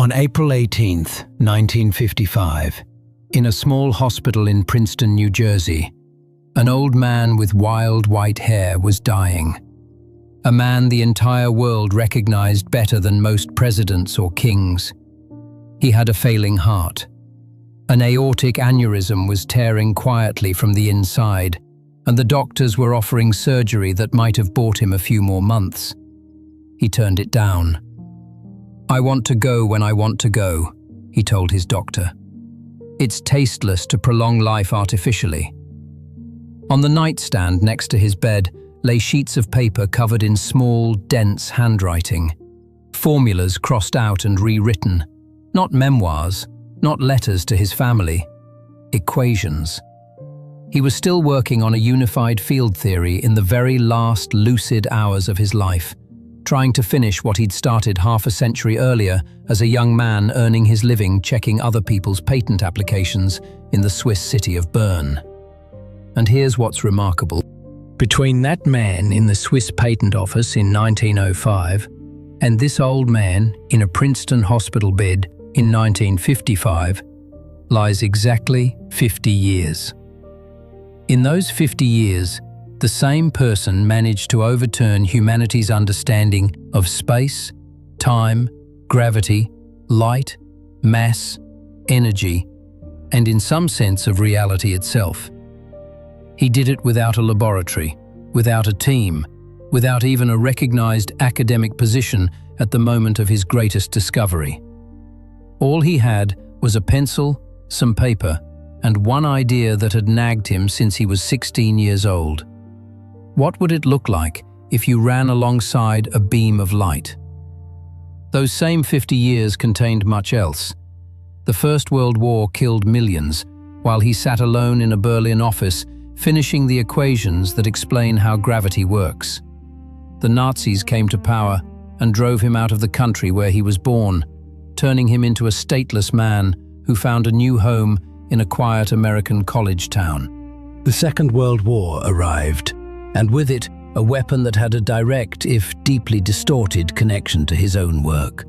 On April 18, 1955, in a small hospital in Princeton, New Jersey, an old man with wild white hair was dying. A man the entire world recognized better than most presidents or kings. He had a failing heart. An aortic aneurysm was tearing quietly from the inside, and the doctors were offering surgery that might have bought him a few more months. He turned it down. "I want to go when I want to go," he told his doctor. "It's tasteless to prolong life artificially." On the nightstand next to his bed lay sheets of paper covered in small, dense handwriting. Formulas crossed out and rewritten. Not memoirs, not letters to his family. Equations. He was still working on a unified field theory in the very last lucid hours of his life, trying to finish what he'd started half a century earlier as a young man earning his living checking other people's patent applications in the Swiss city of Bern. And here's what's remarkable. Between that man in the Swiss patent office in 1905 and this old man in a Princeton hospital bed in 1955 lies exactly 50 years. In those 50 years, the same person managed to overturn humanity's understanding of space, time, gravity, light, mass, energy, and in some sense of reality itself. He did it without a laboratory, without a team, without even a recognized academic position at the moment of his greatest discovery. All he had was a pencil, some paper, and one idea that had nagged him since he was 16 years old. What would it look like if you ran alongside a beam of light? Those same 50 years contained much else. The First World War killed millions, while he sat alone in a Berlin office, finishing the equations that explain how gravity works. The Nazis came to power and drove him out of the country where he was born, turning him into a stateless man who found a new home in a quiet American college town. The Second World War arrived, and with it, a weapon that had a direct, if deeply distorted, connection to his own work.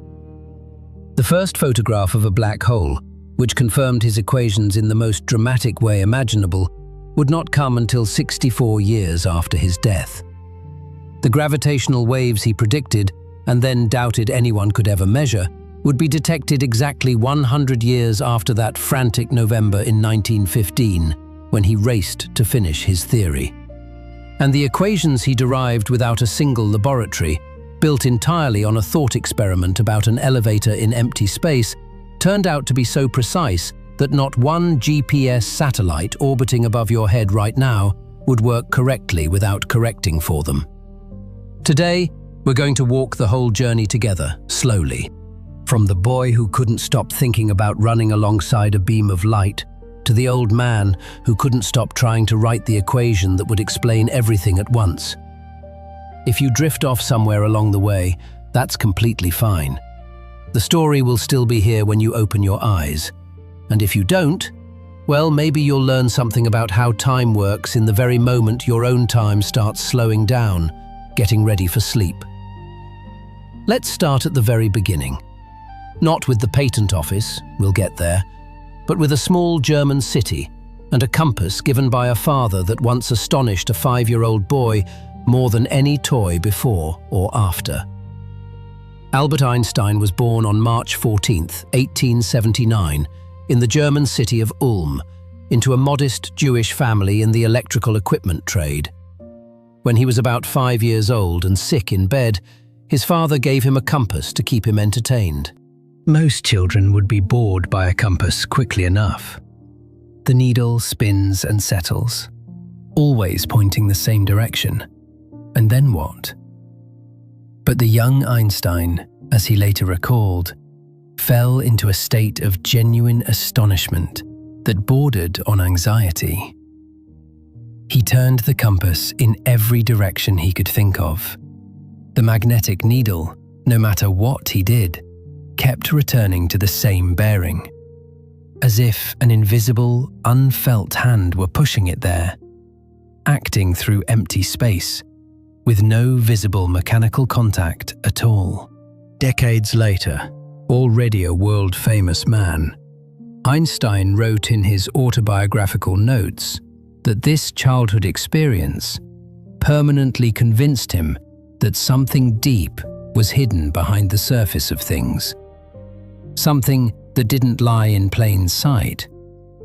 The first photograph of a black hole, which confirmed his equations in the most dramatic way imaginable, would not come until 64 years after his death. The gravitational waves he predicted, and then doubted anyone could ever measure, would be detected exactly 100 years after that frantic November in 1915, when he raced to finish his theory. And the equations he derived without a single laboratory, built entirely on a thought experiment about an elevator in empty space, turned out to be so precise that not one GPS satellite orbiting above your head right now would work correctly without correcting for them. Today, we're going to walk the whole journey together, slowly. From the boy who couldn't stop thinking about running alongside a beam of light, to the old man who couldn't stop trying to write the equation that would explain everything at once. If you drift off somewhere along the way, that's completely fine. The story will still be here when you open your eyes. And if you don't, well, maybe you'll learn something about how time works in the very moment your own time starts slowing down, getting ready for sleep. Let's start at the very beginning. Not with the patent office, we'll get there, but with a small German city and a compass given by a father that once astonished a 5-year-old boy more than any toy before or after. Albert Einstein was born on March 14, 1879, in the German city of Ulm, into a modest Jewish family in the electrical equipment trade. When he was about 5 years old and sick in bed, his father gave him a compass to keep him entertained. Most children would be bored by a compass quickly enough. The needle spins and settles, always pointing the same direction. And then what? But the young Einstein, as he later recalled, fell into a state of genuine astonishment that bordered on anxiety. He turned the compass in every direction he could think of. The magnetic needle, no matter what he did, kept returning to the same bearing, as if an invisible, unfelt hand were pushing it there, acting through empty space, with no visible mechanical contact at all. Decades later, already a world-famous man. Einstein wrote in his autobiographical notes that this childhood experience permanently convinced him that something deep was hidden behind the surface of things. Something that didn't lie in plain sight,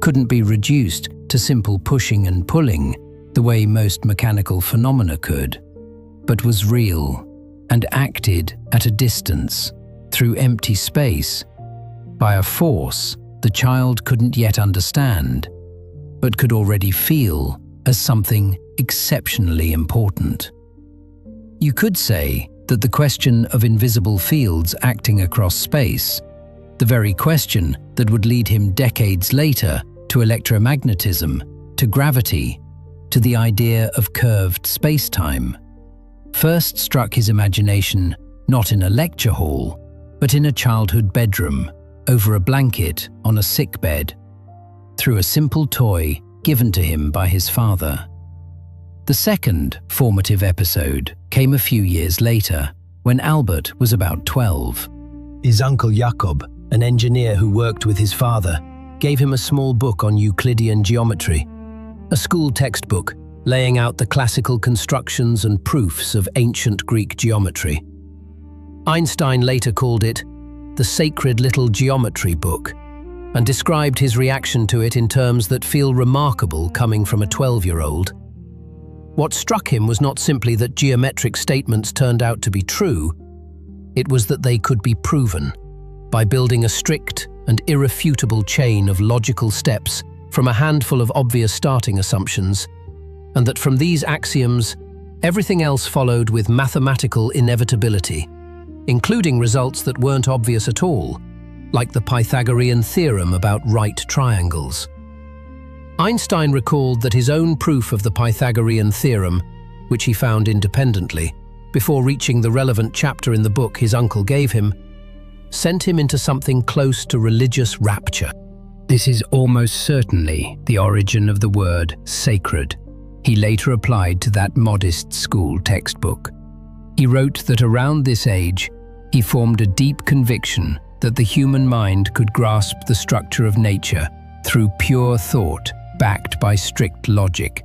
couldn't be reduced to simple pushing and pulling the way most mechanical phenomena could, but was real and acted at a distance, through empty space, by a force the child couldn't yet understand, but could already feel as something exceptionally important. You could say that the question of invisible fields acting across space, the very question that would lead him decades later to electromagnetism, to gravity, to the idea of curved space-time, first struck his imagination not in a lecture hall, but in a childhood bedroom, over a blanket on a sick bed, through a simple toy given to him by his father. The second formative episode came a few years later, when Albert was about 12. His uncle Jakob, an engineer who worked with his father, gave him a small book on Euclidean geometry, a school textbook laying out the classical constructions and proofs of ancient Greek geometry. Einstein later called it the sacred little geometry book, and described his reaction to it in terms that feel remarkable coming from a 12-year-old. What struck him was not simply that geometric statements turned out to be true, it was that they could be proven by building a strict and irrefutable chain of logical steps from a handful of obvious starting assumptions, and that from these axioms, everything else followed with mathematical inevitability, including results that weren't obvious at all, like the Pythagorean theorem about right triangles. Einstein recalled that his own proof of the Pythagorean theorem, which he found independently, before reaching the relevant chapter in the book his uncle gave him, sent him into something close to religious rapture. This is almost certainly the origin of the word sacred he later applied to that modest school textbook. He wrote that around this age, he formed a deep conviction that the human mind could grasp the structure of nature through pure thought backed by strict logic,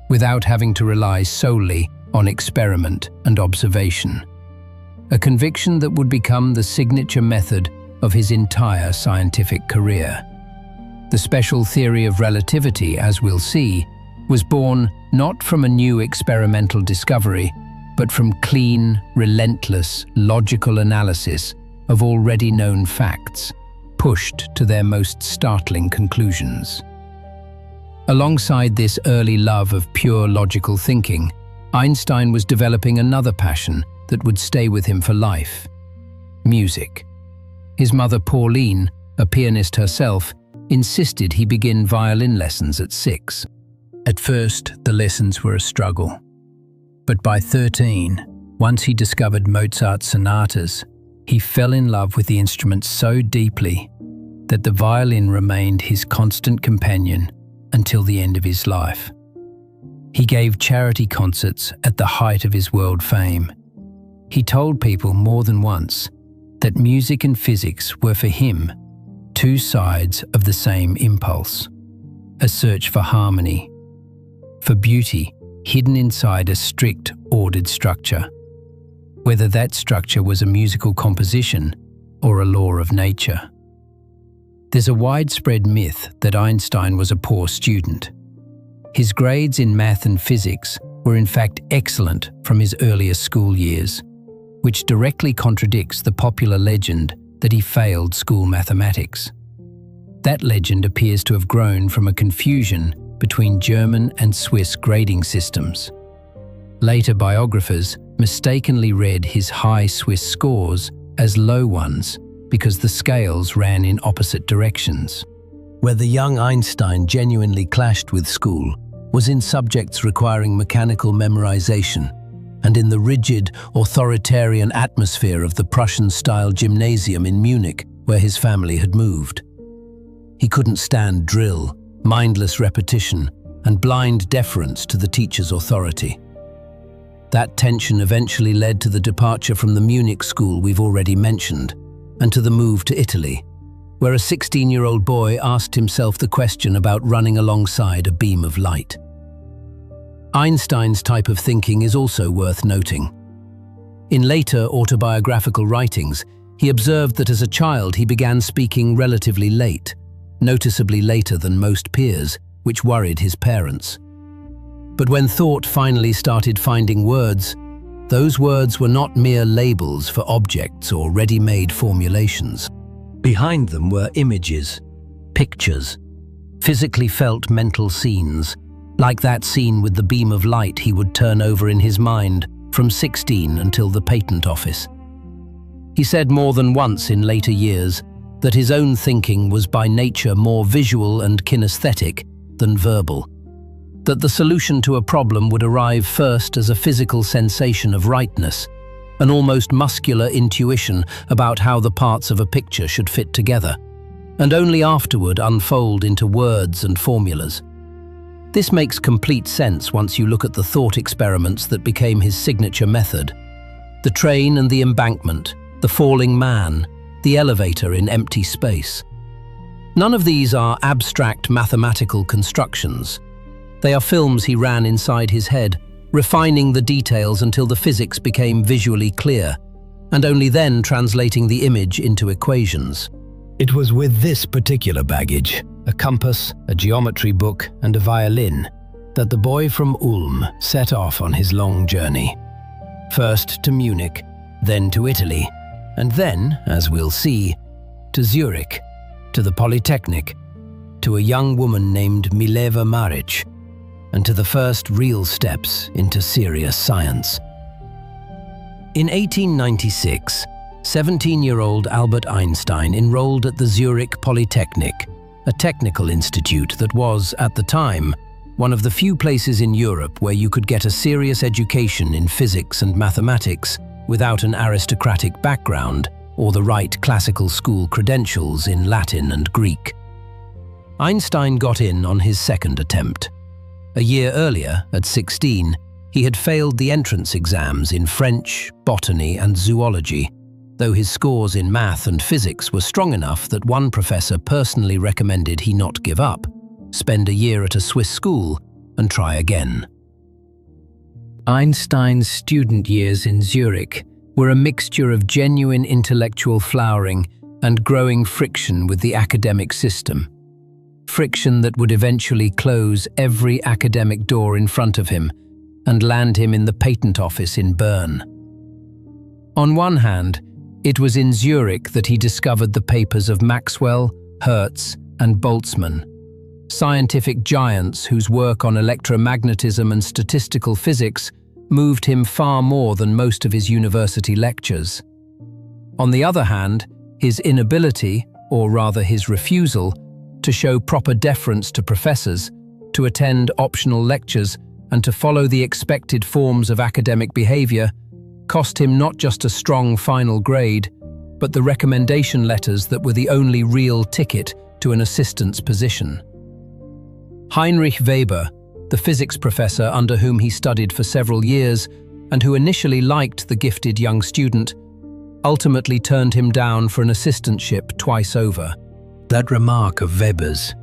without having to rely solely on experiment and observation. A conviction that would become the signature method of his entire scientific career. The special theory of relativity, as we'll see, was born not from a new experimental discovery, but from clean, relentless, logical analysis of already known facts, pushed to their most startling conclusions. Alongside this early love of pure logical thinking, Einstein was developing another passion that would stay with him for life: music. His mother Pauline, a pianist herself, insisted he begin violin lessons at 6. At first, the lessons were a struggle. But by 13, once he discovered Mozart's sonatas, he fell in love with the instrument so deeply that the violin remained his constant companion until the end of his life. He gave charity concerts at the height of his world fame. He told people more than once that music and physics were for him two sides of the same impulse, a search for harmony, for beauty hidden inside a strict, ordered structure, whether that structure was a musical composition or a law of nature. There's a widespread myth that Einstein was a poor student. His grades in math and physics were in fact excellent from his earlier school years, which directly contradicts the popular legend that he failed school mathematics. That legend appears to have grown from a confusion between German and Swiss grading systems. Later biographers mistakenly read his high Swiss scores as low ones because the scales ran in opposite directions. Where the young Einstein genuinely clashed with school was in subjects requiring mechanical memorization and in the rigid, authoritarian atmosphere of the Prussian-style gymnasium in Munich, where his family had moved. He couldn't stand drill, mindless repetition, and blind deference to the teacher's authority. That tension eventually led to the departure from the Munich school we've already mentioned, and to the move to Italy, where a 16-year-old boy asked himself the question about running alongside a beam of light. Einstein's type of thinking is also worth noting. In later autobiographical writings, he observed that as a child he began speaking relatively late, noticeably later than most peers, which worried his parents. But when thought finally started finding words, those words were not mere labels for objects or ready-made formulations. Behind them were images, pictures, physically felt mental scenes, like that scene with the beam of light he would turn over in his mind from 16 until the patent office. He said more than once in later years that his own thinking was by nature more visual and kinesthetic than verbal, that the solution to a problem would arrive first as a physical sensation of rightness, an almost muscular intuition about how the parts of a picture should fit together, and only afterward unfold into words and formulas. This makes complete sense once you look at the thought experiments that became his signature method: the train and the embankment, the falling man, the elevator in empty space. None of these are abstract mathematical constructions. They are films he ran inside his head, refining the details until the physics became visually clear, and only then translating the image into equations. It was with this particular baggage, a compass, a geometry book, and a violin, that the boy from Ulm set off on his long journey. First to Munich, then to Italy, and then, as we'll see, to Zurich, to the Polytechnic, to a young woman named Mileva Maric, and to the first real steps into serious science. In 1896, 17-year-old Albert Einstein enrolled at the Zurich Polytechnic, a technical institute that was, at the time, one of the few places in Europe where you could get a serious education in physics and mathematics without an aristocratic background or the right classical school credentials in Latin and Greek. Einstein got in on his second attempt. A year earlier, at 16, he had failed the entrance exams in French, botany, and zoology, though his scores in math and physics were strong enough that one professor personally recommended he not give up, spend a year at a Swiss school, and try again. Einstein's student years in Zurich were a mixture of genuine intellectual flowering and growing friction with the academic system. Friction that would eventually close every academic door in front of him and land him in the patent office in Bern. On one hand, it was in Zurich that he discovered the papers of Maxwell, Hertz, and Boltzmann, scientific giants whose work on electromagnetism and statistical physics moved him far more than most of his university lectures. On the other hand, his inability, or rather his refusal, to show proper deference to professors, to attend optional lectures, and to follow the expected forms of academic behavior, cost him not just a strong final grade, but the recommendation letters that were the only real ticket to an assistant's position. Heinrich Weber, the physics professor under whom he studied for several years and who initially liked the gifted young student, ultimately turned him down for an assistantship twice over. That remark of Weber's,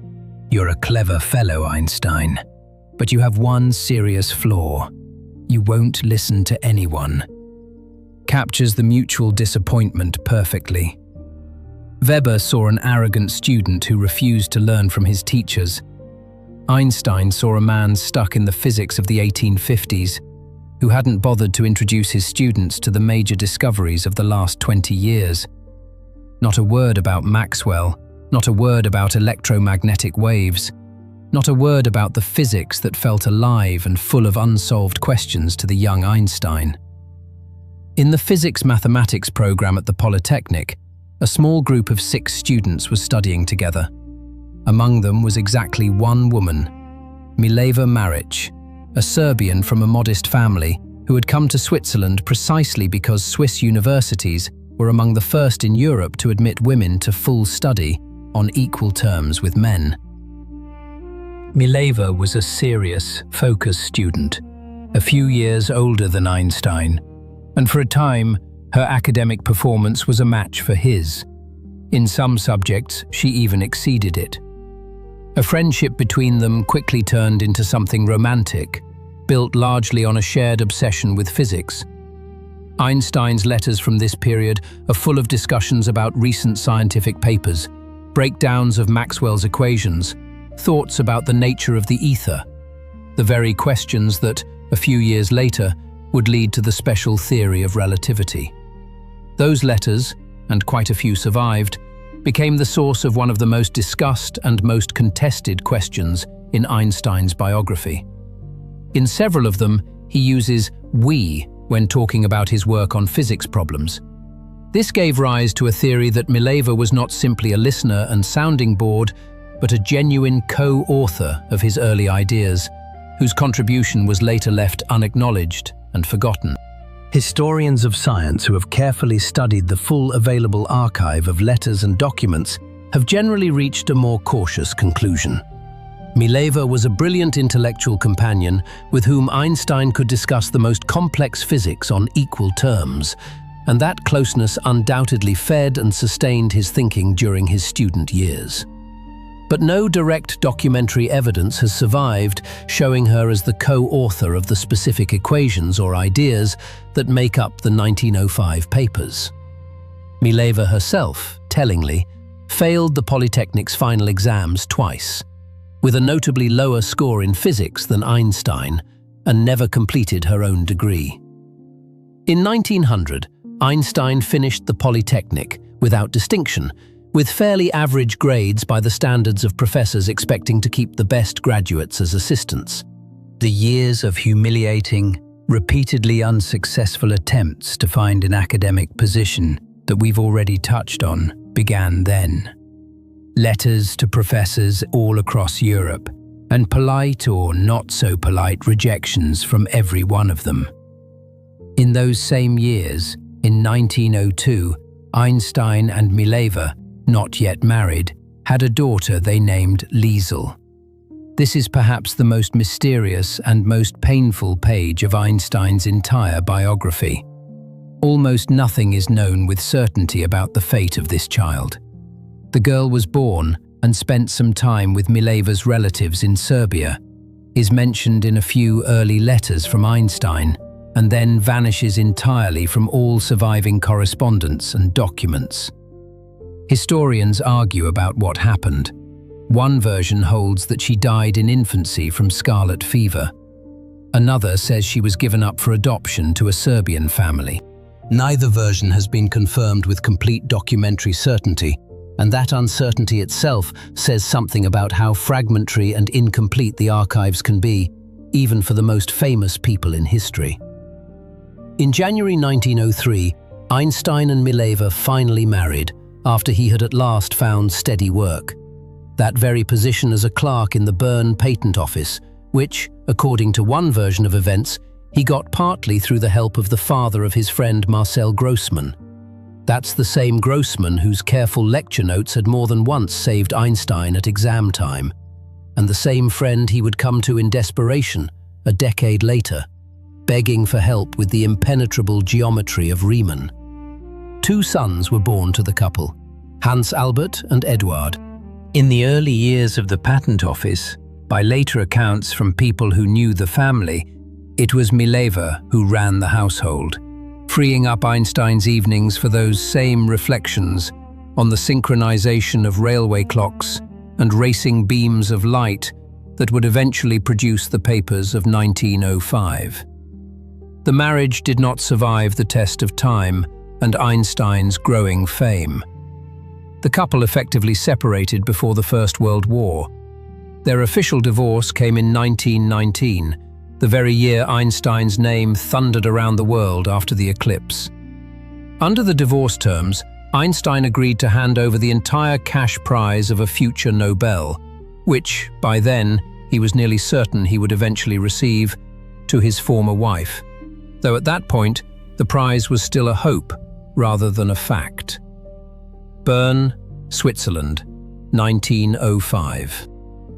"You're a clever fellow, Einstein, but you have one serious flaw. You won't listen to anyone," captures the mutual disappointment perfectly. Weber saw an arrogant student who refused to learn from his teachers. Einstein saw a man stuck in the physics of the 1850s who hadn't bothered to introduce his students to the major discoveries of the last 20 years. Not a word about Maxwell, not a word about electromagnetic waves, not a word about the physics that felt alive and full of unsolved questions to the young Einstein. In the physics-mathematics program at the Polytechnic, a small group of 6 students was studying together. Among them was exactly one woman, Mileva Maric, a Serbian from a modest family who had come to Switzerland precisely because Swiss universities were among the first in Europe to admit women to full study on equal terms with men. Mileva was a serious, focused student, a few years older than Einstein, and for a time, her academic performance was a match for his, In some subjects, she even exceeded it. A friendship between them quickly turned into something romantic, built largely on a shared obsession with physics. Einstein's letters from this period are full of discussions about recent scientific papers, breakdowns of Maxwell's equations, thoughts about the nature of the ether, the very questions that, a few years later, would lead to the special theory of relativity. Those letters, and quite a few survived, became the source of one of the most discussed and most contested questions in Einstein's biography. In several of them, he uses "we" when talking about his work on physics problems. This gave rise to a theory that Mileva was not simply a listener and sounding board, but a genuine co-author of his early ideas, whose contribution was later left unacknowledged and forgotten. Historians of science who have carefully studied the full available archive of letters and documents have generally reached a more cautious conclusion. Mileva was a brilliant intellectual companion with whom Einstein could discuss the most complex physics on equal terms, and that closeness undoubtedly fed and sustained his thinking during his student years. But no direct documentary evidence has survived showing her as the co-author of the specific equations or ideas that make up the 1905 papers. Mileva herself, tellingly, failed the Polytechnic's final exams twice, with a notably lower score in physics than Einstein, and never completed her own degree. In 1900, Einstein finished the Polytechnic without distinction, with fairly average grades by the standards of professors expecting to keep the best graduates as assistants. The years of humiliating, repeatedly unsuccessful attempts to find an academic position that we've already touched on began then. Letters to professors all across Europe, and polite or not so polite rejections from every one of them. In those same years, in 1902, Einstein and Mileva, not yet married, had a daughter they named Liesel. This is perhaps the most mysterious and most painful page of Einstein's entire biography. Almost nothing is known with certainty about the fate of this child. The girl was born and spent some time with Mileva's relatives in Serbia, is mentioned in a few early letters from Einstein, and then vanishes entirely from all surviving correspondence and documents. Historians argue about what happened. One version holds that she died in infancy from scarlet fever. Another says she was given up for adoption to a Serbian family. Neither version has been confirmed with complete documentary certainty, and that uncertainty itself says something about how fragmentary and incomplete the archives can be, even for the most famous people in history. In January 1903, Einstein and Mileva finally married, after he had at last found steady work. That very position as a clerk in the Bern Patent Office, which, according to one version of events, he got partly through the help of the father of his friend Marcel Grossmann. That's the same Grossmann whose careful lecture notes had more than once saved Einstein at exam time, and the same friend he would come to in desperation a decade later, begging for help with the impenetrable geometry of Riemann. 2 sons were born to the couple, Hans Albert and Eduard. In the early years of the patent office, by later accounts from people who knew the family, it was Mileva who ran the household, freeing up Einstein's evenings for those same reflections on the synchronization of railway clocks and racing beams of light that would eventually produce the papers of 1905. The marriage did not survive the test of time and Einstein's growing fame. The couple effectively separated before the First World War. Their official divorce came in 1919, the very year Einstein's name thundered around the world after the eclipse. Under the divorce terms, Einstein agreed to hand over the entire cash prize of a future Nobel, which, by then, he was nearly certain he would eventually receive, to his former wife, though at that point, the prize was still a hope rather than a fact. Bern, Switzerland, 1905.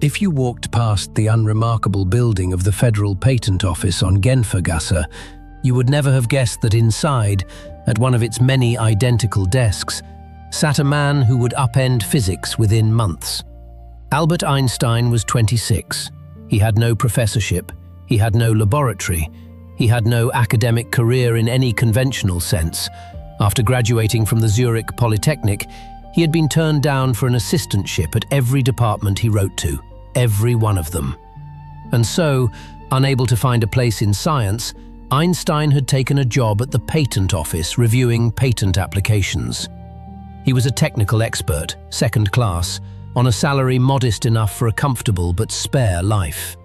If you walked past the unremarkable building of the Federal Patent Office on Genfergasse, you would never have guessed that inside, at one of its many identical desks, sat a man who would upend physics within months. Albert Einstein was 26. He had no professorship, he had no laboratory, he had no academic career in any conventional sense. After graduating from the Zurich Polytechnic, he had been turned down for an assistantship at every department he wrote to, every one of them. And so, unable to find a place in science, Einstein had taken a job at the patent office reviewing patent applications. He was a technical expert, second class, on a salary modest enough for a comfortable but spare life.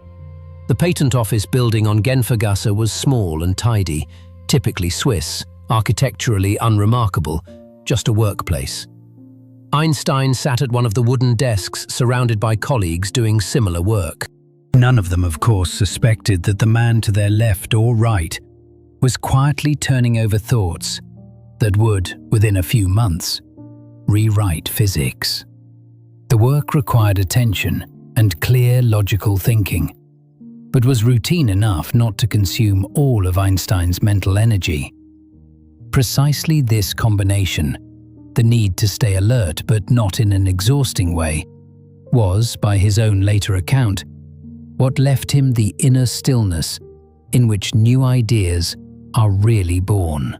The patent office building on Genfergasse was small and tidy, typically Swiss, architecturally unremarkable, just a workplace. Einstein sat at one of the wooden desks surrounded by colleagues doing similar work. None of them, of course, suspected that the man to their left or right was quietly turning over thoughts that would, within a few months, rewrite physics. The work required attention and clear logical thinking, but was routine enough not to consume all of Einstein's mental energy. Precisely this combination, the need to stay alert but not in an exhausting way, was, by his own later account, what left him the inner stillness in which new ideas are really born.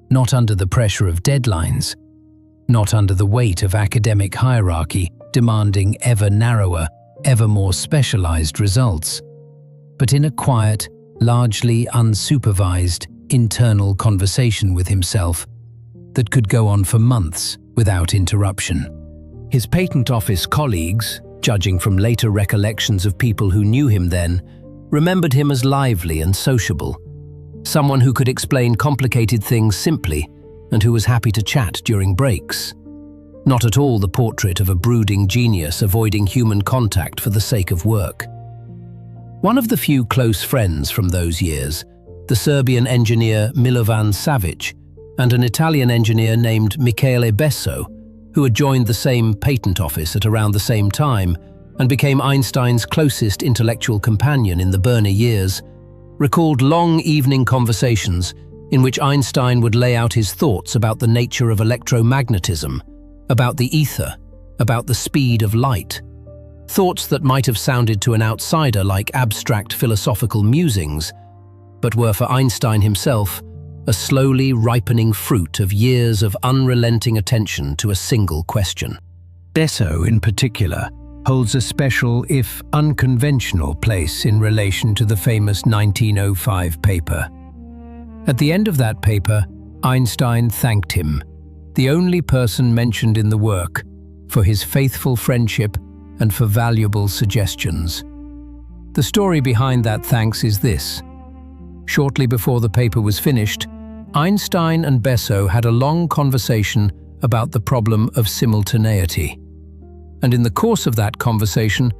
Not under the pressure of deadlines, not under the weight of academic hierarchy demanding ever narrower, ever more specialized results, but in a quiet, largely unsupervised, internal conversation with himself that could go on for months without interruption. His patent office colleagues, judging from later recollections of people who knew him then, remembered him as lively and sociable, someone who could explain complicated things simply and who was happy to chat during breaks. Not at all the portrait of a brooding genius avoiding human contact for the sake of work. One of the few close friends from those years, the Serbian engineer Milovan Savic and an Italian engineer named Michele Besso, who had joined the same patent office at around the same time and became Einstein's closest intellectual companion in the Berner years, recalled long evening conversations in which Einstein would lay out his thoughts about the nature of electromagnetism, about the ether, about the speed of light. Thoughts that might have sounded to an outsider like abstract philosophical musings, but were for Einstein himself a slowly ripening fruit of years of unrelenting attention to a single question. Besso, in particular, holds a special, if unconventional, place in relation to the famous 1905 paper. At the end of that paper, Einstein thanked him, the only person mentioned in the work, for his faithful friendship and for valuable suggestions. The story behind that thanks is this. Shortly before the paper was finished, Einstein and Besso had a long conversation about the problem of simultaneity. And in the course of that conversation,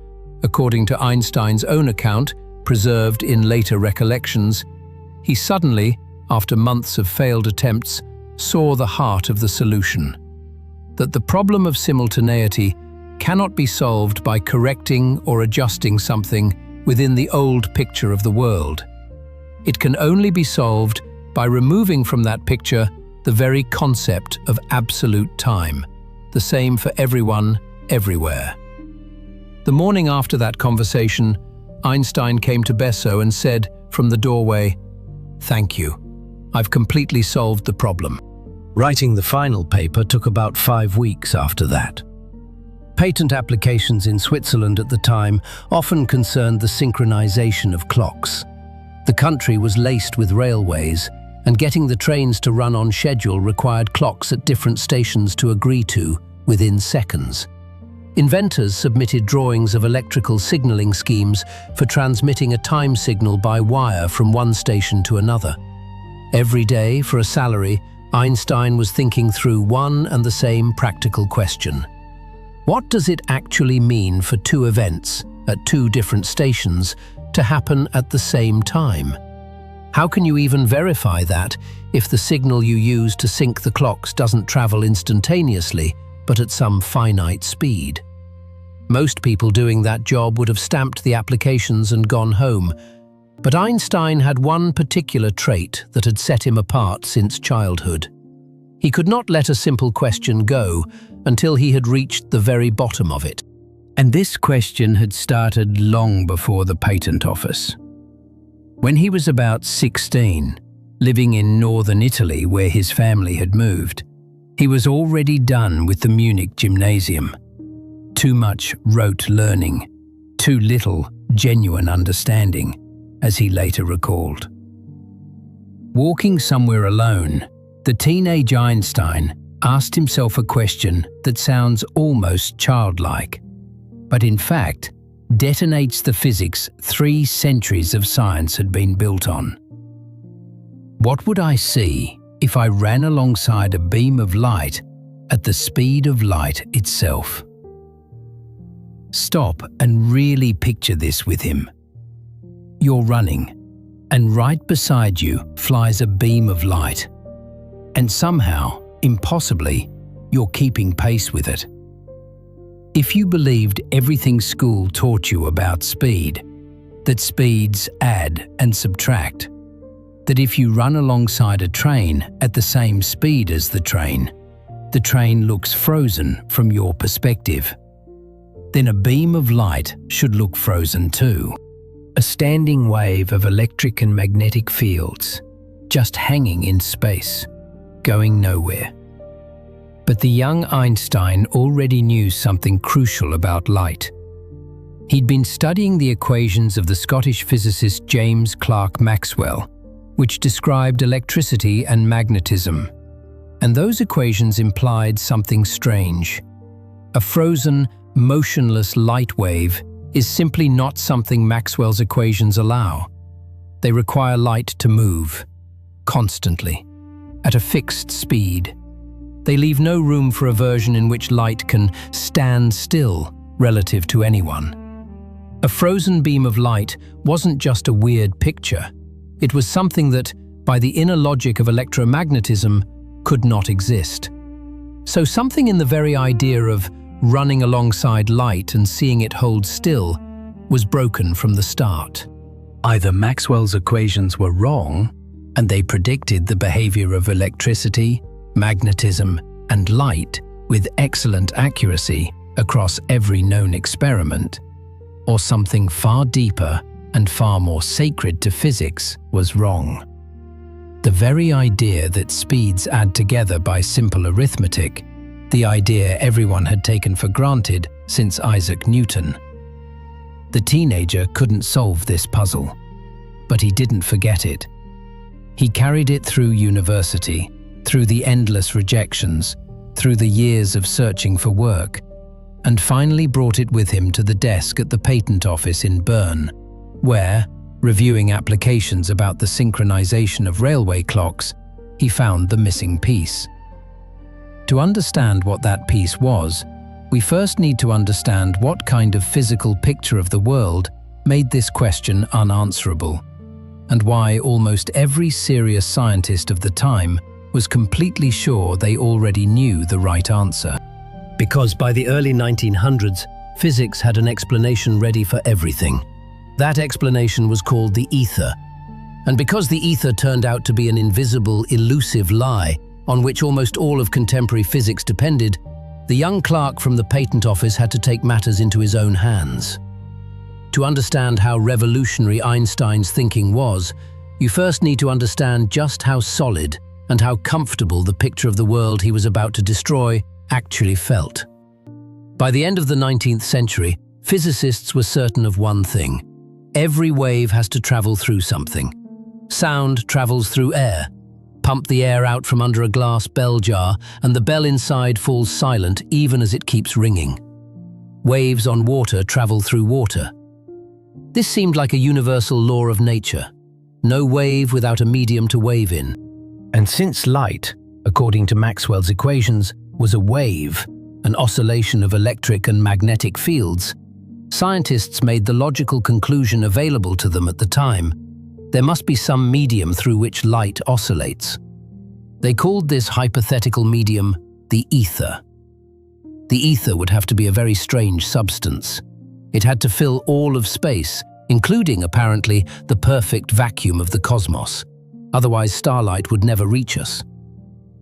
according to Einstein's own account, preserved in later recollections, he suddenly, after months of failed attempts, saw the heart of the solution. That the problem of simultaneity cannot be solved by correcting or adjusting something within the old picture of the world. It can only be solved by removing from that picture the very concept of absolute time, the same for everyone, everywhere. The morning after that conversation, Einstein came to Besso and said from the doorway, "Thank you. I've completely solved the problem." Writing the final paper took about 5 weeks after that. Patent applications in Switzerland at the time often concerned the synchronization of clocks. The country was laced with railways, and getting the trains to run on schedule required clocks at different stations to agree to within seconds. Inventors submitted drawings of electrical signaling schemes for transmitting a time signal by wire from one station to another. Every day, for a salary, Einstein was thinking through one and the same practical question. What does it actually mean for two events at two different stations to happen at the same time? How can you even verify that if the signal you use to sync the clocks doesn't travel instantaneously, but at some finite speed? Most people doing that job would have stamped the applications and gone home, but Einstein had one particular trait that had set him apart since childhood. He could not let a simple question go until he had reached the very bottom of it. And this question had started long before the patent office. When he was about 16, living in northern Italy where his family had moved, he was already done with the Munich gymnasium. Too much rote learning, too little genuine understanding, as he later recalled. Walking somewhere alone, the teenage Einstein asked himself a question that sounds almost childlike, but in fact detonates the physics 3 centuries of science had been built on. What would I see if I ran alongside a beam of light at the speed of light itself? Stop and really picture this with him. You're running, and right beside you flies a beam of light. And somehow, impossibly, you're keeping pace with it. If you believed everything school taught you about speed, that speeds add and subtract, that if you run alongside a train at the same speed as the train looks frozen from your perspective, then a beam of light should look frozen too. A standing wave of electric and magnetic fields, just hanging in space, going nowhere. But the young Einstein already knew something crucial about light. He'd been studying the equations of the Scottish physicist James Clerk Maxwell, which described electricity and magnetism. And those equations implied something strange. A frozen, motionless light wave is simply not something Maxwell's equations allow. They require light to move, constantly, at a fixed speed. They leave no room for a version in which light can stand still relative to anyone. A frozen beam of light wasn't just a weird picture. It was something that, by the inner logic of electromagnetism, could not exist. So something in the very idea of running alongside light and seeing it hold still was broken from the start. Either Maxwell's equations were wrong, and they predicted the behavior of electricity, magnetism, and light with excellent accuracy across every known experiment, or something far deeper and far more sacred to physics was wrong. The very idea that speeds add together by simple arithmetic, the idea everyone had taken for granted since Isaac Newton. The teenager couldn't solve this puzzle, but he didn't forget it. He carried it through university, through the endless rejections, through the years of searching for work, and finally brought it with him to the desk at the patent office in Bern, where, reviewing applications about the synchronization of railway clocks, he found the missing piece. To understand what that piece was, we first need to understand what kind of physical picture of the world made this question unanswerable, and why almost every serious scientist of the time was completely sure they already knew the right answer. Because by the early 1900s, physics had an explanation ready for everything. That explanation was called the ether. And because the ether turned out to be an invisible, elusive lie on which almost all of contemporary physics depended, the young clerk from the patent office had to take matters into his own hands. To understand how revolutionary Einstein's thinking was, you first need to understand just how solid and how comfortable the picture of the world he was about to destroy actually felt. By the end of the 19th century, physicists were certain of one thing. Every wave has to travel through something. Sound travels through air. Pump the air out from under a glass bell jar, and the bell inside falls silent even as it keeps ringing. Waves on water travel through water. This seemed like a universal law of nature. No wave without a medium to wave in. And since light, according to Maxwell's equations, was a wave, an oscillation of electric and magnetic fields, scientists made the logical conclusion available to them at the time: there must be some medium through which light oscillates. They called this hypothetical medium the ether. The ether would have to be a very strange substance. It had to fill all of space, including, apparently, the perfect vacuum of the cosmos. Otherwise, starlight would never reach us.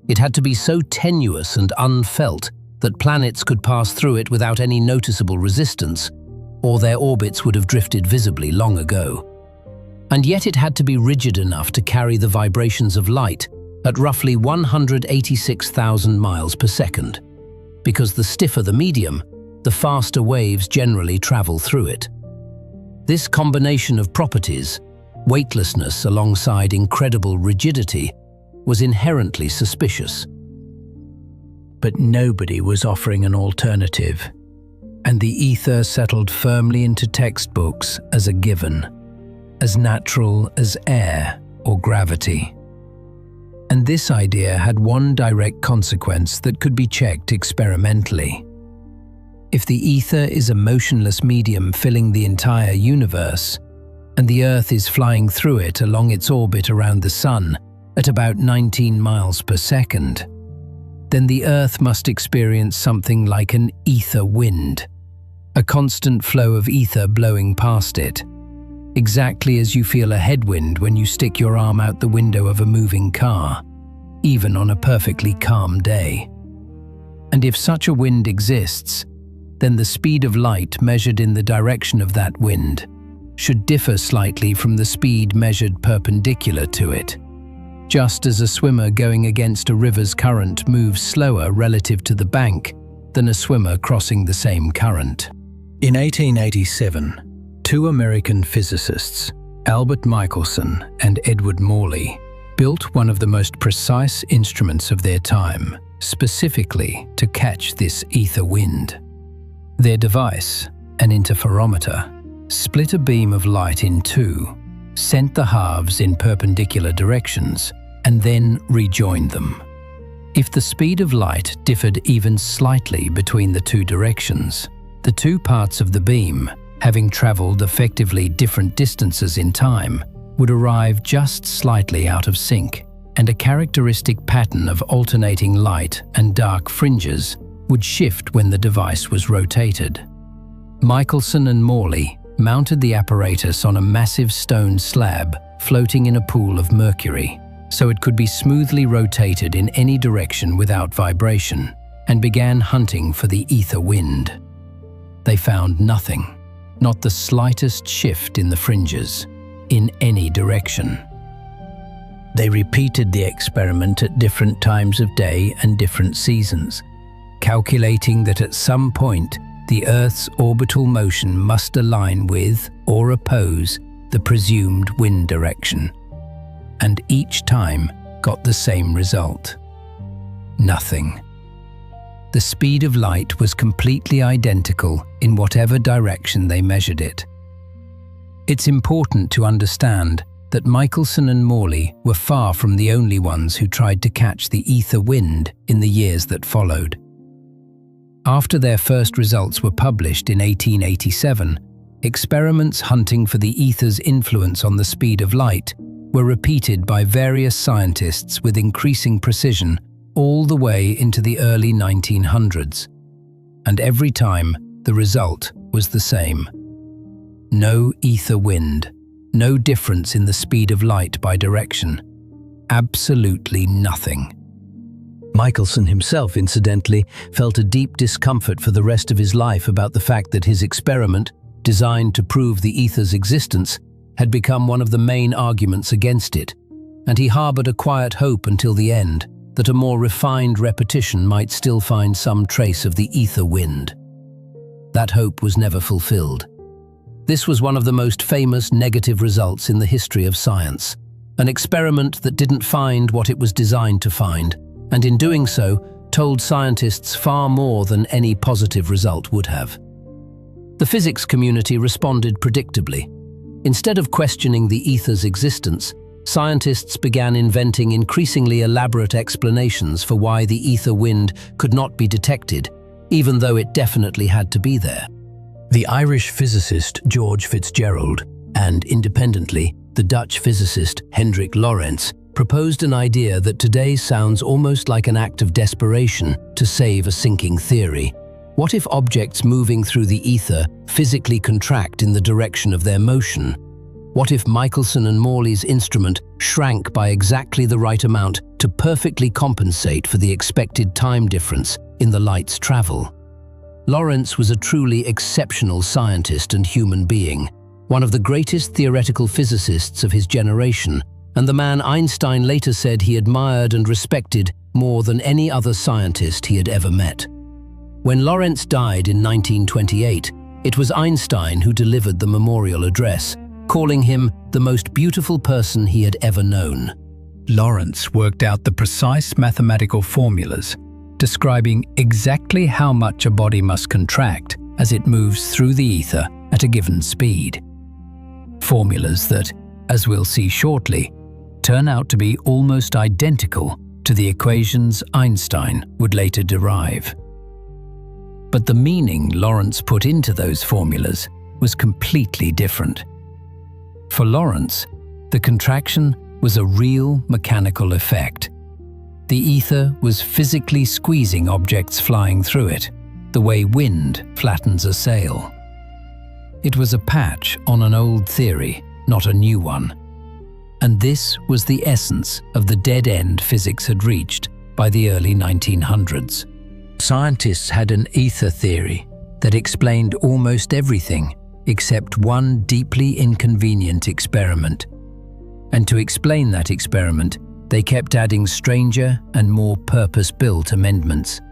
It had to be so tenuous and unfelt that planets could pass through it without any noticeable resistance, or their orbits would have drifted visibly long ago. And yet it had to be rigid enough to carry the vibrations of light at roughly 186,000 miles per second, because the stiffer the medium, the faster waves generally travel through it. This combination of properties, weightlessness alongside incredible rigidity, was inherently suspicious. But nobody was offering an alternative, and the ether settled firmly into textbooks as a given, as natural as air or gravity. And this idea had one direct consequence that could be checked experimentally. If the ether is a motionless medium filling the entire universe, and the Earth is flying through it along its orbit around the Sun at about 19 miles per second, then the Earth must experience something like an ether wind, a constant flow of ether blowing past it, exactly as you feel a headwind when you stick your arm out the window of a moving car, even on a perfectly calm day. And if such a wind exists, then the speed of light measured in the direction of that wind should differ slightly from the speed measured perpendicular to it, just as a swimmer going against a river's current moves slower relative to the bank than a swimmer crossing the same current. In 1887, two American physicists, Albert Michelson and Edward Morley, built one of the most precise instruments of their time, specifically to catch this ether wind. Their device, an interferometer, split a beam of light in two, sent the halves in perpendicular directions, and then rejoined them. If the speed of light differed even slightly between the two directions, the two parts of the beam, having traveled effectively different distances in time, would arrive just slightly out of sync, and a characteristic pattern of alternating light and dark fringes would shift when the device was rotated. Michelson and Morley mounted the apparatus on a massive stone slab floating in a pool of mercury, so it could be smoothly rotated in any direction without vibration, and began hunting for the ether wind. They found nothing, not the slightest shift in the fringes, in any direction. They repeated the experiment at different times of day and different seasons, calculating that at some point the Earth's orbital motion must align with or oppose the presumed wind direction, and each time got the same result. Nothing. The speed of light was completely identical in whatever direction they measured it. It's important to understand that Michelson and Morley were far from the only ones who tried to catch the ether wind in the years that followed. After their first results were published in 1887, experiments hunting for the ether's influence on the speed of light were repeated by various scientists with increasing precision all the way into the early 1900s. And every time, the result was the same. No ether wind, no difference in the speed of light by direction. Absolutely nothing. Michelson himself, incidentally, felt a deep discomfort for the rest of his life about the fact that his experiment, designed to prove the ether's existence, had become one of the main arguments against it, and he harbored a quiet hope until the end that a more refined repetition might still find some trace of the ether wind. That hope was never fulfilled. This was one of the most famous negative results in the history of science, an experiment that didn't find what it was designed to find, and in doing so, told scientists far more than any positive result would have. The physics community responded predictably. Instead of questioning the ether's existence, scientists began inventing increasingly elaborate explanations for why the ether wind could not be detected, even though it definitely had to be there. The Irish physicist George Fitzgerald, and independently, the Dutch physicist Hendrik Lorentz, proposed an idea that today sounds almost like an act of desperation to save a sinking theory. What if objects moving through the ether physically contract in the direction of their motion? What if Michelson and Morley's instrument shrank by exactly the right amount to perfectly compensate for the expected time difference in the light's travel. Lorentz was a truly exceptional scientist and human being, one of the greatest theoretical physicists of his generation, and the man Einstein later said he admired and respected more than any other scientist he had ever met. When Lorentz died in 1928, it was Einstein who delivered the memorial address, calling him the most beautiful person he had ever known. Lorentz worked out the precise mathematical formulas describing exactly how much a body must contract as it moves through the ether at a given speed. Formulas that, as we'll see shortly, turn out to be almost identical to the equations Einstein would later derive. But the meaning Lorentz put into those formulas was completely different. For Lorentz, the contraction was a real mechanical effect. The ether was physically squeezing objects flying through it, the way wind flattens a sail. It was a patch on an old theory, not a new one. And this was the essence of the dead end physics had reached by the early 1900s. Scientists had an ether theory that explained almost everything except one deeply inconvenient experiment. And to explain that experiment, they kept adding stranger and more purpose-built amendments.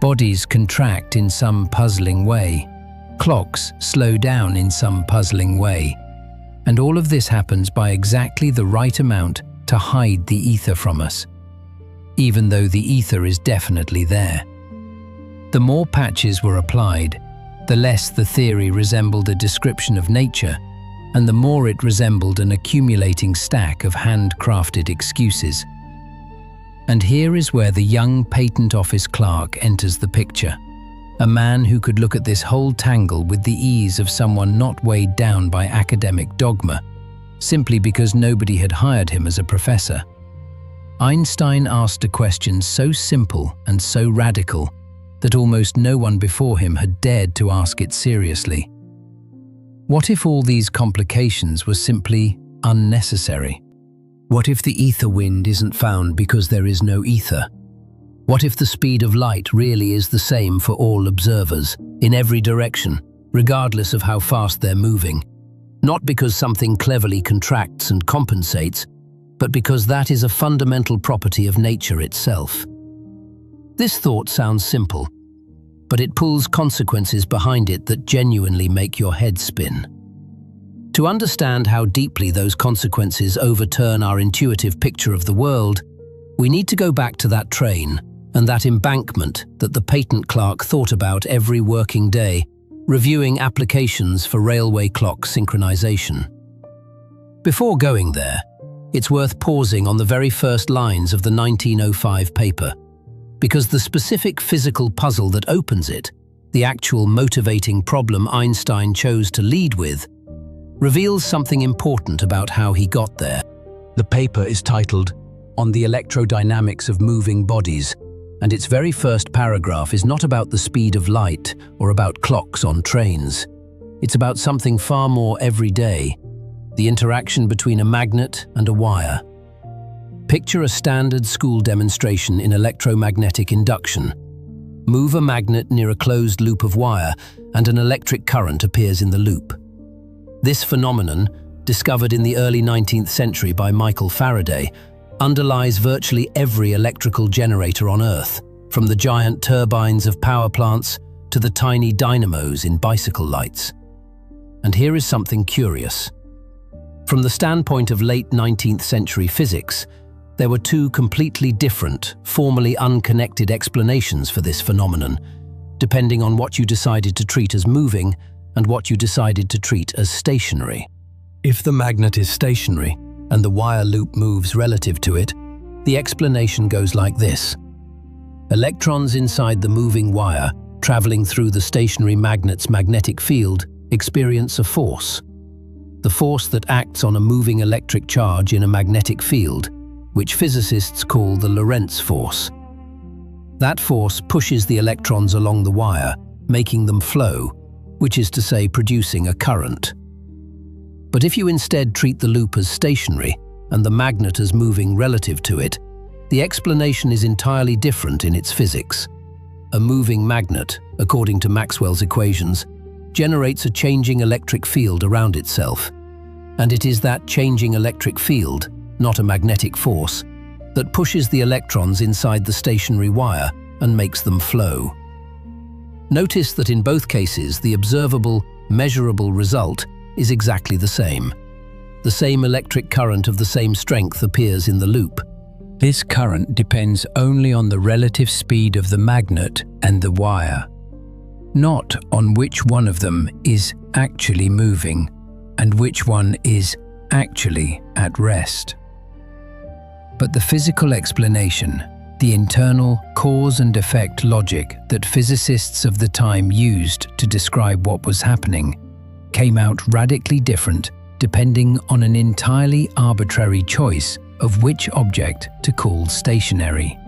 Bodies contract in some puzzling way. Clocks slow down in some puzzling way. And all of this happens by exactly the right amount to hide the ether from us, even though the ether is definitely there. The more patches were applied, the less the theory resembled a description of nature, and the more it resembled an accumulating stack of handcrafted excuses. And here is where the young patent office clerk enters the picture, a man who could look at this whole tangle with the ease of someone not weighed down by academic dogma, simply because nobody had hired him as a professor. Einstein asked a question so simple and so radical that almost no one before him had dared to ask it seriously. What if all these complications were simply unnecessary? What if the ether wind isn't found because there is no ether? What if the speed of light really is the same for all observers, in every direction, regardless of how fast they're moving? Not because something cleverly contracts and compensates, but because that is a fundamental property of nature itself. This thought sounds simple, but it pulls consequences behind it that genuinely make your head spin. To understand how deeply those consequences overturn our intuitive picture of the world, we need to go back to that train and that embankment that the patent clerk thought about every working day, reviewing applications for railway clock synchronization. Before going there, it's worth pausing on the very first lines of the 1905 paper, because the specific physical puzzle that opens it, the actual motivating problem Einstein chose to lead with, reveals something important about how he got there. The paper is titled, "On the Electrodynamics of Moving Bodies," and its very first paragraph is not about the speed of light or about clocks on trains. It's about something far more everyday, the interaction between a magnet and a wire. Picture a standard school demonstration in electromagnetic induction. Move a magnet near a closed loop of wire and an electric current appears in the loop. This phenomenon, discovered in the early 19th century by Michael Faraday, underlies virtually every electrical generator on Earth, from the giant turbines of power plants to the tiny dynamos in bicycle lights. And here is something curious. From the standpoint of late 19th century physics, there were two completely different, formally unconnected explanations for this phenomenon, depending on what you decided to treat as moving and what you decided to treat as stationary. If the magnet is stationary and the wire loop moves relative to it, the explanation goes like this. Electrons inside the moving wire, traveling through the stationary magnet's magnetic field, experience a force. The force that acts on a moving electric charge in a magnetic field, which physicists call the Lorentz force. That force pushes the electrons along the wire, making them flow, which is to say producing a current. But if you instead treat the loop as stationary, and the magnet as moving relative to it, the explanation is entirely different in its physics. A moving magnet, according to Maxwell's equations, generates a changing electric field around itself. And it is that changing electric field, not a magnetic force, that pushes the electrons inside the stationary wire and makes them flow. Notice that in both cases, the observable, measurable result is exactly the same. The same electric current of the same strength appears in the loop. This current depends only on the relative speed of the magnet and the wire, not on which one of them is actually moving and which one is actually at rest. But the physical explanation, the internal cause and effect logic that physicists of the time used to describe what was happening, came out radically different depending on an entirely arbitrary choice of which object to call stationary.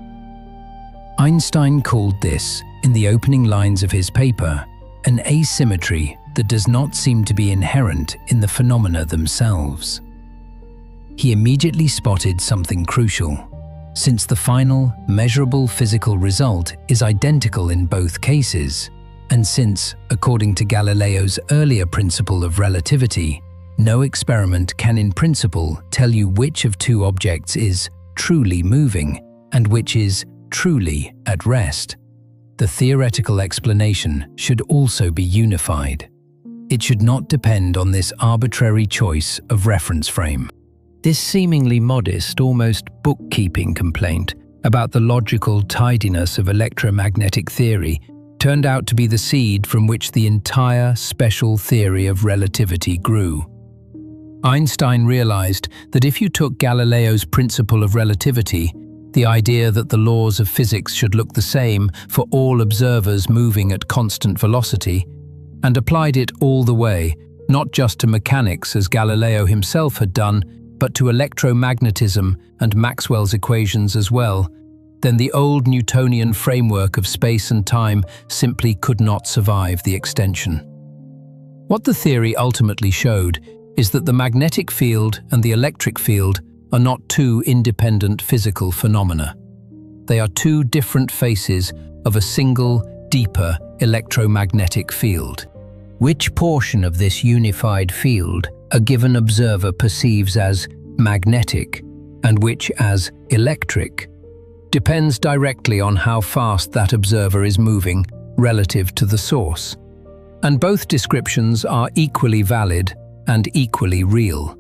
Einstein called this, in the opening lines of his paper, an asymmetry that does not seem to be inherent in the phenomena themselves. He immediately spotted something crucial. Since the final, measurable physical result is identical in both cases, and since, according to Galileo's earlier principle of relativity, no experiment can in principle tell you which of two objects is truly moving and which is truly at rest, the theoretical explanation should also be unified. It should not depend on this arbitrary choice of reference frame. This seemingly modest, almost bookkeeping complaint about the logical tidiness of electromagnetic theory turned out to be the seed from which the entire special theory of relativity grew. Einstein realized that if you took Galileo's principle of relativity, the idea that the laws of physics should look the same for all observers moving at constant velocity, and applied it all the way, not just to mechanics as Galileo himself had done, but to electromagnetism and Maxwell's equations as well, then the old Newtonian framework of space and time simply could not survive the extension. What the theory ultimately showed is that the magnetic field and the electric field are not two independent physical phenomena. They are two different faces of a single, deeper electromagnetic field. Which portion of this unified field a given observer perceives as magnetic and which as electric depends directly on how fast that observer is moving relative to the source. And both descriptions are equally valid and equally real.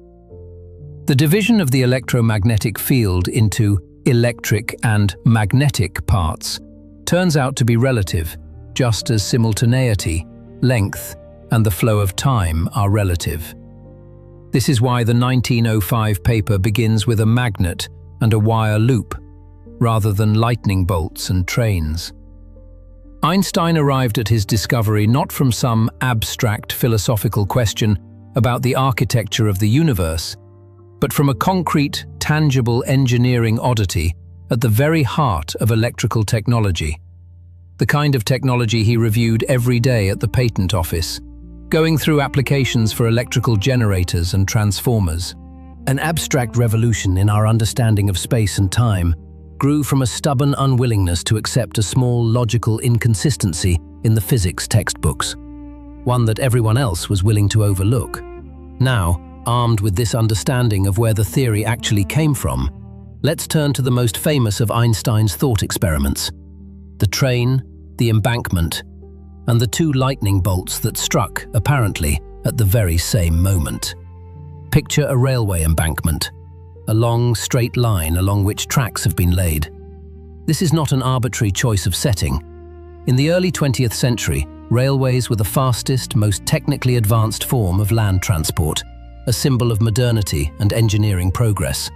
The division of the electromagnetic field into electric and magnetic parts turns out to be relative, just as simultaneity, length, and the flow of time are relative. This is why the 1905 paper begins with a magnet and a wire loop, rather than lightning bolts and trains. Einstein arrived at his discovery not from some abstract philosophical question about the architecture of the universe, but from a concrete, tangible engineering oddity at the very heart of electrical technology, the kind of technology he reviewed every day at the patent office, going through applications for electrical generators and transformers. An abstract revolution in our understanding of space and time grew from a stubborn unwillingness to accept a small logical inconsistency in the physics textbooks, one that everyone else was willing to overlook. Now, armed with this understanding of where the theory actually came from, let's turn to the most famous of Einstein's thought experiments: the train, the embankment, and the two lightning bolts that struck, apparently, at the very same moment. Picture a railway embankment, a long, straight line along which tracks have been laid. This is not an arbitrary choice of setting. In the early 20th century, railways were the fastest, most technically advanced form of land transport, a symbol of modernity and engineering progress.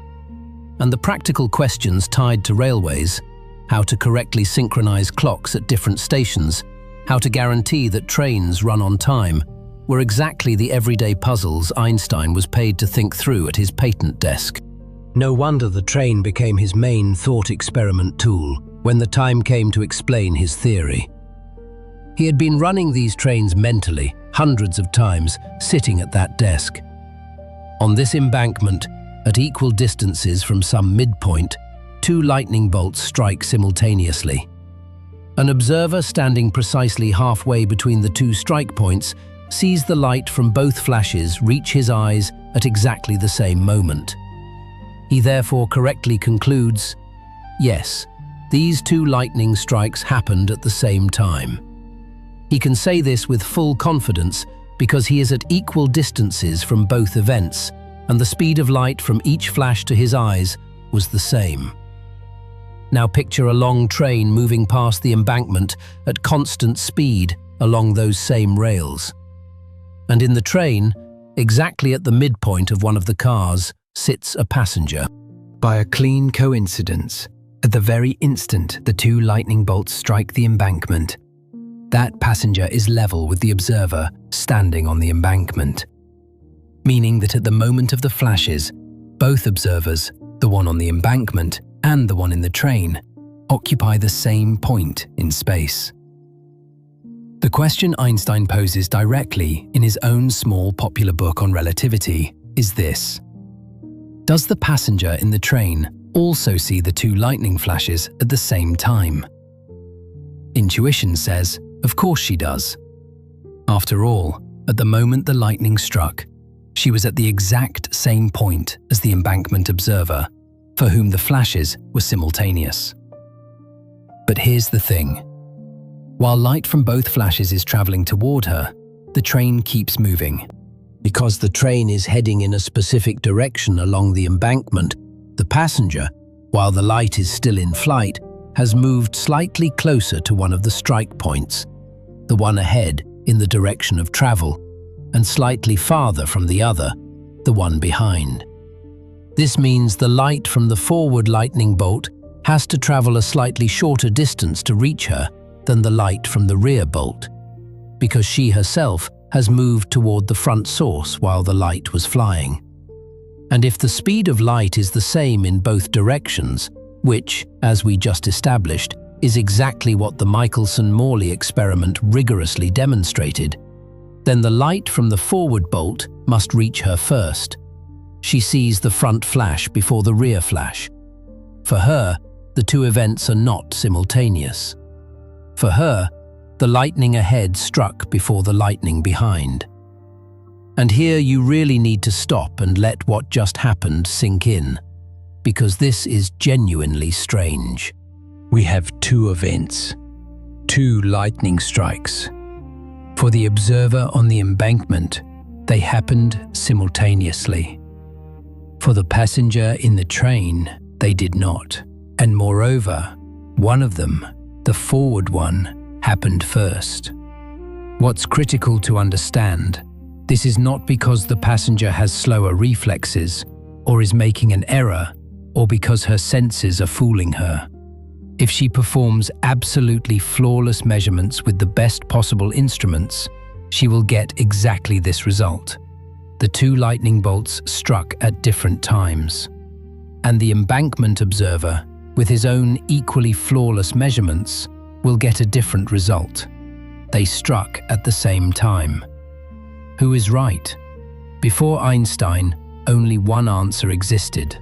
And the practical questions tied to railways, how to correctly synchronize clocks at different stations, how to guarantee that trains run on time, were exactly the everyday puzzles Einstein was paid to think through at his patent desk. No wonder the train became his main thought experiment tool when the time came to explain his theory. He had been running these trains mentally, hundreds of times, sitting at that desk. On this embankment, at equal distances from some midpoint, two lightning bolts strike simultaneously. An observer standing precisely halfway between the two strike points sees the light from both flashes reach his eyes at exactly the same moment. He therefore correctly concludes, yes, these two lightning strikes happened at the same time. He can say this with full confidence because he is at equal distances from both events, and the speed of light from each flash to his eyes was the same. Now picture a long train moving past the embankment at constant speed along those same rails. And in the train, exactly at the midpoint of one of the cars, sits a passenger. By a clean coincidence, at the very instant the two lightning bolts strike the embankment, that passenger is level with the observer standing on the embankment. Meaning that at the moment of the flashes, both observers, the one on the embankment and the one in the train, occupy the same point in space. The question Einstein poses directly in his own small popular book on relativity is this: does the passenger in the train also see the two lightning flashes at the same time? Intuition says, of course she does. After all, at the moment the lightning struck, she was at the exact same point as the embankment observer, for whom the flashes were simultaneous. But here's the thing. While light from both flashes is traveling toward her, the train keeps moving. Because the train is heading in a specific direction along the embankment, the passenger, while the light is still in flight, has moved slightly closer to one of the strike points, the one ahead in the direction of travel, and slightly farther from the other, the one behind. This means the light from the forward lightning bolt has to travel a slightly shorter distance to reach her than the light from the rear bolt, because she herself has moved toward the front source while the light was flying. And if the speed of light is the same in both directions, which, as we just established, is exactly what the Michelson-Morley experiment rigorously demonstrated, then the light from the forward bolt must reach her first. She sees the front flash before the rear flash. For her, the two events are not simultaneous. For her, the lightning ahead struck before the lightning behind. And here you really need to stop and let what just happened sink in, because this is genuinely strange. We have two events, two lightning strikes. For the observer on the embankment, they happened simultaneously. For the passenger in the train, they did not. And moreover, one of them, the forward one, happened first. What's critical to understand, this is not because the passenger has slower reflexes, or is making an error, or because her senses are fooling her. If she performs absolutely flawless measurements with the best possible instruments, she will get exactly this result. The two lightning bolts struck at different times. And the embankment observer, with his own equally flawless measurements, will get a different result. They struck at the same time. Who is right? Before Einstein, only one answer existed.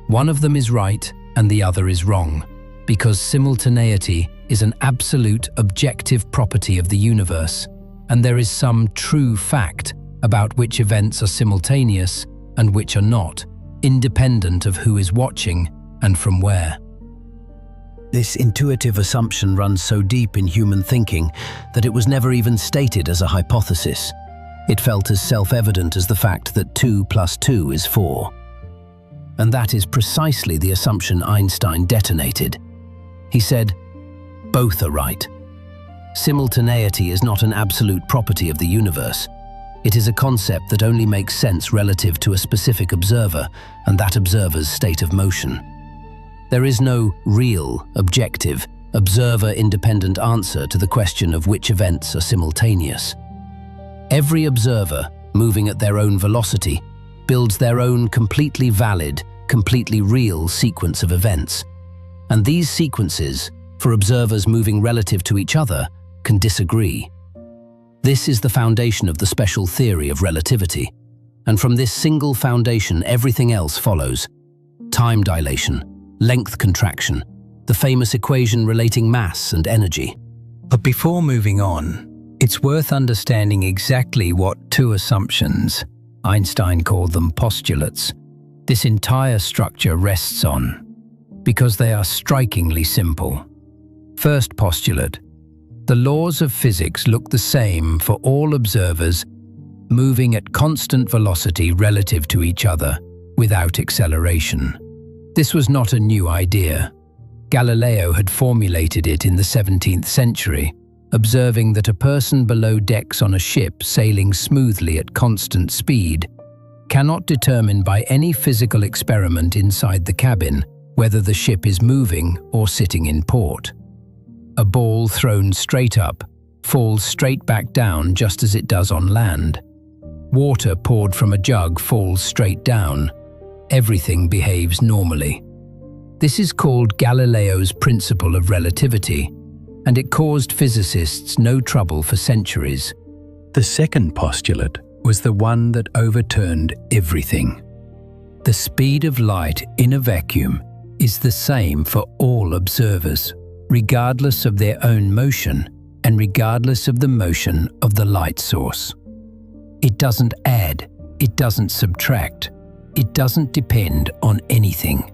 One of them is right and the other is wrong, because simultaneity is an absolute objective property of the universe, and there is some true fact about which events are simultaneous and which are not, independent of who is watching and from where. This intuitive assumption runs so deep in human thinking that it was never even stated as a hypothesis. It felt as self-evident as the fact that 2 + 2 is 4. And that is precisely the assumption Einstein detonated. He said, both are right. Simultaneity is not an absolute property of the universe. It is a concept that only makes sense relative to a specific observer and that observer's state of motion. There is no real, objective, observer-independent answer to the question of which events are simultaneous. Every observer, moving at their own velocity, builds their own completely valid, completely real sequence of events. And these sequences, for observers moving relative to each other, can disagree. This is the foundation of the special theory of relativity. And from this single foundation, everything else follows. Time dilation, length contraction, the famous equation relating mass and energy. But before moving on, it's worth understanding exactly what two assumptions, Einstein called them postulates, this entire structure rests on, because they are strikingly simple. First postulate: the laws of physics look the same for all observers moving at constant velocity relative to each other, without acceleration. This was not a new idea. Galileo had formulated it in the 17th century, observing that a person below decks on a ship sailing smoothly at constant speed cannot determine by any physical experiment inside the cabin whether the ship is moving or sitting in port. A ball thrown straight up falls straight back down just as it does on land. Water poured from a jug falls straight down. Everything behaves normally. This is called Galileo's principle of relativity, and it caused physicists no trouble for centuries. The second postulate was the one that overturned everything. The speed of light in a vacuum is the same for all observers, regardless of their own motion and regardless of the motion of the light source. It doesn't add, it doesn't subtract, it doesn't depend on anything.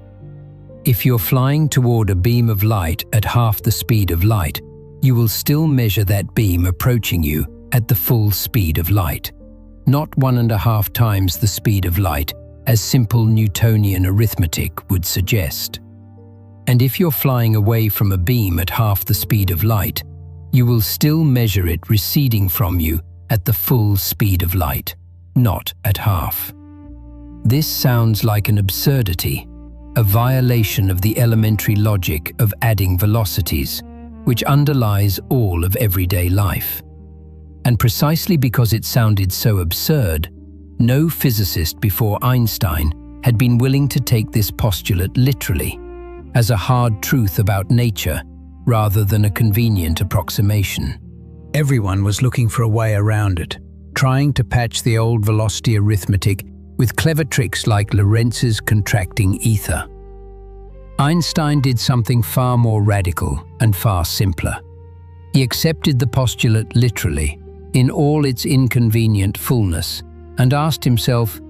If you're flying toward a beam of light at half the speed of light, you will still measure that beam approaching you at the full speed of light, not 1.5 times the speed of light, as simple Newtonian arithmetic would suggest. And if you're flying away from a beam at half the speed of light, you will still measure it receding from you at the full speed of light, not at half. This sounds like an absurdity, a violation of the elementary logic of adding velocities, which underlies all of everyday life. And precisely because it sounded so absurd, no physicist before Einstein had been willing to take this postulate literally, as a hard truth about nature rather than a convenient approximation. Everyone was looking for a way around it, trying to patch the old velocity arithmetic with clever tricks like Lorentz's contracting ether. Einstein did something far more radical and far simpler. He accepted the postulate literally, in all its inconvenient fullness, and asked himself,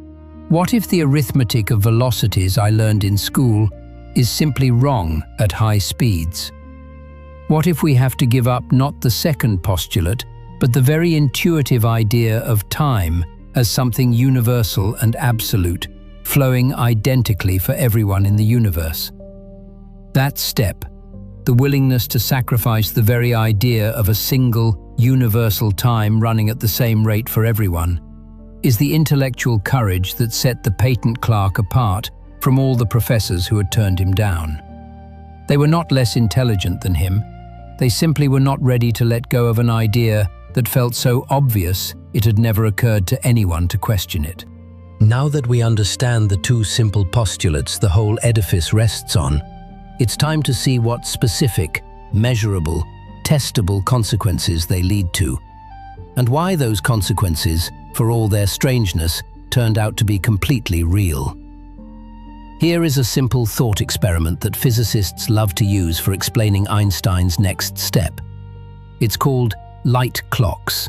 what if the arithmetic of velocities I learned in school is simply wrong at high speeds? What if we have to give up not the second postulate, but the very intuitive idea of time as something universal and absolute, flowing identically for everyone in the universe? That step, the willingness to sacrifice the very idea of a single, universal time running at the same rate for everyone, is the intellectual courage that set the patent clerk apart from all the professors who had turned him down. They were not less intelligent than him. They simply were not ready to let go of an idea that felt so obvious it had never occurred to anyone to question it. Now that we understand the two simple postulates the whole edifice rests on, it's time to see what specific, measurable, testable consequences they lead to, and why those consequences, for all their strangeness, turned out to be completely real. Here is a simple thought experiment that physicists love to use for explaining Einstein's next step. It's called light clocks,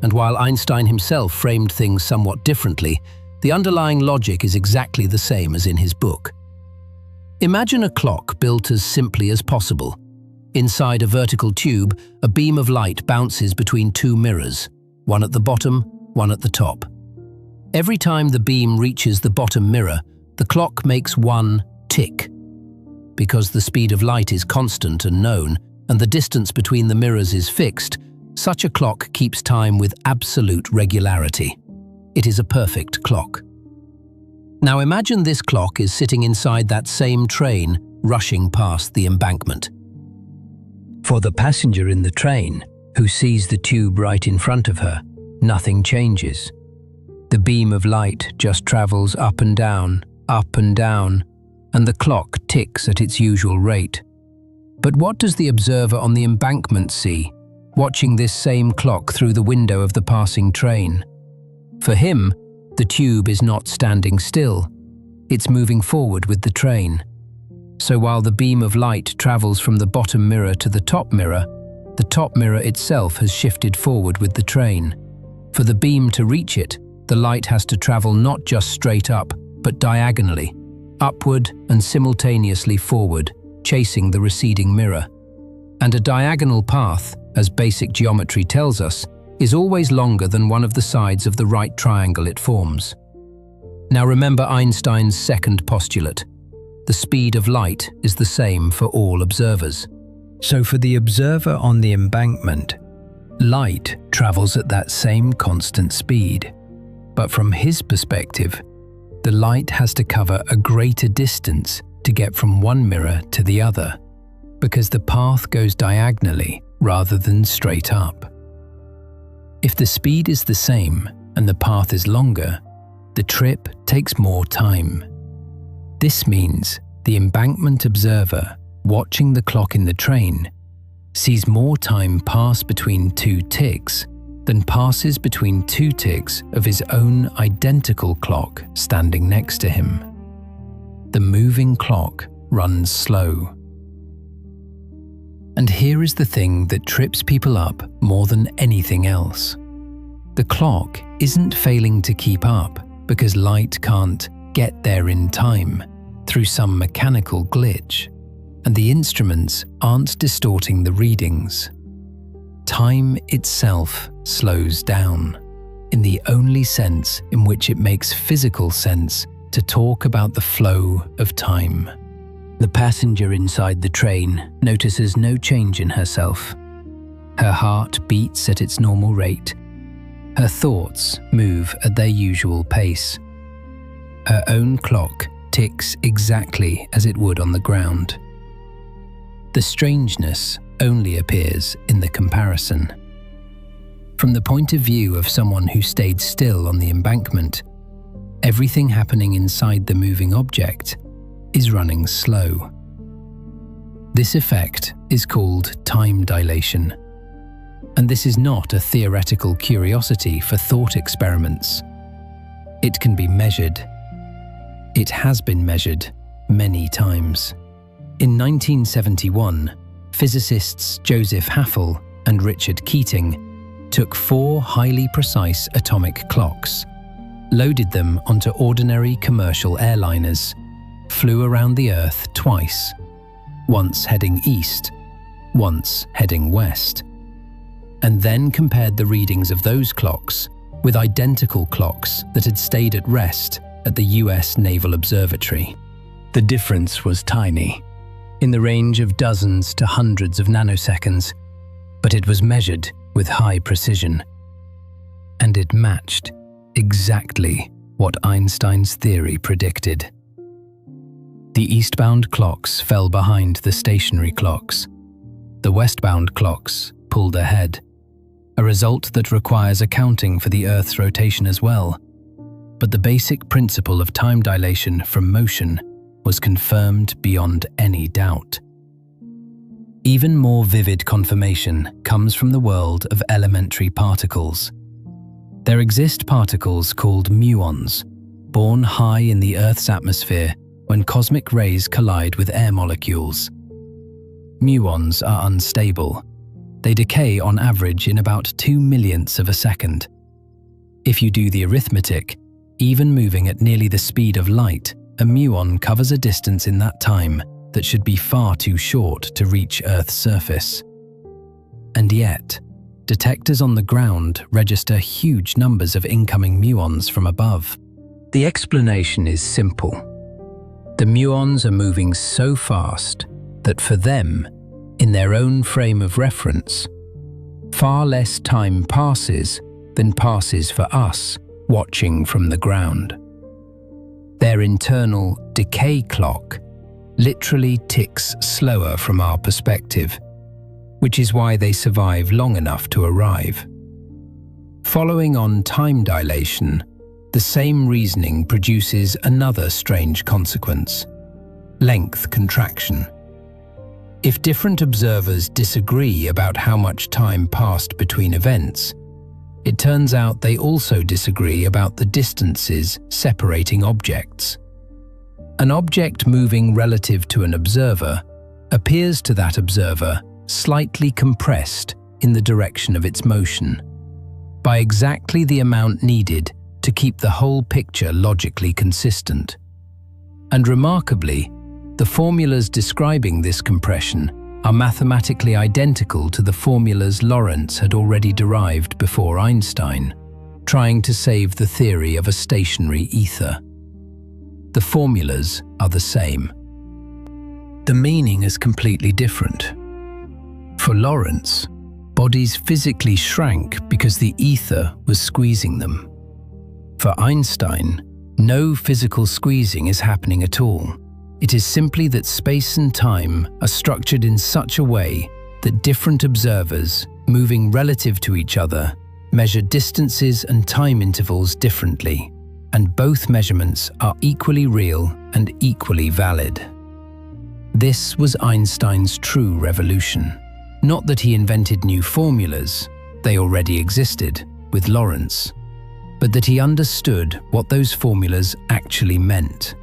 and while Einstein himself framed things somewhat differently, the underlying logic is exactly the same as in his book. Imagine a clock built as simply as possible. Inside a vertical tube, a beam of light bounces between two mirrors, one at the bottom, one at the top. Every time the beam reaches the bottom mirror, the clock makes one tick. Because the speed of light is constant and known, and the distance between the mirrors is fixed, such a clock keeps time with absolute regularity. It is a perfect clock. Now imagine this clock is sitting inside that same train, rushing past the embankment. For the passenger in the train, who sees the tube right in front of her, nothing changes. The beam of light just travels up and down, and the clock ticks at its usual rate. But what does the observer on the embankment see, watching this same clock through the window of the passing train? For him, The tube is not standing still. It's moving forward with the train. So while the beam of light travels from the bottom mirror to the top mirror itself has shifted forward with the train. For the beam to reach it, the light has to travel not just straight up, but diagonally, upward and simultaneously forward, chasing the receding mirror. And a diagonal path, as basic geometry tells us, is always longer than one of the sides of the right triangle it forms. Now remember Einstein's second postulate. The speed of light is the same for all observers. So for the observer on the embankment, light travels at that same constant speed. But from his perspective, the light has to cover a greater distance to get from one mirror to the other, because the path goes diagonally rather than straight up. If the speed is the same and the path is longer, the trip takes more time. This means the embankment observer, watching the clock in the train, sees more time pass between two ticks than passes between two ticks of his own identical clock standing next to him. The moving clock runs slow. And here is the thing that trips people up more than anything else. The clock isn't failing to keep up because light can't get there in time through some mechanical glitch, and the instruments aren't distorting the readings. Time itself slows down, in the only sense in which it makes physical sense to talk about the flow of time. The passenger inside the train notices no change in herself. Her heart beats at its normal rate. Her thoughts move at their usual pace. Her own clock ticks exactly as it would on the ground. The strangeness only appears in the comparison. From the point of view of someone who stayed still on the embankment, everything happening inside the moving object is running slow. This effect is called time dilation, and this is not a theoretical curiosity for thought experiments. It can be measured. It has been measured many times. In 1971, physicists Joseph Haffel and Richard Keating took 4 highly precise atomic clocks, loaded them onto ordinary commercial airliners, flew around the Earth twice, once heading east, once heading west, and then compared the readings of those clocks with identical clocks that had stayed at rest at the US Naval Observatory. The difference was tiny, in the range of dozens to hundreds of nanoseconds, but it was measured with high precision. And it matched exactly what Einstein's theory predicted. The eastbound clocks fell behind the stationary clocks. The westbound clocks pulled ahead, a result that requires accounting for the Earth's rotation as well. But the basic principle of time dilation from motion was confirmed beyond any doubt. Even more vivid confirmation comes from the world of elementary particles. There exist particles called muons, born high in the Earth's atmosphere when cosmic rays collide with air molecules. Muons are unstable. They decay on average in about 2 millionths of a second. If you do the arithmetic, even moving at nearly the speed of light, a muon covers a distance in that time that should be far too short to reach Earth's surface. And yet, detectors on the ground register huge numbers of incoming muons from above. The explanation is simple. The muons are moving so fast that for them, in their own frame of reference, far less time passes than passes for us watching from the ground. Their internal decay clock literally ticks slower from our perspective, which is why they survive long enough to arrive. Following on time dilation, the same reasoning produces another strange consequence: length contraction. If different observers disagree about how much time passed between events, It turns out they also disagree about the distances separating objects. An object moving relative to an observer appears to that observer slightly compressed in the direction of its motion, by exactly the amount needed to keep the whole picture logically consistent. And remarkably, the formulas describing this compression are mathematically identical to the formulas Lorentz had already derived before Einstein, trying to save the theory of a stationary ether. The formulas are the same. The meaning is completely different. For Lorentz, bodies physically shrank because the ether was squeezing them. For Einstein, no physical squeezing is happening at all. It is simply that space and time are structured in such a way that different observers, moving relative to each other, measure distances and time intervals differently, and both measurements are equally real and equally valid. This was Einstein's true revolution. Not that he invented new formulas, they already existed, with Lorentz, but that he understood what those formulas actually meant.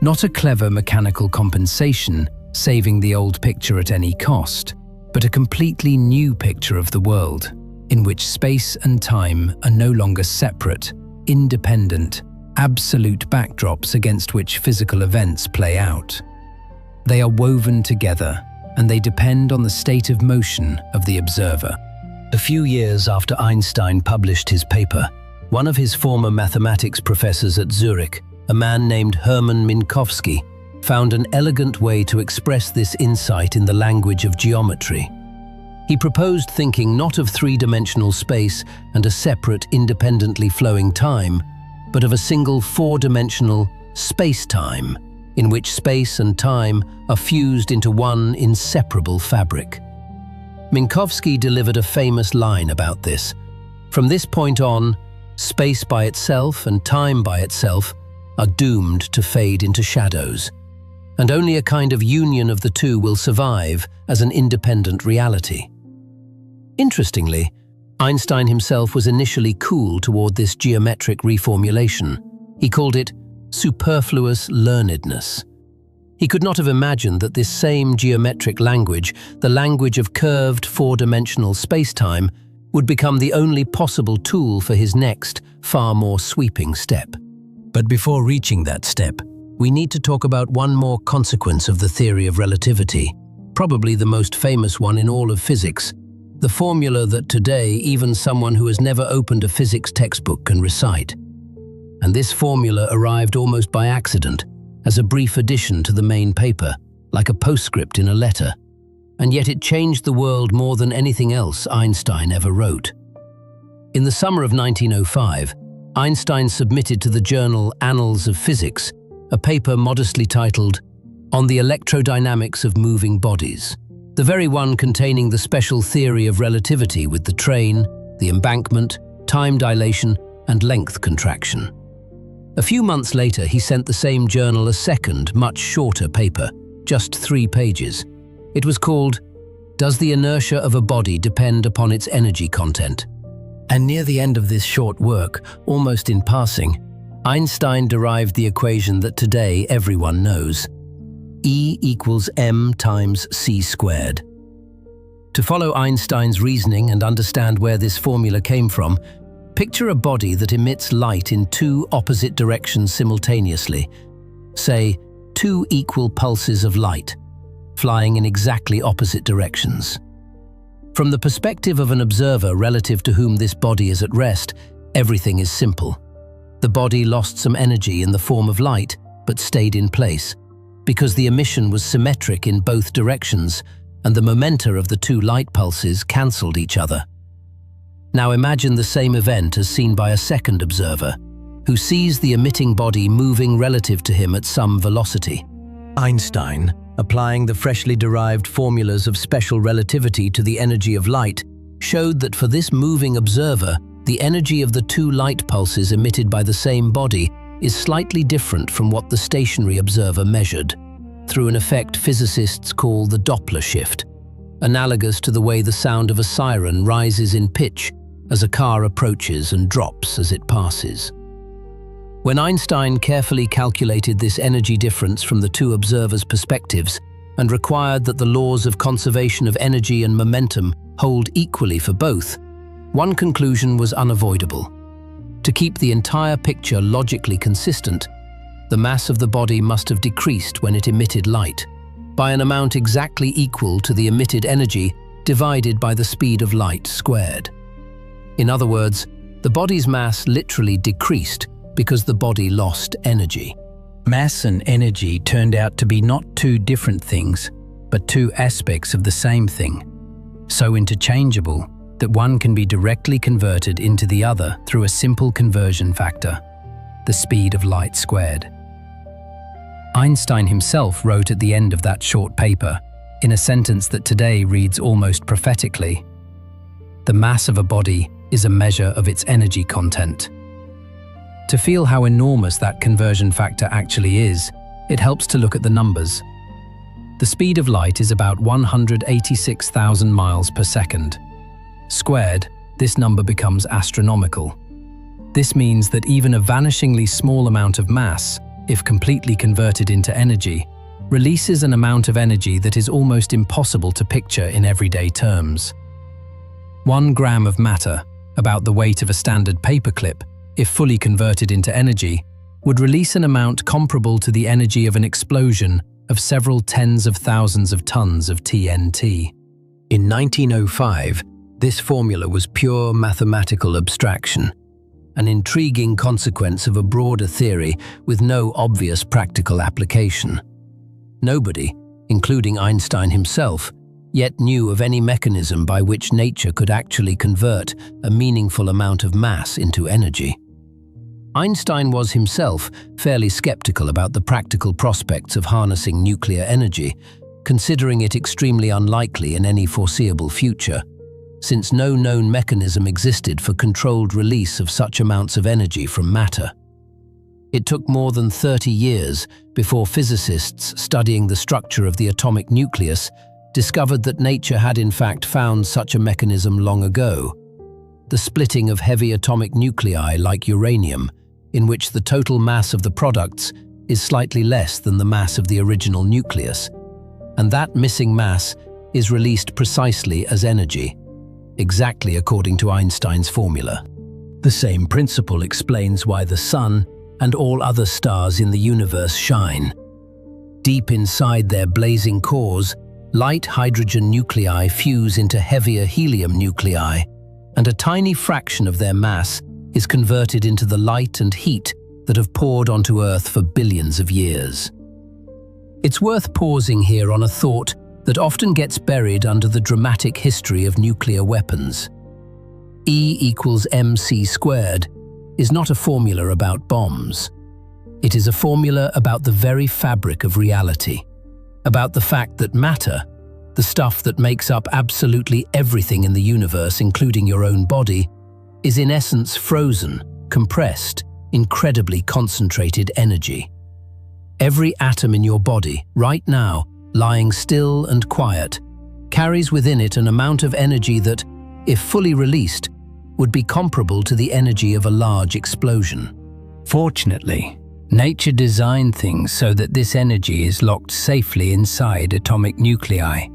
Not a clever mechanical compensation, saving the old picture at any cost, but a completely new picture of the world, in which space and time are no longer separate, independent, absolute backdrops against which physical events play out. They are woven together, and they depend on the state of motion of the observer. A few years after Einstein published his paper, one of his former mathematics professors at Zurich, a man named Hermann Minkowski, found an elegant way to express this insight in the language of geometry. He proposed thinking not of three-dimensional space and a separate, independently flowing time, but of a single four-dimensional space-time, in which space and time are fused into one inseparable fabric. Minkowski delivered a famous line about this. From this point on, space by itself and time by itself are doomed to fade into shadows, and only a kind of union of the two will survive as an independent reality. Interestingly, Einstein himself was initially cool toward this geometric reformulation. He called it superfluous learnedness. He could not have imagined that this same geometric language, the language of curved four-dimensional space-time, would become the only possible tool for his next, far more sweeping step. But before reaching that step, we need to talk about one more consequence of the theory of relativity, probably the most famous one in all of physics, the formula that today even someone who has never opened a physics textbook can recite. And this formula arrived almost by accident, as a brief addition to the main paper, like a postscript in a letter. And yet it changed the world more than anything else Einstein ever wrote. In the summer of 1905, Einstein submitted to the journal Annals of Physics a paper modestly titled On the Electrodynamics of Moving Bodies, the very one containing the special theory of relativity with the train, the embankment, time dilation, and length contraction. A few months later, he sent the same journal a second, much shorter paper, just 3 pages. It was called, Does the Inertia of a Body Depend upon its Energy Content? And near the end of this short work, almost in passing, Einstein derived the equation that today everyone knows. E equals m times c squared. To follow Einstein's reasoning and understand where this formula came from, picture a body that emits light in 2 opposite directions simultaneously. Say, 2 equal pulses of light, flying in exactly opposite directions. From the perspective of an observer relative to whom this body is at rest, everything is simple. The body lost some energy in the form of light, but stayed in place, because the emission was symmetric in both directions, and the momenta of the 2 light pulses cancelled each other. Now imagine the same event as seen by a second observer, who sees the emitting body moving relative to him at some velocity. Einstein, applying the freshly derived formulas of special relativity to the energy of light, showed that for this moving observer, the energy of the 2 light pulses emitted by the same body is slightly different from what the stationary observer measured, through an effect physicists call the Doppler shift, analogous to the way the sound of a siren rises in pitch as a car approaches and drops as it passes. When Einstein carefully calculated this energy difference from the two observers' perspectives and required that the laws of conservation of energy and momentum hold equally for both, one conclusion was unavoidable. To keep the entire picture logically consistent, the mass of the body must have decreased when it emitted light, by an amount exactly equal to the emitted energy divided by the speed of light squared. In other words, the body's mass literally decreased because the body lost energy. Mass and energy turned out to be not two different things, but two aspects of the same thing, so interchangeable that one can be directly converted into the other through a simple conversion factor, the speed of light squared. Einstein himself wrote at the end of that short paper, in a sentence that today reads almost prophetically, "The mass of a body is a measure of its energy content." To feel how enormous that conversion factor actually is, it helps to look at the numbers. The speed of light is about 186,000 miles per second. Squared, this number becomes astronomical. This means that even a vanishingly small amount of mass, if completely converted into energy, releases an amount of energy that is almost impossible to picture in everyday terms. 1 gram of matter, about the weight of a standard paperclip, if fully converted into energy, would release an amount comparable to the energy of an explosion of several tens of thousands of tons of TNT. In 1905, this formula was pure mathematical abstraction, an intriguing consequence of a broader theory with no obvious practical application. Nobody, including Einstein himself, yet knew of any mechanism by which nature could actually convert a meaningful amount of mass into energy. Einstein was himself fairly skeptical about the practical prospects of harnessing nuclear energy, considering it extremely unlikely in any foreseeable future, since no known mechanism existed for controlled release of such amounts of energy from matter. It took more than 30 years before physicists studying the structure of the atomic nucleus discovered that nature had in fact found such a mechanism long ago. The splitting of heavy atomic nuclei like uranium, in which the total mass of the products is slightly less than the mass of the original nucleus, and that missing mass is released precisely as energy, exactly according to Einstein's formula. The same principle explains why the Sun and all other stars in the universe shine. Deep inside their blazing cores, light hydrogen nuclei fuse into heavier helium nuclei, and a tiny fraction of their mass is converted into the light and heat that have poured onto Earth for billions of years. It's worth pausing here on a thought that often gets buried under the dramatic history of nuclear weapons. E equals mc squared is not a formula about bombs. It is a formula about the very fabric of reality, about the fact that matter, the stuff that makes up absolutely everything in the universe, including your own body, is in essence frozen, compressed, incredibly concentrated energy. Every atom in your body, right now, lying still and quiet, carries within it an amount of energy that, if fully released, would be comparable to the energy of a large explosion. Fortunately, nature designed things so that this energy is locked safely inside atomic nuclei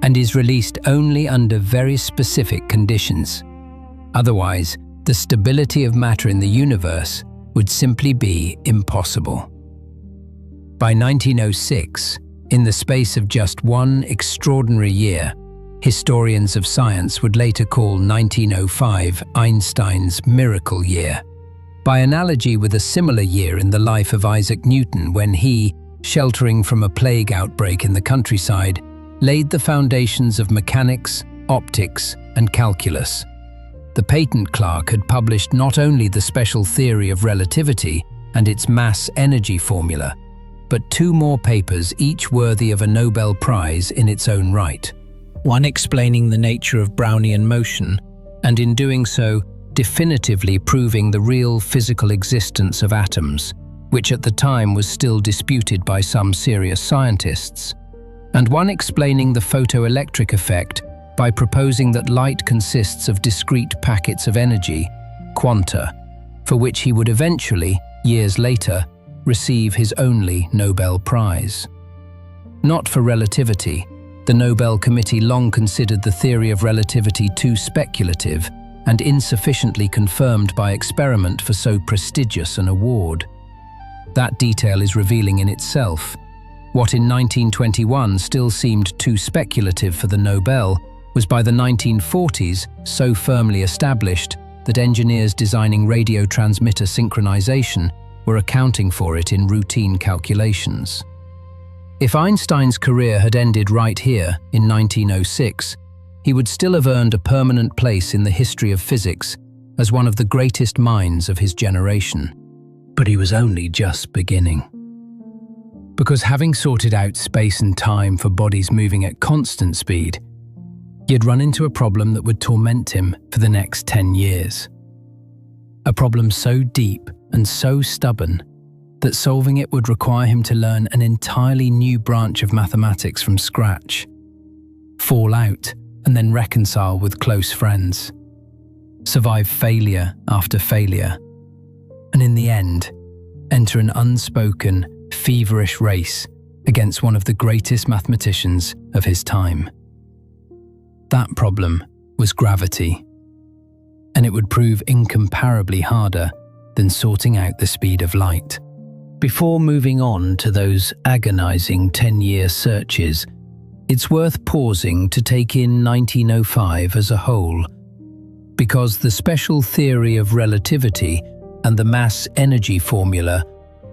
and is released only under very specific conditions. Otherwise, the stability of matter in the universe would simply be impossible. By 1906, in the space of just one extraordinary year, historians of science would later call 1905 Einstein's miracle year, by analogy with a similar year in the life of Isaac Newton when he, sheltering from a plague outbreak in the countryside, laid the foundations of mechanics, optics, and calculus. The patent clerk had published not only the special theory of relativity and its mass-energy formula, but 2 more papers, each worthy of a Nobel Prize in its own right. One explaining the nature of Brownian motion, and in doing so, definitively proving the real physical existence of atoms, which at the time was still disputed by some serious scientists, and one explaining the photoelectric effect by proposing that light consists of discrete packets of energy, quanta, for which he would eventually, years later, receive his only Nobel Prize. Not for relativity, the Nobel Committee long considered the theory of relativity too speculative and insufficiently confirmed by experiment for so prestigious an award. That detail is revealing in itself. What in 1921 still seemed too speculative for the Nobel was by the 1940s so firmly established that engineers designing radio transmitter synchronization were accounting for it in routine calculations. If Einstein's career had ended right here in 1906, he would still have earned a permanent place in the history of physics as one of the greatest minds of his generation. But he was only just beginning. Because having sorted out space and time for bodies moving at constant speed, he had run into a problem that would torment him for the next 10 years. A problem so deep and so stubborn that solving it would require him to learn an entirely new branch of mathematics from scratch, fall out and then reconcile with close friends, survive failure after failure, and in the end, enter an unspoken, feverish race against one of the greatest mathematicians of his time. That problem was gravity, and it would prove incomparably harder than sorting out the speed of light. Before moving on to those agonizing 10-year searches, it's worth pausing to take in 1905 as a whole, because the special theory of relativity and the mass-energy formula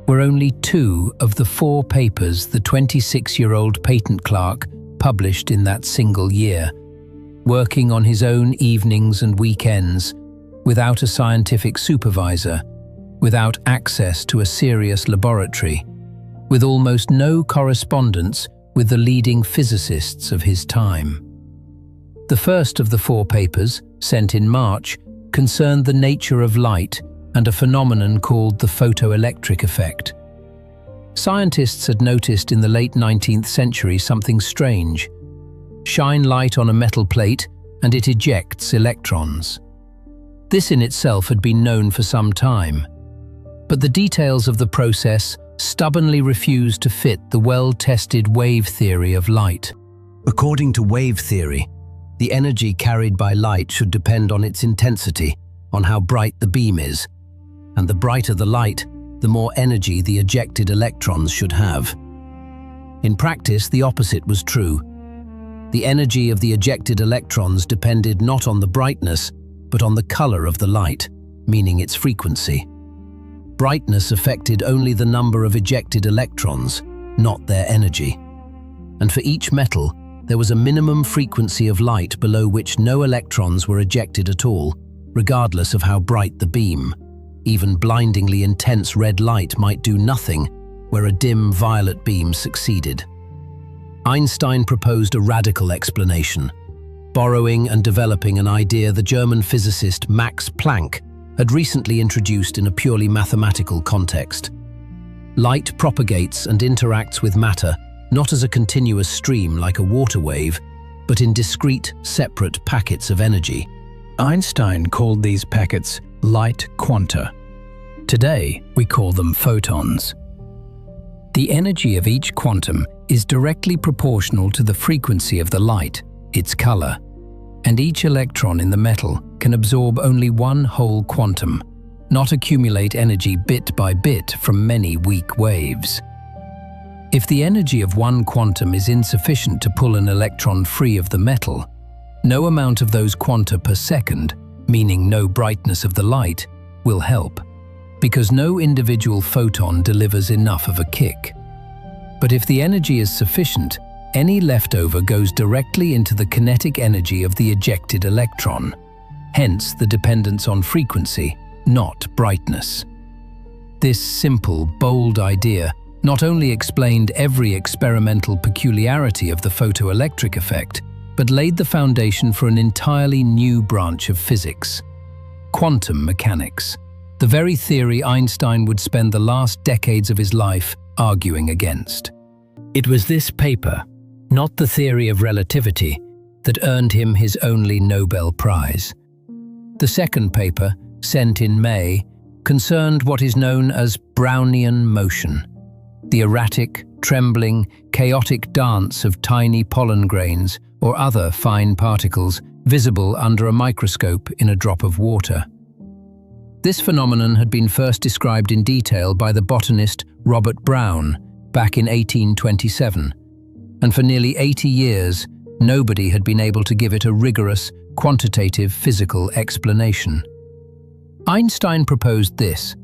were only two of the 4 papers the 26-year-old patent clerk published in that single year, working on his own evenings and weekends, without a scientific supervisor, without access to a serious laboratory, with almost no correspondence with the leading physicists of his time. The first of the 4 papers, sent in March, concerned the nature of light and a phenomenon called the photoelectric effect. Scientists had noticed in the late 19th century something strange. Shine light on a metal plate and it ejects electrons. This in itself had been known for some time, but the details of the process stubbornly refused to fit the well-tested wave theory of light. According to wave theory, the energy carried by light should depend on its intensity, on how bright the beam is, and the brighter the light, the more energy the ejected electrons should have. In practice, the opposite was true. The energy of the ejected electrons depended not on the brightness, but on the color of the light, meaning its frequency. Brightness affected only the number of ejected electrons, not their energy. And for each metal, there was a minimum frequency of light below which no electrons were ejected at all, regardless of how bright the beam. Even blindingly intense red light might do nothing, where a dim violet beam succeeded. Einstein proposed a radical explanation, borrowing and developing an idea the German physicist Max Planck had recently introduced in a purely mathematical context. Light propagates and interacts with matter not as a continuous stream like a water wave, but in discrete, separate packets of energy. Einstein called these packets light quanta. Today, we call them photons. The energy of each quantum is directly proportional to the frequency of the light, its color, and each electron in the metal can absorb only one whole quantum, not accumulate energy bit by bit from many weak waves. If the energy of one quantum is insufficient to pull an electron free of the metal, no amount of those quanta per second, meaning no brightness of the light, will help, because no individual photon delivers enough of a kick. But if the energy is sufficient, any leftover goes directly into the kinetic energy of the ejected electron, hence the dependence on frequency, not brightness. This simple, bold idea not only explained every experimental peculiarity of the photoelectric effect, but laid the foundation for an entirely new branch of physics: quantum mechanics, the very theory Einstein would spend the last decades of his life arguing against. It was this paper, not the theory of relativity, that earned him his only Nobel Prize. The second paper, sent in May, concerned what is known as Brownian motion, the erratic, trembling, chaotic dance of tiny pollen grains or other fine particles visible under a microscope in a drop of water. This phenomenon had been first described in detail by the botanist Robert Brown back in 1827, and for nearly 80 years, nobody had been able to give it a rigorous, quantitative physical explanation. Einstein proposed this: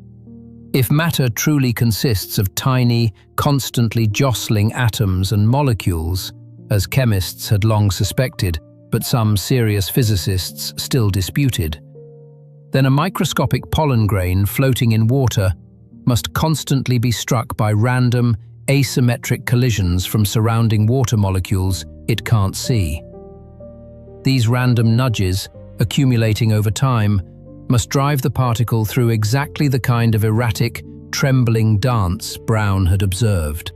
if matter truly consists of tiny, constantly jostling atoms and molecules, as chemists had long suspected, but some serious physicists still disputed, then a microscopic pollen grain floating in water must constantly be struck by random, asymmetric collisions from surrounding water molecules it can't see. These random nudges, accumulating over time, must drive the particle through exactly the kind of erratic, trembling dance Brown had observed.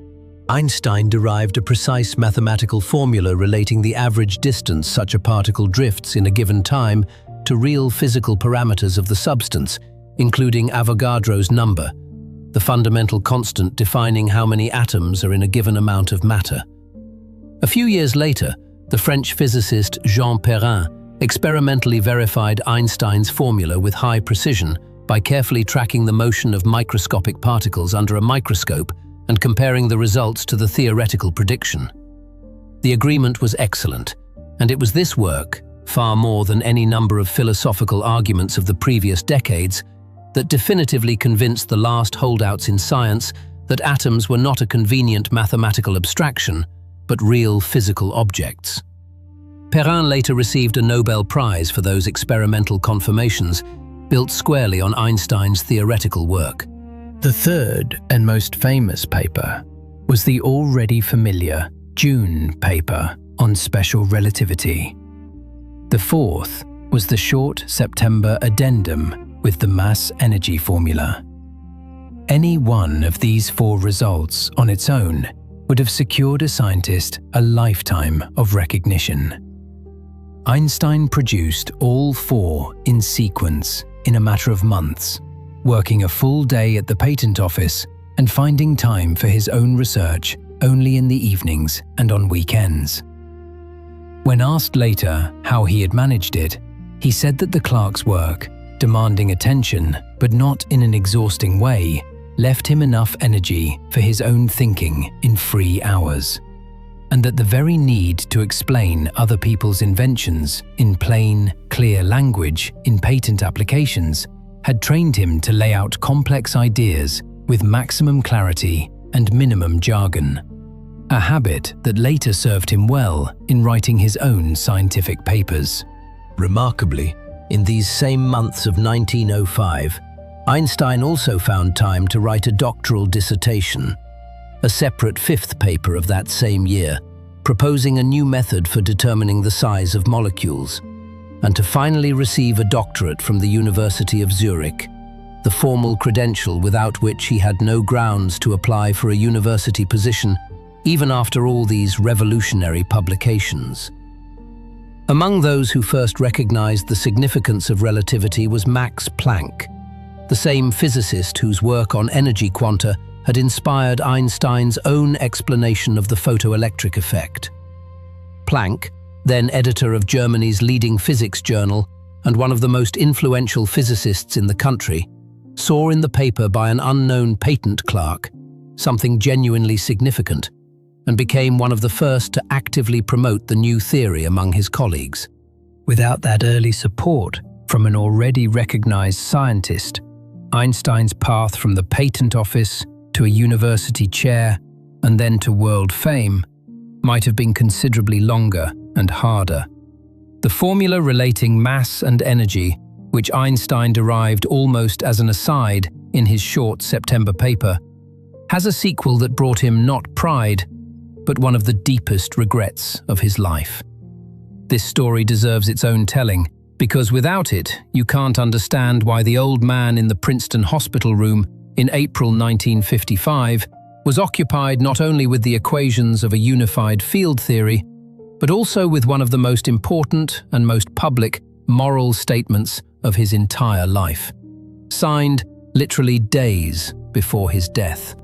Einstein derived a precise mathematical formula relating the average distance such a particle drifts in a given time to real physical parameters of the substance, including Avogadro's number, the fundamental constant defining how many atoms are in a given amount of matter. A few years later, the French physicist Jean Perrin experimentally verified Einstein's formula with high precision by carefully tracking the motion of microscopic particles under a microscope and comparing the results to the theoretical prediction. The agreement was excellent, and it was this work, far more than any number of philosophical arguments of the previous decades, that definitively convinced the last holdouts in science that atoms were not a convenient mathematical abstraction, but real physical objects. Perrin later received a Nobel Prize for those experimental confirmations, built squarely on Einstein's theoretical work. The third and most famous paper was the already familiar June paper on special relativity. The fourth was the short September addendum with the mass-energy formula. Any one of these four results on its own would have secured a scientist a lifetime of recognition. Einstein produced all four in sequence in a matter of months, working a full day at the patent office and finding time for his own research only in the evenings and on weekends. When asked later how he had managed it, he said that the clerk's work, demanding attention but not in an exhausting way, left him enough energy for his own thinking in free hours, and that the very need to explain other people's inventions in plain, clear language in patent applications had trained him to lay out complex ideas with maximum clarity and minimum jargon, a habit that later served him well in writing his own scientific papers. Remarkably, in these same months of 1905, Einstein also found time to write a doctoral dissertation, a separate fifth paper of that same year, proposing a new method for determining the size of molecules, and to finally receive a doctorate from the University of Zurich, the formal credential without which he had no grounds to apply for a university position, even after all these revolutionary publications. Among those who first recognized the significance of relativity was Max Planck, the same physicist whose work on energy quanta had inspired Einstein's own explanation of the photoelectric effect. Planck, then editor of Germany's leading physics journal and one of the most influential physicists in the country, saw in the paper by an unknown patent clerk something genuinely significant, and became one of the first to actively promote the new theory among his colleagues. Without that early support from an already recognized scientist, Einstein's path from the patent office to a university chair and then to world fame might have been considerably longer and harder. The formula relating mass and energy, which Einstein derived almost as an aside in his short September paper, has a sequel that brought him not pride, but one of the deepest regrets of his life. This story deserves its own telling, because without it, you can't understand why the old man in the Princeton hospital room in April 1955 was occupied not only with the equations of a unified field theory, but also with one of the most important and most public moral statements of his entire life, signed literally days before his death.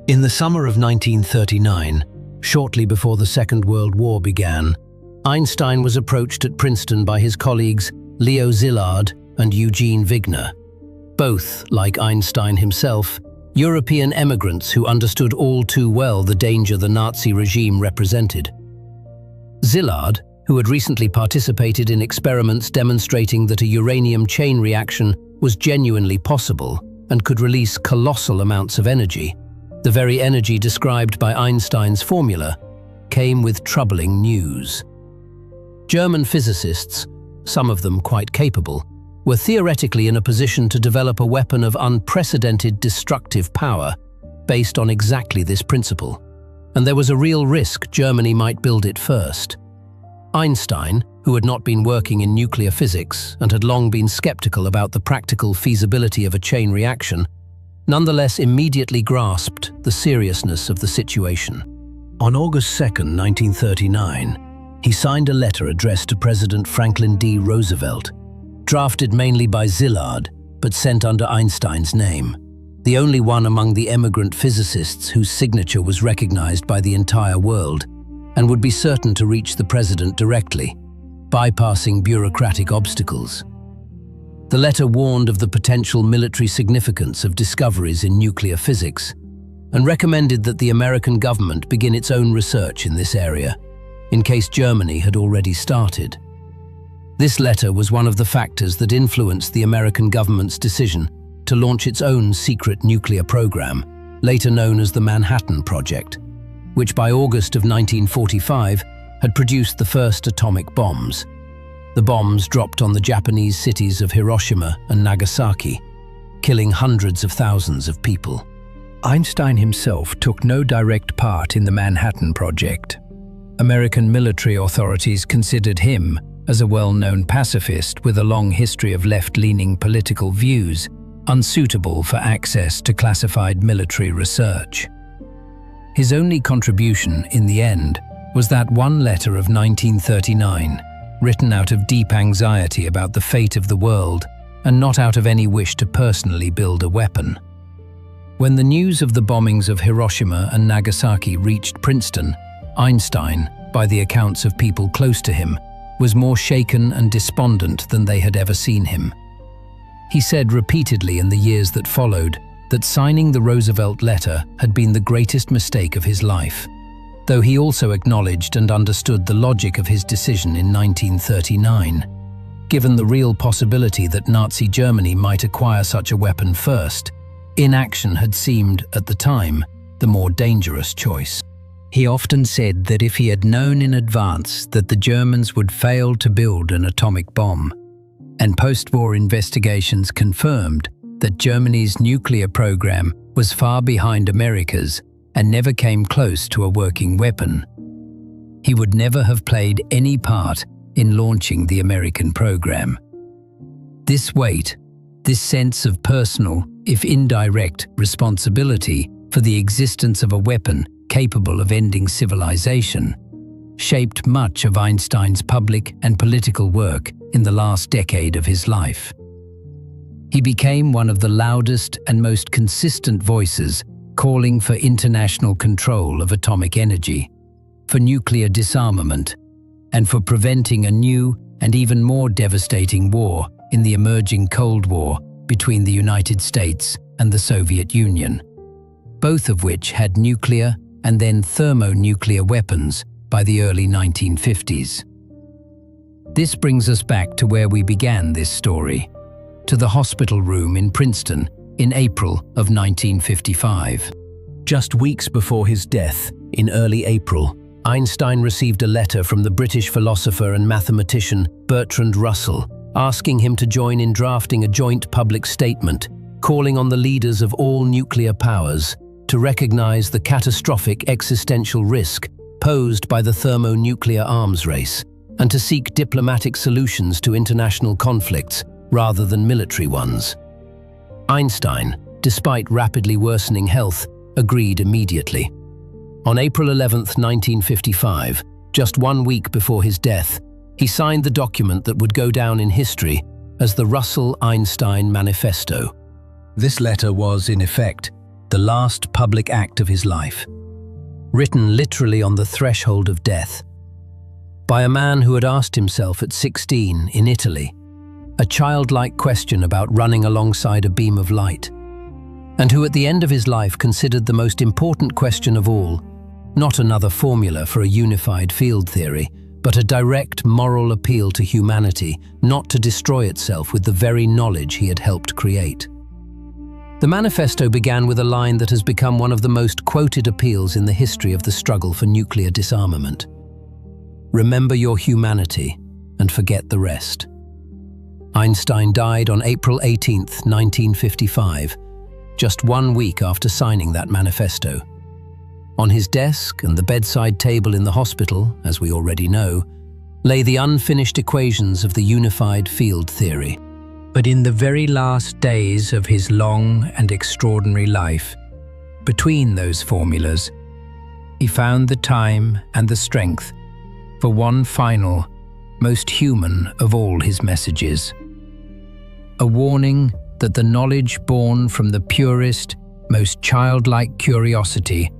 In the summer of 1939, shortly before the Second World War began, Einstein was approached at Princeton by his colleagues Leo Szilard and Eugene Wigner, both, like Einstein himself, European emigrants who understood all too well the danger the Nazi regime represented. Szilard, who had recently participated in experiments demonstrating that a uranium chain reaction was genuinely possible and could release colossal amounts of energy, the very energy described by Einstein's formula, came with troubling news. German physicists, some of them quite capable, were theoretically in a position to develop a weapon of unprecedented destructive power based on exactly this principle, and there was a real risk Germany might build it first. Einstein, who had not been working in nuclear physics and had long been skeptical about the practical feasibility of a chain reaction, nonetheless immediately grasped the seriousness of the situation. On August 2, 1939, he signed a letter addressed to President Franklin D. Roosevelt, drafted mainly by Szilard, but sent under Einstein's name, the only one among the emigrant physicists whose signature was recognized by the entire world and would be certain to reach the president directly, bypassing bureaucratic obstacles. The letter warned of the potential military significance of discoveries in nuclear physics and recommended that the American government begin its own research in this area, in case Germany had already started. This letter was one of the factors that influenced the American government's decision to launch its own secret nuclear program, later known as the Manhattan Project, which by August of 1945 had produced the first atomic bombs. The bombs dropped on the Japanese cities of Hiroshima and Nagasaki, killing hundreds of thousands of people. Einstein himself took no direct part in the Manhattan Project. American military authorities considered him as a well-known pacifist with a long history of left-leaning political views, unsuitable for access to classified military research. His only contribution, in the end, was that one letter of 1939, written out of deep anxiety about the fate of the world and not out of any wish to personally build a weapon. When the news of the bombings of Hiroshima and Nagasaki reached Princeton, Einstein, by the accounts of people close to him, was more shaken and despondent than they had ever seen him. He said repeatedly in the years that followed that signing the Roosevelt letter had been the greatest mistake of his life, though he also acknowledged and understood the logic of his decision in 1939. Given the real possibility that Nazi Germany might acquire such a weapon first, inaction had seemed, at the time, the more dangerous choice. He often said that if he had known in advance that the Germans would fail to build an atomic bomb, and post-war investigations confirmed that Germany's nuclear program was far behind America's and never came close to a working weapon, he would never have played any part in launching the American program. This weight, this sense of personal, if indirect, responsibility for the existence of a weapon capable of ending civilization, shaped much of Einstein's public and political work in the last decade of his life. He became one of the loudest and most consistent voices calling for international control of atomic energy, for nuclear disarmament, and for preventing a new and even more devastating war in the emerging Cold War between the United States and the Soviet Union, both of which had nuclear and then thermonuclear weapons by the early 1950s. This brings us back to where we began this story, to the hospital room in Princeton in April of 1955. Just weeks before his death, in early April, Einstein received a letter from the British philosopher and mathematician Bertrand Russell, asking him to join in drafting a joint public statement calling on the leaders of all nuclear powers to recognize the catastrophic existential risk posed by the thermonuclear arms race and to seek diplomatic solutions to international conflicts rather than military ones. Einstein, despite rapidly worsening health, agreed immediately. On April 11, 1955, Just 1 week before his death, he signed the document that would go down in history as the Russell-Einstein Manifesto. This letter was, in effect, the last public act of his life, written literally on the threshold of death, by a man who had asked himself at 16 in Italy a childlike question about running alongside a beam of light, and who at the end of his life considered the most important question of all, not another formula for a unified field theory, but a direct moral appeal to humanity not to destroy itself with the very knowledge he had helped create. The manifesto began with a line that has become one of the most quoted appeals in the history of the struggle for nuclear disarmament. Remember your humanity and forget the rest. Einstein died on April 18, 1955, just 1 week after signing that manifesto. On his desk and the bedside table in the hospital, as we already know, lay the unfinished equations of the unified field theory. But in the very last days of his long and extraordinary life, between those formulas, he found the time and the strength for one final, most human of all his messages. A warning that the knowledge born from the purest, most childlike curiosity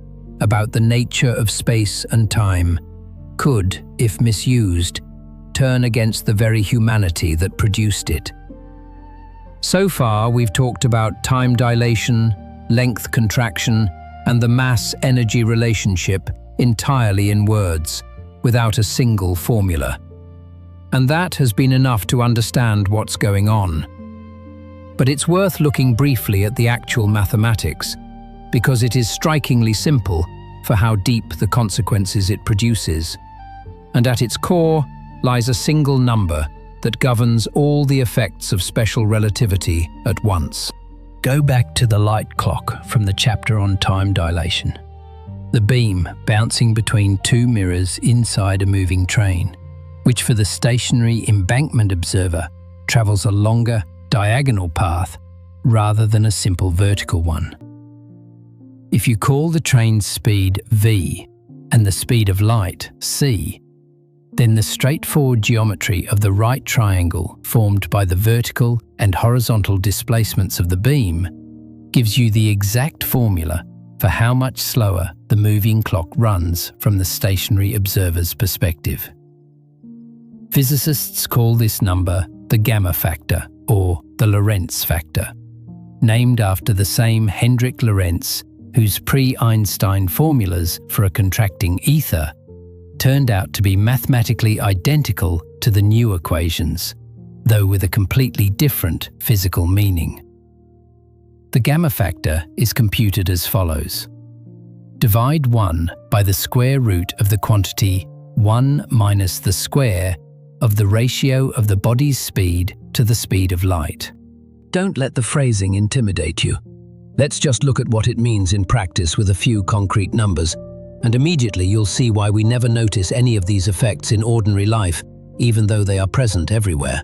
about the nature of space and time could, if misused, turn against the very humanity that produced it. So far, we've talked about time dilation, length contraction, and the mass-energy relationship entirely in words, without a single formula. And that has been enough to understand what's going on. But it's worth looking briefly at the actual mathematics, because it is strikingly simple for how deep the consequences it produces. And at its core lies a single number that governs all the effects of special relativity at once. Go back to the light clock from the chapter on time dilation. The beam bouncing between two mirrors inside a moving train, which for the stationary embankment observer travels a longer diagonal path rather than a simple vertical one. If you call the train's speed v and the speed of light c, then the straightforward geometry of the right triangle formed by the vertical and horizontal displacements of the beam gives you the exact formula for how much slower the moving clock runs from the stationary observer's perspective. Physicists call this number the gamma factor, or the Lorentz factor, named after the same Hendrik Lorentz whose pre-Einstein formulas for a contracting ether turned out to be mathematically identical to the new equations, though with a completely different physical meaning. The gamma factor is computed as follows. Divide 1 by the square root of the quantity 1 minus the square of the ratio of the body's speed to the speed of light. Don't let the phrasing intimidate you. Let's just look at what it means in practice with a few concrete numbers, and immediately you'll see why we never notice any of these effects in ordinary life, even though they are present everywhere.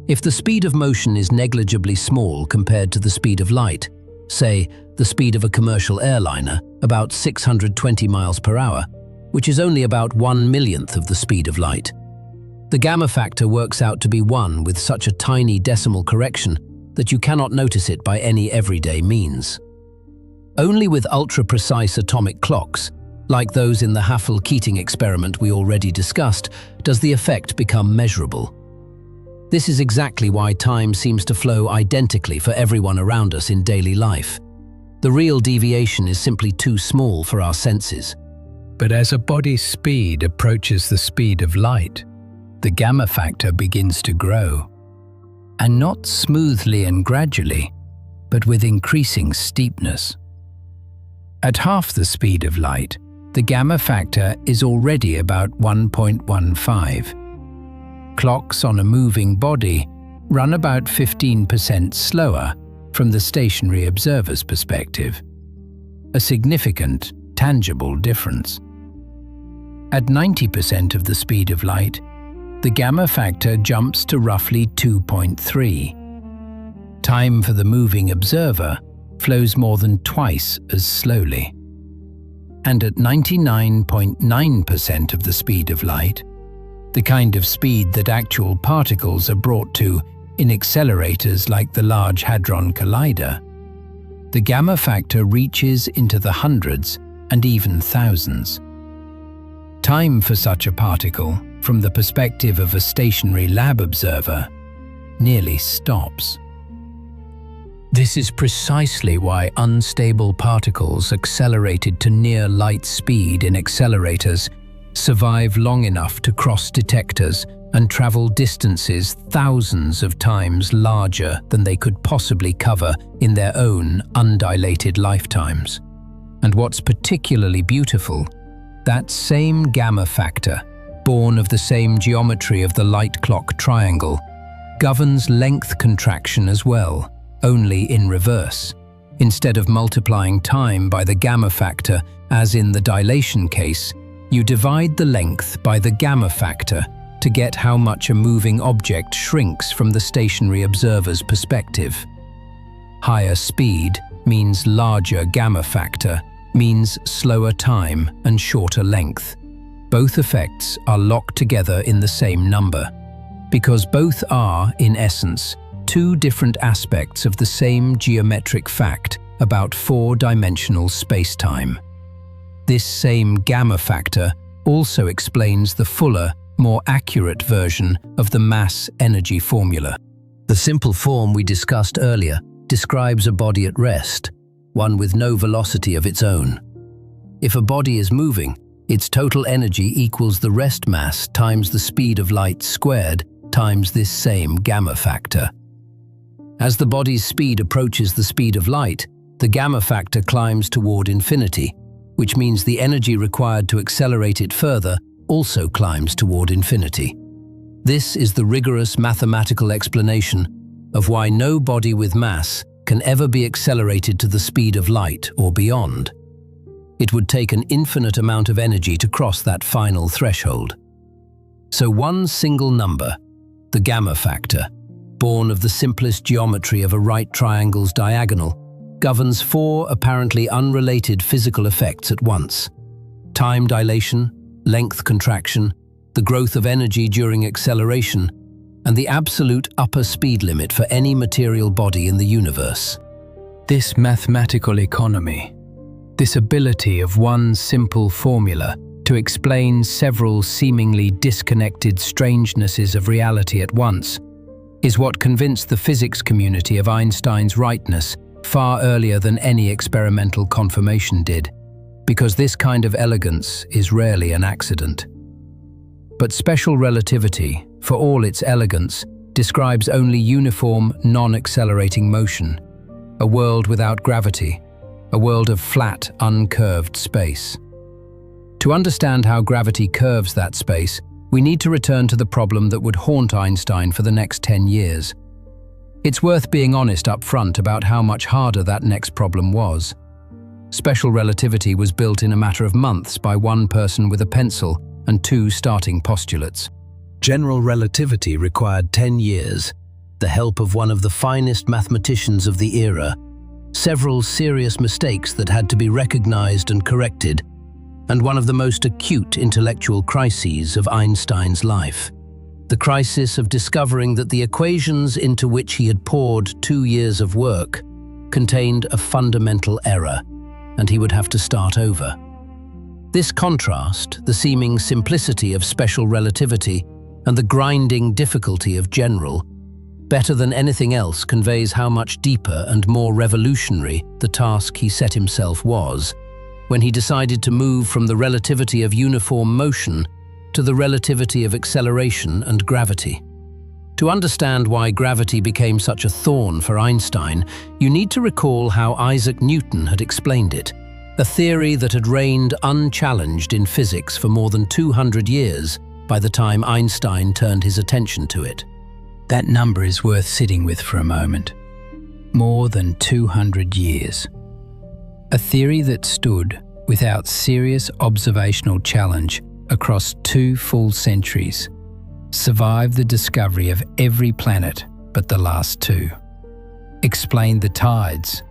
If the speed of motion is negligibly small compared to the speed of light, say the speed of a commercial airliner, about 620 miles per hour, which is only about 1/1,000,000th of the speed of light, the gamma factor works out to be 1 with such a tiny decimal correction that you cannot notice it by any everyday means. Only with ultra-precise atomic clocks, like those in the Haffel-Keating experiment we already discussed, does the effect become measurable. This is exactly why time seems to flow identically for everyone around us in daily life. The real deviation is simply too small for our senses. But as a body's speed approaches the speed of light, the gamma factor begins to grow. And not smoothly and gradually, but with increasing steepness. At half the speed of light, the gamma factor is already about 1.15. Clocks on a moving body run about 15% slower from the stationary observer's perspective. A significant, tangible difference. At 90% of the speed of light, the gamma factor jumps to roughly 2.3. Time for the moving observer flows more than twice as slowly. and at 99.9% of the speed of light, the kind of speed that actual particles are brought to in accelerators like the Large Hadron Collider, the gamma factor reaches into the hundreds and even thousands. Time for such a particle, from the perspective of a stationary lab observer, nearly stops. This is precisely why unstable particles accelerated to near light speed in accelerators survive long enough to cross detectors and travel distances thousands of times larger than they could possibly cover in their own undilated lifetimes. And what's particularly beautiful, that same gamma factor, born of the same geometry of the light clock triangle, governs length contraction as well, only in reverse. Instead of multiplying time by the gamma factor, as in the dilation case, you divide the length by the gamma factor to get how much a moving object shrinks from the stationary observer's perspective. Higher speed means larger gamma factor, means slower time and shorter length. Both effects are locked together in the same number, because both are, in essence, two different aspects of the same geometric fact about four-dimensional spacetime. This same gamma factor also explains the fuller, more accurate version of the mass-energy formula. The simple form we discussed earlier describes a body at rest, one with no velocity of its own. If a body is moving, its total energy equals the rest mass times the speed of light squared times this same gamma factor. As the body's speed approaches the speed of light, the gamma factor climbs toward infinity, which means the energy required to accelerate it further also climbs toward infinity. This is the rigorous mathematical explanation of why no body with mass can ever be accelerated to the speed of light or beyond. It would take an infinite amount of energy to cross that final threshold. So one single number, the gamma factor, born of the simplest geometry of a right triangle's diagonal, governs four apparently unrelated physical effects at once: time dilation, length contraction, the growth of energy during acceleration, and the absolute upper speed limit for any material body in the universe. This mathematical economy, this ability of one simple formula to explain several seemingly disconnected strangenesses of reality at once, is what convinced the physics community of Einstein's rightness far earlier than any experimental confirmation did, because this kind of elegance is rarely an accident. But special relativity, for all its elegance, describes only uniform, non-accelerating motion, a world without gravity, a world of flat, uncurved space. To understand how gravity curves that space, we need to return to the problem that would haunt Einstein for the next 10 years. It's worth being honest up front about how much harder that next problem was. Special relativity was built in a matter of months by one person with a pencil and two starting postulates. General relativity required 10 years, the help of one of the finest mathematicians of the era, several serious mistakes that had to be recognized and corrected, and one of the most acute intellectual crises of Einstein's life: the crisis of discovering that the equations into which he had poured 2 years of work contained a fundamental error, and he would have to start over. This contrast, the seeming simplicity of special relativity and the grinding difficulty of general, better than anything else conveys how much deeper and more revolutionary the task he set himself was, when he decided to move from the relativity of uniform motion to the relativity of acceleration and gravity. To understand why gravity became such a thorn for Einstein, you need to recall how Isaac Newton had explained it, a theory that had reigned unchallenged in physics for more than 200 years by the time Einstein turned his attention to it. That number is worth sitting with for a moment. More than 200 years. A theory that stood without serious observational challenge across 2 full centuries, survived the discovery of every planet but the last 2, explained the tides,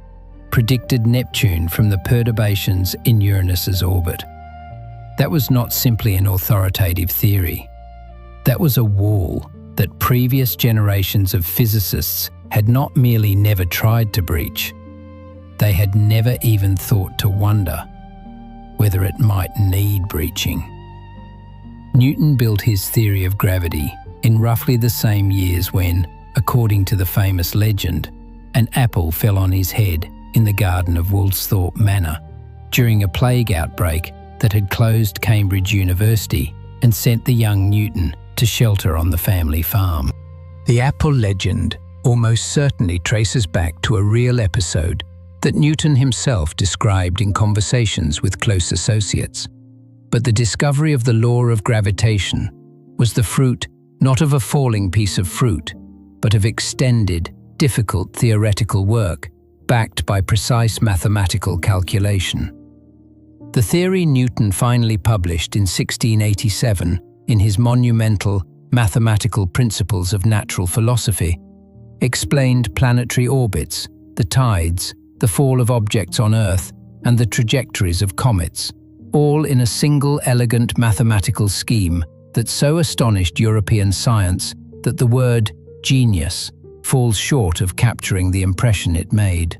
predicted Neptune from the perturbations in Uranus's orbit. That was not simply an authoritative theory. That was a wall that previous generations of physicists had not merely never tried to breach, they had never even thought to wonder whether it might need breaching. Newton built his theory of gravity in roughly the same years when, according to the famous legend, an apple fell on his head in the garden of Woolsthorpe Manor during a plague outbreak that had closed Cambridge University and sent the young Newton to shelter on the family farm. The apple legend almost certainly traces back to a real episode that Newton himself described in conversations with close associates. But the discovery of the law of gravitation was the fruit not of a falling piece of fruit, but of extended, difficult theoretical work backed by precise mathematical calculation. The theory Newton finally published in 1687 in his monumental Mathematical Principles of Natural Philosophy explained planetary orbits, the tides, the fall of objects on Earth, and the trajectories of comets, all in a single elegant mathematical scheme that so astonished European science that the word genius falls short of capturing the impression it made.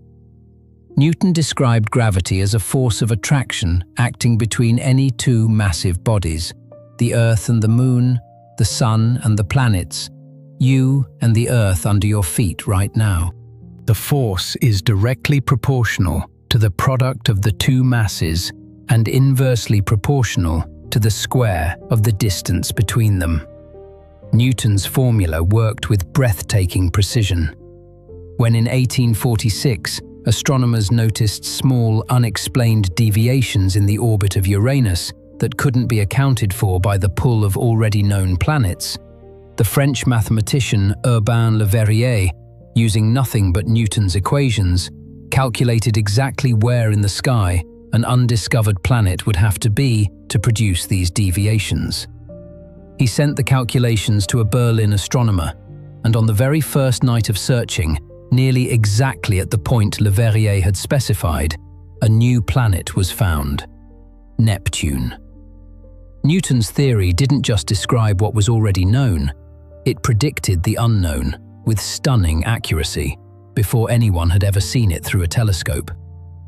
Newton described gravity as a force of attraction acting between any two massive bodies, the Earth and the Moon, the Sun and the planets, you and the Earth under your feet right now. The force is directly proportional to the product of the two masses and inversely proportional to the square of the distance between them. Newton's formula worked with breathtaking precision. When in 1846, astronomers noticed small, unexplained deviations in the orbit of Uranus that couldn't be accounted for by the pull of already known planets, the French mathematician Urbain Le Verrier, using nothing but Newton's equations, calculated exactly where in the sky an undiscovered planet would have to be to produce these deviations. He sent the calculations to a Berlin astronomer, and on the very first night of searching, nearly exactly at the point Le Verrier had specified, a new planet was found: Neptune. Newton's theory didn't just describe what was already known, it predicted the unknown with stunning accuracy before anyone had ever seen it through a telescope.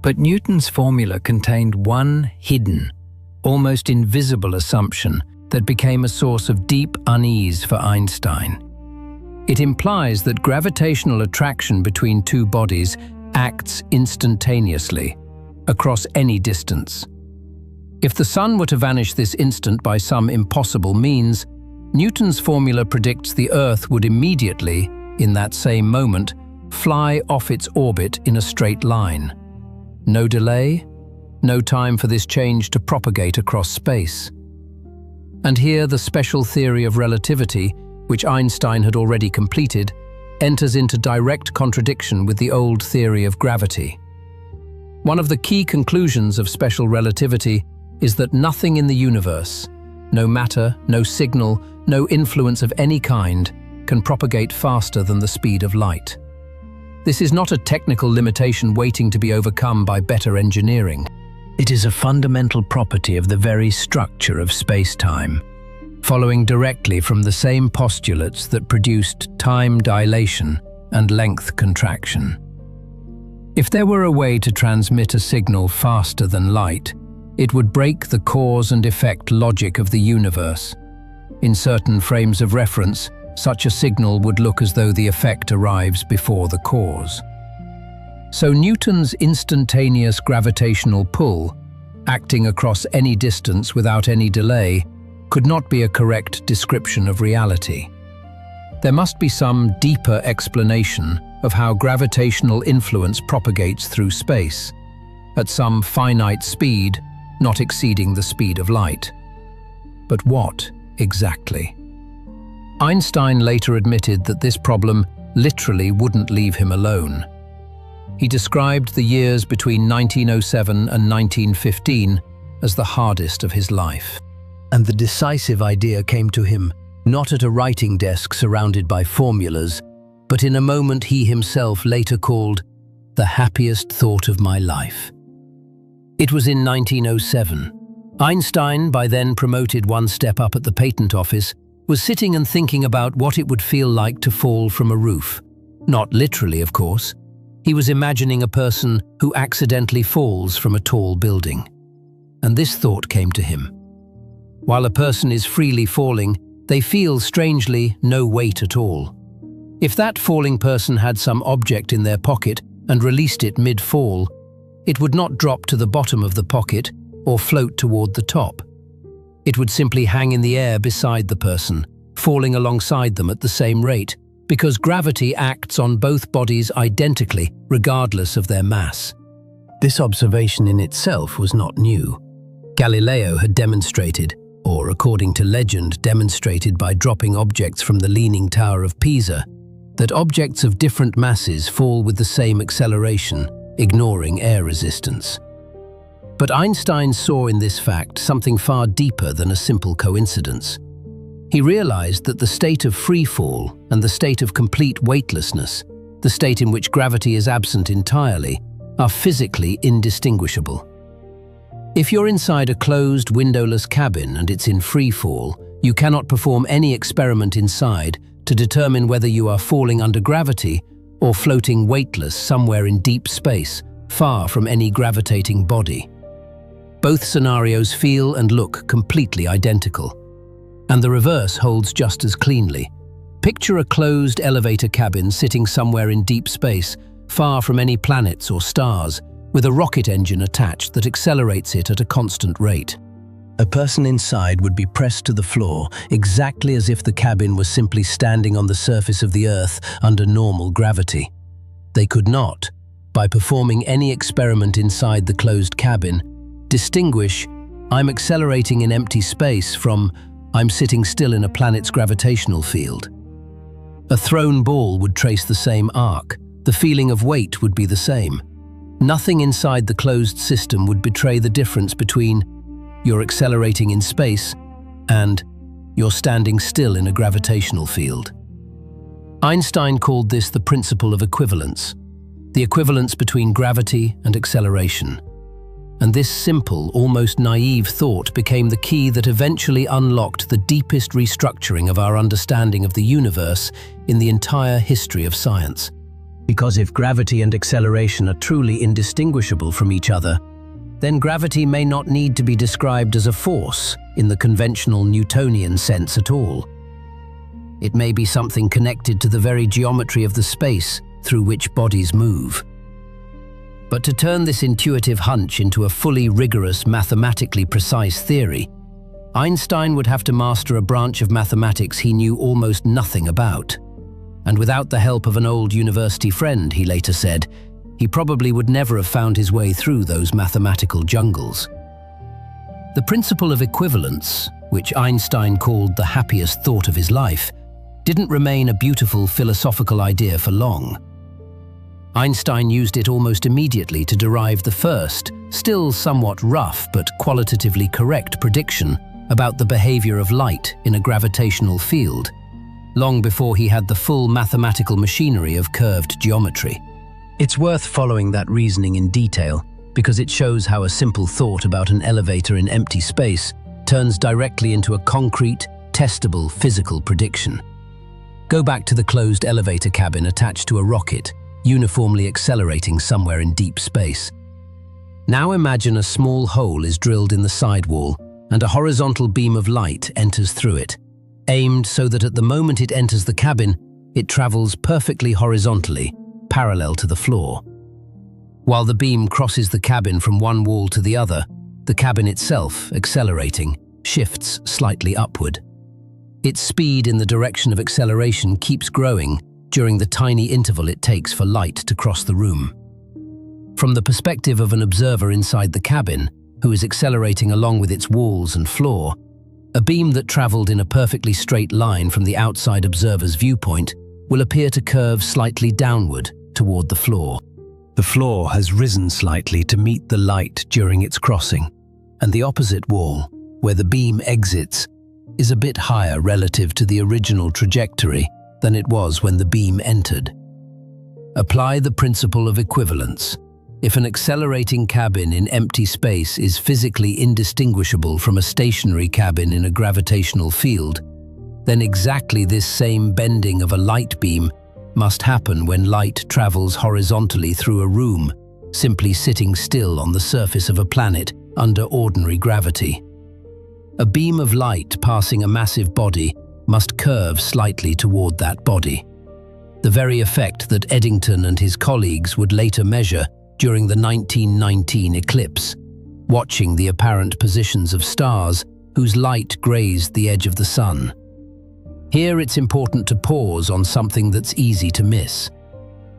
But Newton's formula contained one hidden, almost invisible assumption that became a source of deep unease for Einstein. It implies that gravitational attraction between two bodies acts instantaneously, across any distance. If the Sun were to vanish this instant by some impossible means, Newton's formula predicts the Earth would immediately, in that same moment, fly off its orbit in a straight line. No delay, no time for this change to propagate across space. And here the special theory of relativity, which Einstein had already completed, enters into direct contradiction with the old theory of gravity. One of the key conclusions of special relativity is that nothing in the universe, no matter, no signal, no influence of any kind, can propagate faster than the speed of light. This is not a technical limitation waiting to be overcome by better engineering. It is a fundamental property of the very structure of space-time, following directly from the same postulates that produced time dilation and length contraction. If there were a way to transmit a signal faster than light, it would break the cause and effect logic of the universe. In certain frames of reference, such a signal would look as though the effect arrives before the cause. So Newton's instantaneous gravitational pull, acting across any distance without any delay, could not be a correct description of reality. There must be some deeper explanation of how gravitational influence propagates through space, at some finite speed, not exceeding the speed of light. But what exactly? Einstein later admitted that this problem literally wouldn't leave him alone. He described the years between 1907 and 1915 as the hardest of his life. And the decisive idea came to him, not at a writing desk surrounded by formulas, but in a moment he himself later called the happiest thought of my life. It was in 1907. Einstein, by then promoted one step up at the patent office, was sitting and thinking about what it would feel like to fall from a roof. Not literally, of course. He was imagining a person who accidentally falls from a tall building. And this thought came to him. While a person is freely falling, they feel, strangely, no weight at all. If that falling person had some object in their pocket and released it mid-fall, it would not drop to the bottom of the pocket or float toward the top. It would simply hang in the air beside the person, falling alongside them at the same rate, because gravity acts on both bodies identically, regardless of their mass. This observation in itself was not new. Galileo had demonstrated, or according to legend demonstrated by dropping objects from the Leaning Tower of Pisa, that objects of different masses fall with the same acceleration, ignoring air resistance. But Einstein saw in this fact something far deeper than a simple coincidence. He realized that the state of free fall and the state of complete weightlessness, the state in which gravity is absent entirely, are physically indistinguishable. If you're inside a closed, windowless cabin and it's in free fall, you cannot perform any experiment inside to determine whether you are falling under gravity or floating weightless somewhere in deep space, far from any gravitating body. Both scenarios feel and look completely identical. And the reverse holds just as cleanly. Picture a closed elevator cabin sitting somewhere in deep space, far from any planets or stars, with a rocket engine attached that accelerates it at a constant rate. A person inside would be pressed to the floor, exactly as if the cabin was simply standing on the surface of the Earth under normal gravity. They could not, by performing any experiment inside the closed cabin, distinguish "I'm accelerating in empty space" from "I'm sitting still in a planet's gravitational field." A thrown ball would trace the same arc. The feeling of weight would be the same. Nothing inside the closed system would betray the difference between "you're accelerating in space" and "you're standing still in a gravitational field." Einstein called this the principle of equivalence, the equivalence between gravity and acceleration. And this simple, almost naive thought became the key that eventually unlocked the deepest restructuring of our understanding of the universe in the entire history of science. Because if gravity and acceleration are truly indistinguishable from each other, then gravity may not need to be described as a force in the conventional Newtonian sense at all. It may be something connected to the very geometry of the space through which bodies move. But to turn this intuitive hunch into a fully rigorous, mathematically precise theory, Einstein would have to master a branch of mathematics he knew almost nothing about. And without the help of an old university friend, he later said, he probably would never have found his way through those mathematical jungles. The principle of equivalence, which Einstein called the happiest thought of his life, didn't remain a beautiful philosophical idea for long. Einstein used it almost immediately to derive the first, still somewhat rough but qualitatively correct prediction about the behavior of light in a gravitational field, long before he had the full mathematical machinery of curved geometry. It's worth following that reasoning in detail, because it shows how a simple thought about an elevator in empty space turns directly into a concrete, testable physical prediction. Go back to the closed elevator cabin attached to a rocket, uniformly accelerating somewhere in deep space. Now imagine a small hole is drilled in the sidewall and a horizontal beam of light enters through it, aimed so that at the moment it enters the cabin, it travels perfectly horizontally, parallel to the floor. While the beam crosses the cabin from one wall to the other, the cabin itself, accelerating, shifts slightly upward. Its speed in the direction of acceleration keeps growing during the tiny interval it takes for light to cross the room. From the perspective of an observer inside the cabin, who is accelerating along with its walls and floor, a beam that traveled in a perfectly straight line from the outside observer's viewpoint will appear to curve slightly downward toward the floor. The floor has risen slightly to meet the light during its crossing, and the opposite wall, where the beam exits, is a bit higher relative to the original trajectory than it was when the beam entered. Apply the principle of equivalence. If an accelerating cabin in empty space is physically indistinguishable from a stationary cabin in a gravitational field, then exactly this same bending of a light beam must happen when light travels horizontally through a room, simply sitting still on the surface of a planet under ordinary gravity. A beam of light passing a massive body must curve slightly toward that body. The very effect that Eddington and his colleagues would later measure during the 1919 eclipse, watching the apparent positions of stars whose light grazed the edge of the sun. Here it's important to pause on something that's easy to miss.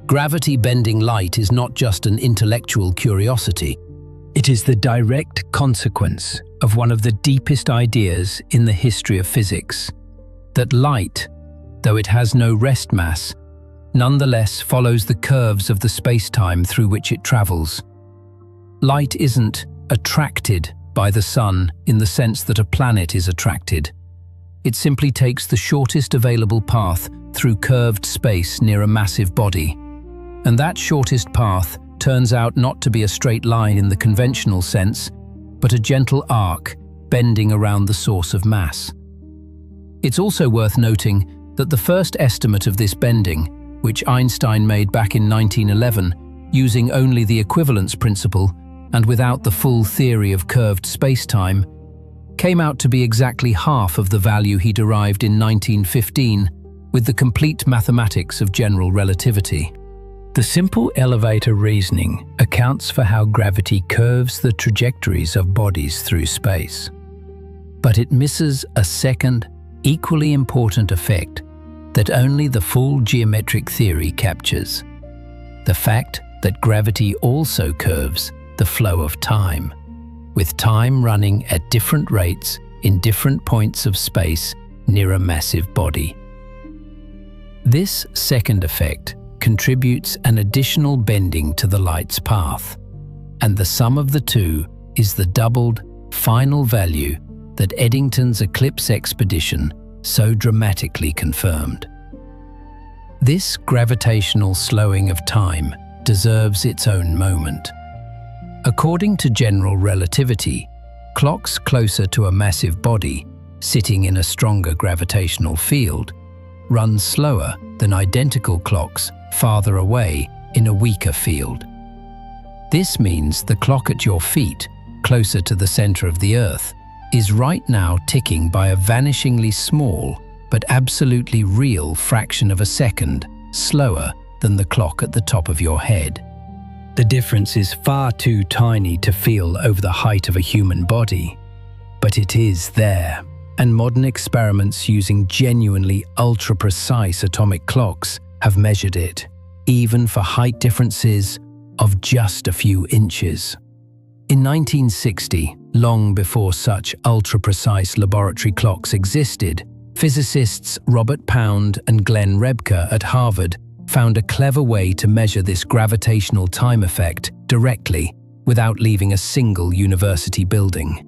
Gravity bending light is not just an intellectual curiosity. It is the direct consequence of one of the deepest ideas in the history of physics, that light, though it has no rest mass, nonetheless follows the curves of the space-time through which it travels. Light isn't attracted by the sun in the sense that a planet is attracted. It simply takes the shortest available path through curved space near a massive body. And that shortest path turns out not to be a straight line in the conventional sense, but a gentle arc bending around the source of mass. It's also worth noting that the first estimate of this bending, which Einstein made back in 1911, using only the equivalence principle and without the full theory of curved spacetime, came out to be exactly half of the value he derived in 1915 with the complete mathematics of general relativity. The simple elevator reasoning accounts for how gravity curves the trajectories of bodies through space. But it misses a second, equally important effect that only the full geometric theory captures: the fact that gravity also curves the flow of time, with time running at different rates in different points of space near a massive body. This second effect contributes an additional bending to the light's path, and the sum of the two is the doubled final value that Eddington's eclipse expedition so dramatically confirmed. This gravitational slowing of time deserves its own moment. According to general relativity, clocks closer to a massive body, sitting in a stronger gravitational field, run slower than identical clocks farther away in a weaker field. This means the clock at your feet, closer to the center of the Earth, is right now ticking by a vanishingly small but absolutely real fraction of a second slower than the clock at the top of your head. The difference is far too tiny to feel over the height of a human body, but it is there, and modern experiments using genuinely ultra-precise atomic clocks have measured it, even for height differences of just a few inches. In 1960, long before such ultra-precise laboratory clocks existed, physicists Robert Pound and Glenn Rebka at Harvard found a clever way to measure this gravitational time effect directly without leaving a single university building.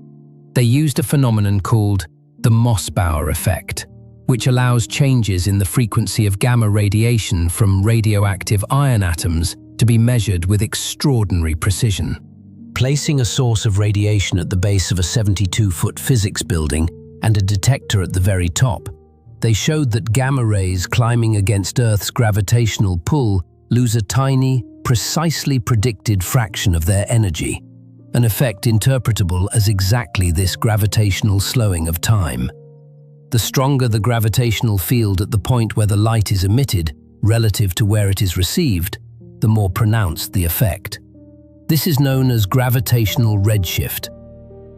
They used a phenomenon called the Mossbauer effect, which allows changes in the frequency of gamma radiation from radioactive iron atoms to be measured with extraordinary precision. Placing a source of radiation at the base of a 72-foot physics building and a detector at the very top, they showed that gamma rays climbing against Earth's gravitational pull lose a tiny, precisely predicted fraction of their energy, an effect interpretable as exactly this gravitational slowing of time. The stronger the gravitational field at the point where the light is emitted relative to where it is received, the more pronounced the effect. This is known as gravitational redshift.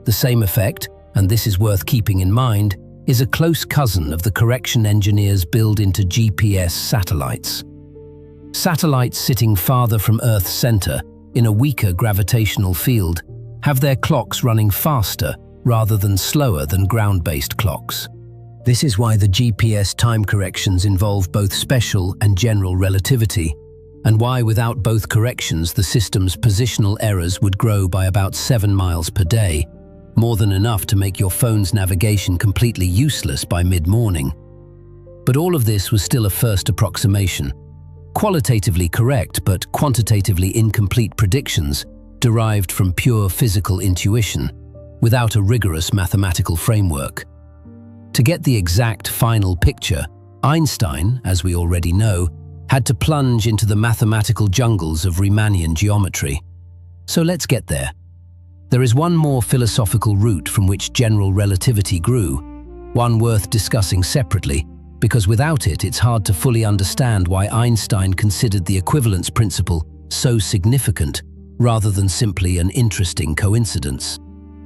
The same effect, and this is worth keeping in mind, is a close cousin of the correction engineers build into GPS satellites. Satellites sitting farther from Earth's center, in a weaker gravitational field, have their clocks running faster rather than slower than ground-based clocks. This is why the GPS time corrections involve both special and general relativity, and why without both corrections the system's positional errors would grow by about 7 miles per day, more than enough to make your phone's navigation completely useless by mid-morning. But all of this was still a first approximation. qualitatively correct but quantitatively incomplete predictions derived from pure physical intuition, without a rigorous mathematical framework. To get the exact final picture, Einstein, as we already know, had to plunge into the mathematical jungles of Riemannian geometry. So let's get there. There is one more philosophical root from which general relativity grew, one worth discussing separately, because without it, it's hard to fully understand why Einstein considered the equivalence principle so significant rather than simply an interesting coincidence.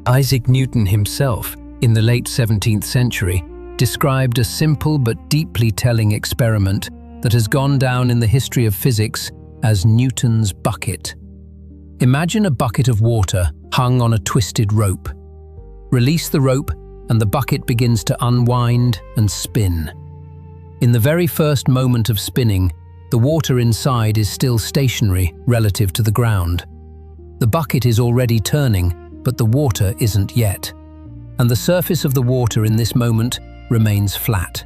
Isaac Newton himself, in the late 17th century, described a simple but deeply telling experiment that has gone down in the history of physics as Newton's bucket. Imagine a bucket of water hung on a twisted rope. Release the rope and the bucket begins to unwind and spin. In the very first moment of spinning, the water inside is still stationary relative to the ground. The bucket is already turning, but the water isn't yet. And the surface of the water in this moment remains flat.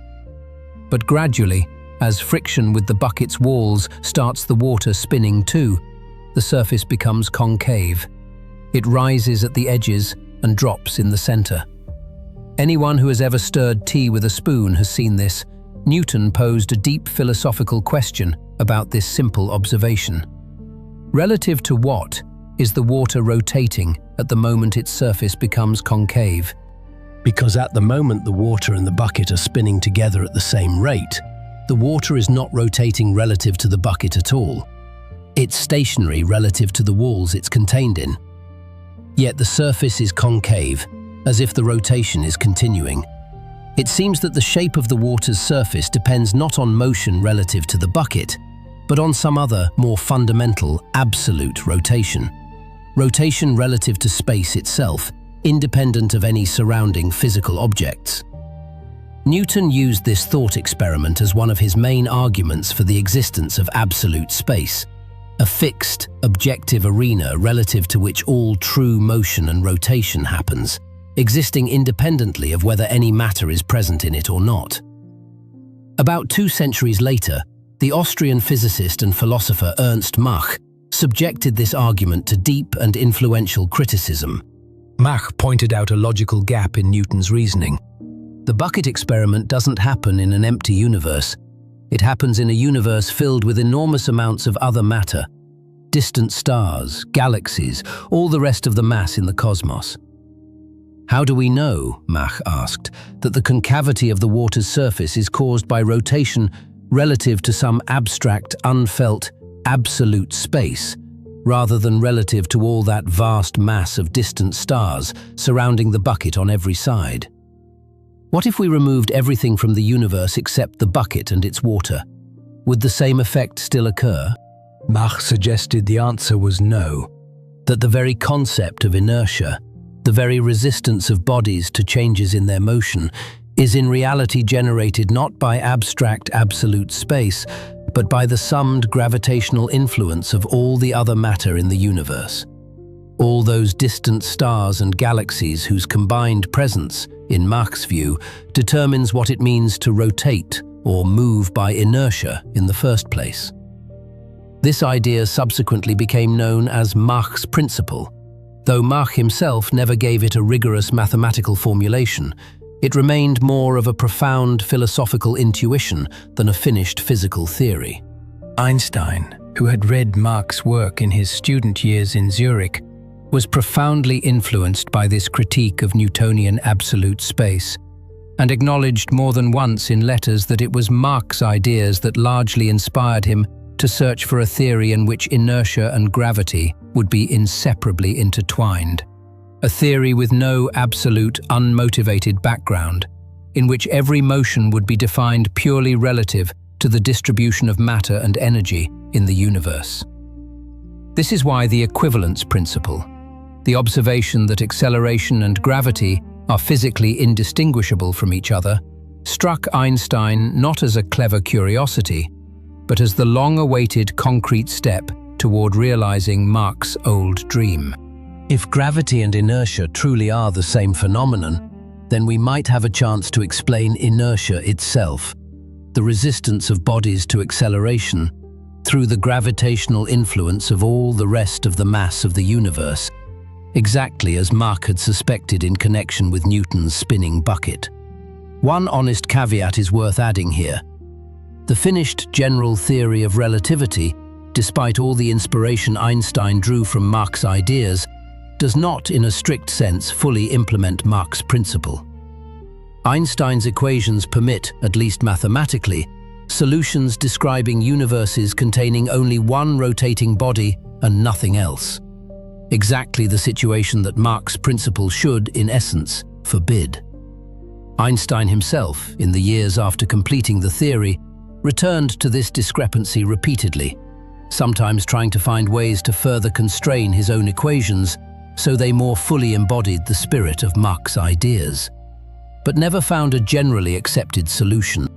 But gradually, as friction with the bucket's walls starts the water spinning too, the surface becomes concave. It rises at the edges and drops in the center. Anyone who has ever stirred tea with a spoon has seen this. Newton posed a deep philosophical question about this simple observation. Relative to what is the water rotating at the moment its surface becomes concave? Because at the moment the water and the bucket are spinning together at the same rate, the water is not rotating relative to the bucket at all. It's stationary relative to the walls it's contained in. Yet the surface is concave, as if the rotation is continuing. It seems that the shape of the water's surface depends not on motion relative to the bucket, but on some other, more fundamental, absolute rotation. Rotation relative to space itself, independent of any surrounding physical objects. Newton used this thought experiment as one of his main arguments for the existence of absolute space, a fixed, objective arena relative to which all true motion and rotation happens, existing independently of whether any matter is present in it or not. About 2 centuries later, the Austrian physicist and philosopher Ernst Mach subjected this argument to deep and influential criticism. Mach pointed out a logical gap in Newton's reasoning. The bucket experiment doesn't happen in an empty universe. It happens in a universe filled with enormous amounts of other matter, distant stars, galaxies, all the rest of the mass in the cosmos. How do we know, Mach asked, that the concavity of the water's surface is caused by rotation relative to some abstract, unfelt, absolute space, rather than relative to all that vast mass of distant stars surrounding the bucket on every side? What if we removed everything from the universe except the bucket and its water? Would the same effect still occur? Mach suggested the answer was no. That the very concept of inertia, the very resistance of bodies to changes in their motion, is in reality generated not by abstract absolute space, but by the summed gravitational influence of all the other matter in the universe. All those distant stars and galaxies whose combined presence, in Mach's view, determines what it means to rotate or move by inertia in the first place. This idea subsequently became known as Mach's principle. Though Mach himself never gave it a rigorous mathematical formulation, it remained more of a profound philosophical intuition than a finished physical theory. Einstein, who had read Mach's work in his student years in Zurich, was profoundly influenced by this critique of Newtonian absolute space, and acknowledged more than once in letters that it was Mach's ideas that largely inspired him to search for a theory in which inertia and gravity would be inseparably intertwined. A theory with no absolute, unmotivated background, in which every motion would be defined purely relative to the distribution of matter and energy in the universe. This is why the equivalence principle, the observation that acceleration and gravity are physically indistinguishable from each other, struck Einstein not as a clever curiosity, but as the long-awaited concrete step toward realizing Mach's old dream. If gravity and inertia truly are the same phenomenon, then we might have a chance to explain inertia itself, the resistance of bodies to acceleration, through the gravitational influence of all the rest of the mass of the universe, exactly as Mach had suspected in connection with Newton's spinning bucket. One honest caveat is worth adding here. The finished general theory of relativity, despite all the inspiration Einstein drew from Mach's ideas, does not, in a strict sense, fully implement Mach's principle. Einstein's equations permit, at least mathematically, solutions describing universes containing only one rotating body and nothing else. Exactly the situation that Mach's principle should, in essence, forbid. Einstein himself, in the years after completing the theory, returned to this discrepancy repeatedly, sometimes trying to find ways to further constrain his own equations so they more fully embodied the spirit of Mach's ideas, but never found a generally accepted solution.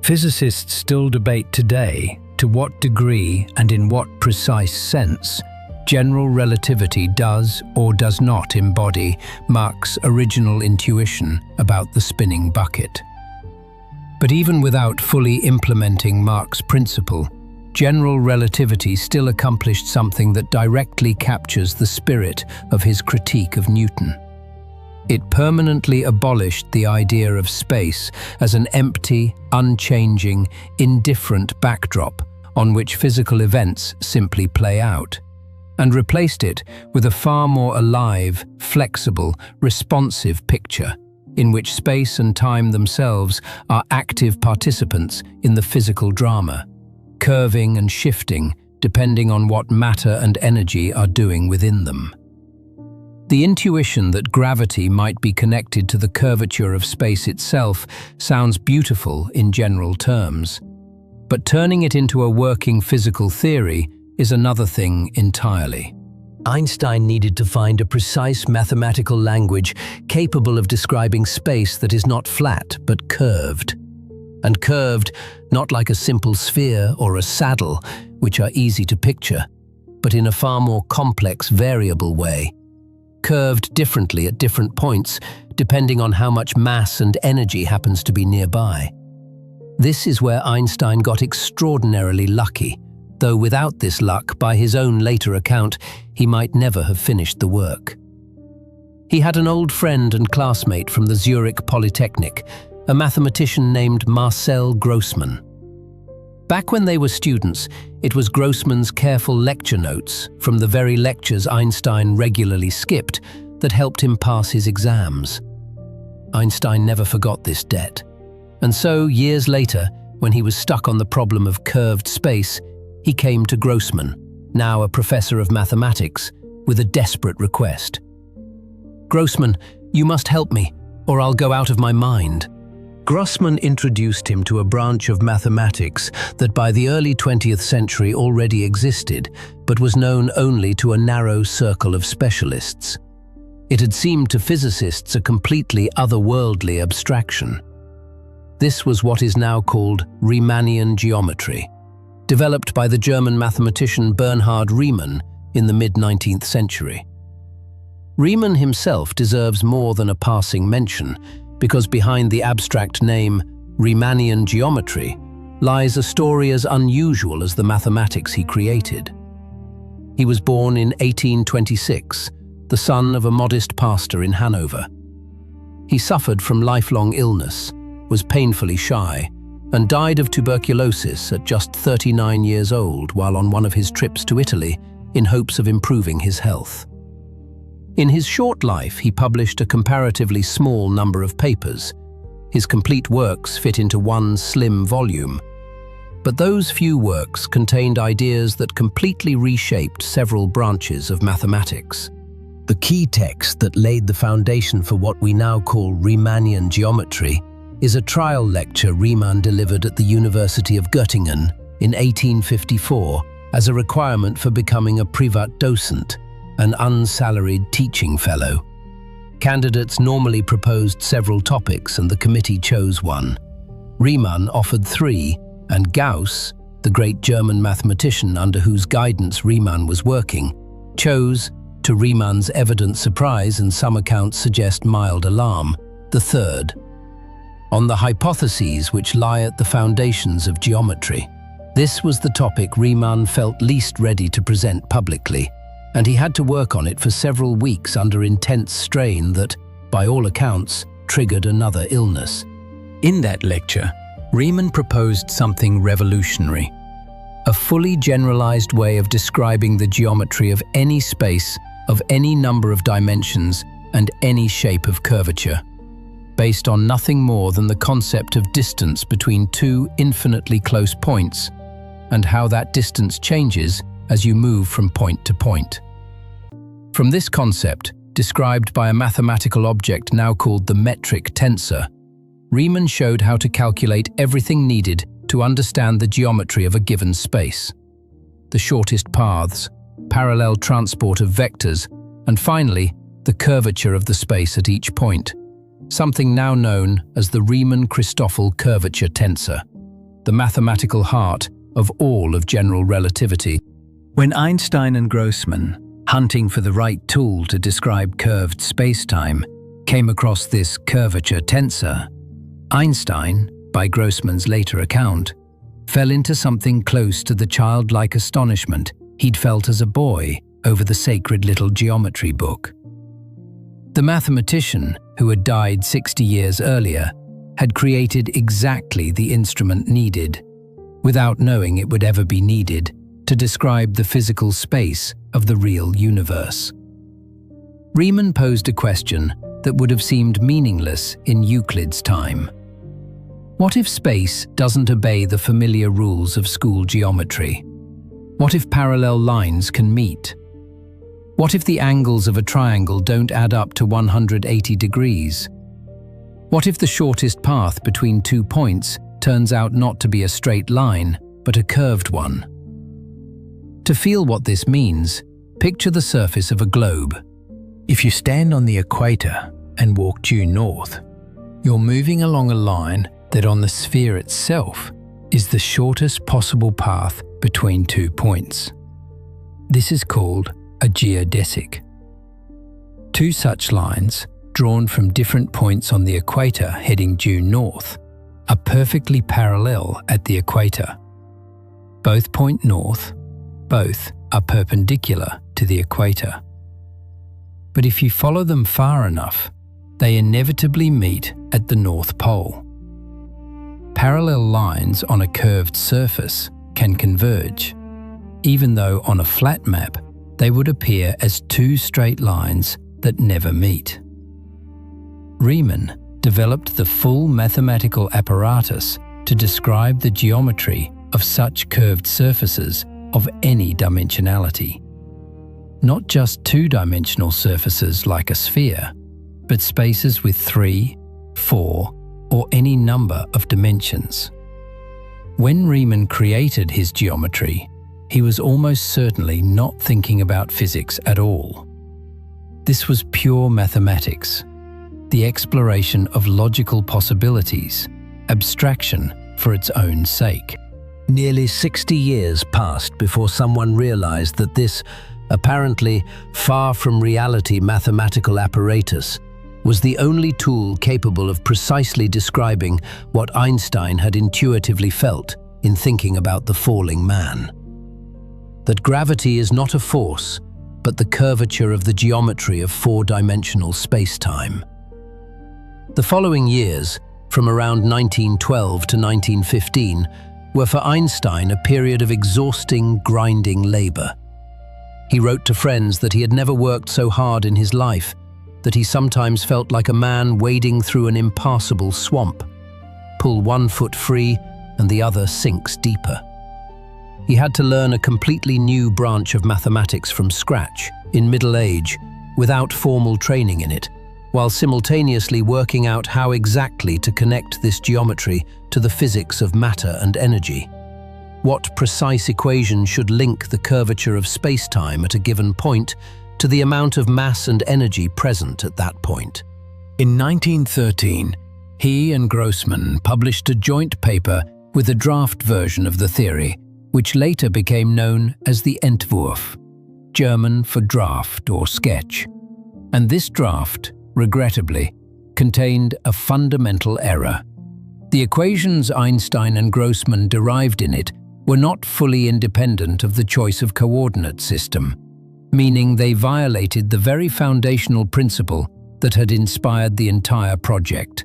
Physicists still debate today to what degree and in what precise sense general relativity does or does not embody Mach's original intuition about the spinning bucket. But even without fully implementing Mach's principle, general relativity still accomplished something that directly captures the spirit of his critique of Newton. It permanently abolished the idea of space as an empty, unchanging, indifferent backdrop on which physical events simply play out, and replaced it with a far more alive, flexible, responsive picture, in which space and time themselves are active participants in the physical drama, curving and shifting depending on what matter and energy are doing within them. The intuition that gravity might be connected to the curvature of space itself sounds beautiful in general terms, but turning it into a working physical theory is another thing entirely. Einstein needed to find a precise mathematical language capable of describing space that is not flat but curved. And curved, not like a simple sphere or a saddle, which are easy to picture, but in a far more complex, variable way. Curved differently at different points, depending on how much mass and energy happens to be nearby. This is where Einstein got extraordinarily lucky, though without this luck, by his own later account, he might never have finished the work. He had an old friend and classmate from the Zurich Polytechnic, a mathematician named Marcel Grossmann. Back when they were students, it was Grossmann's careful lecture notes from the very lectures Einstein regularly skipped that helped him pass his exams. Einstein never forgot this debt. And so, years later, when he was stuck on the problem of curved space, he came to Grossmann, now a professor of mathematics, with a desperate request. "Grossmann, you must help me, or I'll go out of my mind." Grossmann introduced him to a branch of mathematics that by the early 20th century already existed, but was known only to a narrow circle of specialists. It had seemed to physicists a completely otherworldly abstraction. This was what is now called Riemannian geometry, developed by the German mathematician Bernhard Riemann in the mid-19th century. Riemann himself deserves more than a passing mention, because behind the abstract name Riemannian geometry lies a story as unusual as the mathematics he created. He was born in 1826, the son of a modest pastor in Hanover. He suffered from lifelong illness, was painfully shy, and died of tuberculosis at just 39 years old while on one of his trips to Italy in hopes of improving his health. In his short life, he published a comparatively small number of papers. His complete works fit into one slim volume. But those few works contained ideas that completely reshaped several branches of mathematics. The key text that laid the foundation for what we now call Riemannian geometry is a trial lecture Riemann delivered at the University of Göttingen in 1854 as a requirement for becoming a Privatdozent, an unsalaried teaching fellow. Candidates normally proposed several topics and the committee chose one. Riemann offered 3, and Gauss, the great German mathematician under whose guidance Riemann was working, chose, to Riemann's evident surprise and some accounts suggest mild alarm, the 3rd. On the hypotheses which lie at the foundations of geometry. This was the topic Riemann felt least ready to present publicly, and he had to work on it for several weeks under intense strain that, by all accounts, triggered another illness. In that lecture, Riemann proposed something revolutionary: a fully generalized way of describing the geometry of any space, of any number of dimensions, and any shape of curvature, based on nothing more than the concept of distance between two infinitely close points, and how that distance changes as you move from point to point. From this concept, described by a mathematical object now called the metric tensor, Riemann showed how to calculate everything needed to understand the geometry of a given space: the shortest paths, parallel transport of vectors, and finally, the curvature of the space at each point, something now known as the Riemann-Christoffel curvature tensor, the mathematical heart of all of general relativity. When Einstein and Grossman, hunting for the right tool to describe curved spacetime, came across this curvature tensor, Einstein, by Grossman's later account, fell into something close to the childlike astonishment he'd felt as a boy over the sacred little geometry book. The mathematician, who had died 60 years earlier, had created exactly the instrument needed, without knowing it would ever be needed, to describe the physical space of the real universe. Riemann posed a question that would have seemed meaningless in Euclid's time. What if space doesn't obey the familiar rules of school geometry? What if parallel lines can meet? What if the angles of a triangle don't add up to 180 degrees? What if the shortest path between 2 points turns out not to be a straight line, but a curved one? To feel what this means, picture the surface of a globe. If you stand on the equator and walk due north, you're moving along a line that on the sphere itself is the shortest possible path between 2 points. This is called a geodesic. Two such lines, drawn from different points on the equator heading due north, are perfectly parallel at the equator. Both point north, both are perpendicular to the equator. But if you follow them far enough, they inevitably meet at the North Pole. Parallel lines on a curved surface can converge, even though on a flat map they would appear as two straight lines that never meet. Riemann developed the full mathematical apparatus to describe the geometry of such curved surfaces of any dimensionality. Not just two-dimensional surfaces like a sphere, but spaces with 3, 4, or any number of dimensions. When Riemann created his geometry, he was almost certainly not thinking about physics at all. This was pure mathematics, the exploration of logical possibilities, abstraction for its own sake. Nearly 60 years passed before someone realized that this, apparently far from reality mathematical apparatus, was the only tool capable of precisely describing what Einstein had intuitively felt in thinking about the falling man. That gravity is not a force, but the curvature of the geometry of four-dimensional space-time. The following years, from around 1912 to 1915, were for Einstein a period of exhausting, grinding labor. He wrote to friends that he had never worked so hard in his life, that he sometimes felt like a man wading through an impassable swamp. Pull one foot free and the other sinks deeper. He had to learn a completely new branch of mathematics from scratch, in middle age, without formal training in it, while simultaneously working out how exactly to connect this geometry to the physics of matter and energy. What precise equation should link the curvature of space-time at a given point to the amount of mass and energy present at that point? In 1913, he and Grossman published a joint paper with a draft version of the theory, which later became known as the Entwurf, German for draft or sketch. And this draft, regrettably, contained a fundamental error. The equations Einstein and Grossman derived in it were not fully independent of the choice of coordinate system, meaning they violated the very foundational principle that had inspired the entire project,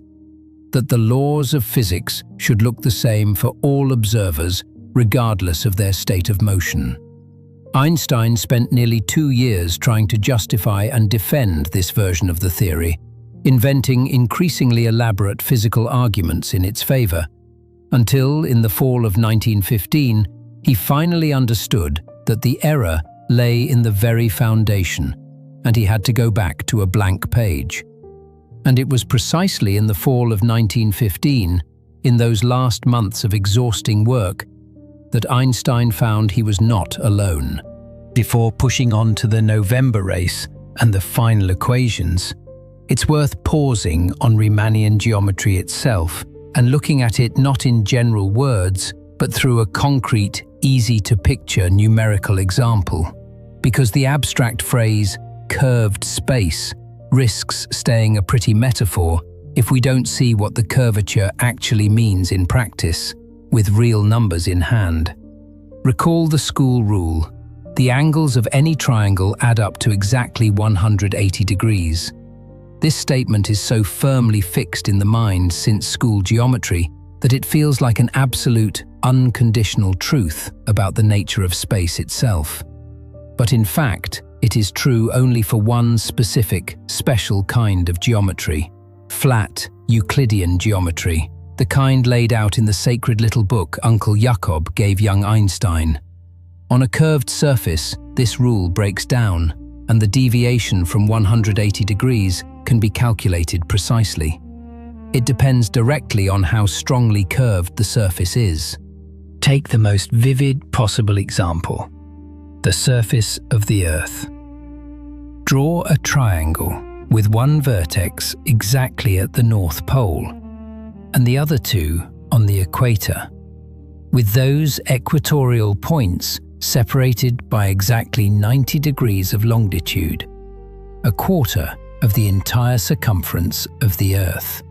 that the laws of physics should look the same for all observers regardless of their state of motion. Einstein spent nearly 2 years trying to justify and defend this version of the theory, inventing increasingly elaborate physical arguments in its favor, until, in the fall of 1915, he finally understood that the error lay in the very foundation, and he had to go back to a blank page. And it was precisely in the fall of 1915, in those last months of exhausting work, that Einstein found he was not alone. Before pushing on to the November race and the final equations, it's worth pausing on Riemannian geometry itself and looking at it not in general words, but through a concrete, easy-to-picture numerical example. Because the abstract phrase, curved space, risks staying a pretty metaphor if we don't see what the curvature actually means in practice, with real numbers in hand. Recall the school rule: the angles of any triangle add up to exactly 180 degrees. This statement is so firmly fixed in the mind since school geometry that it feels like an absolute, unconditional truth about the nature of space itself. But in fact, it is true only for one specific, special kind of geometry: flat, Euclidean geometry, the kind laid out in the sacred little book Uncle Jakob gave young Einstein. On a curved surface, this rule breaks down, and the deviation from 180 degrees can be calculated precisely. It depends directly on how strongly curved the surface is. Take the most vivid possible example: the surface of the Earth. Draw a triangle with one vertex exactly at the North Pole and the other two on the equator, with those equatorial points separated by exactly 90 degrees of longitude, a quarter of the entire circumference of the Earth.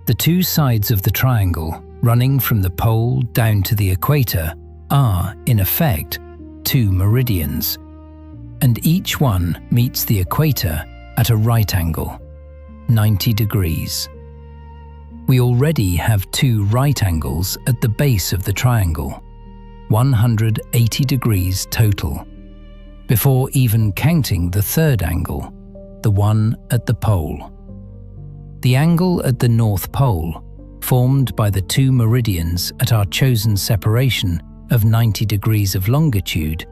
The two sides of the triangle, running from the pole down to the equator, are, in effect, two meridians, and each one meets the equator at a right angle, 90 degrees. We already have two right angles at the base of the triangle, 180 degrees total, before even counting the third angle, the one at the pole. The angle at the North Pole, formed by the two meridians at our chosen separation of 90 degrees of longitude,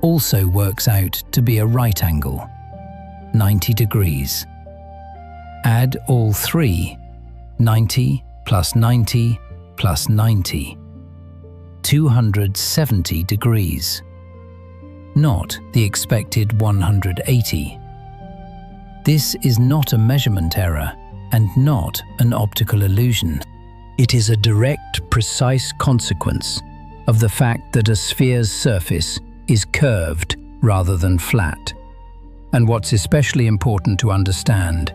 also works out to be a right angle, 90 degrees. Add all three, 90 plus 90 plus 90, 270 degrees, not the expected 180. This is not a measurement error and not an optical illusion. It is a direct, precise consequence of the fact that a sphere's surface is curved rather than flat. And what's especially important to understand,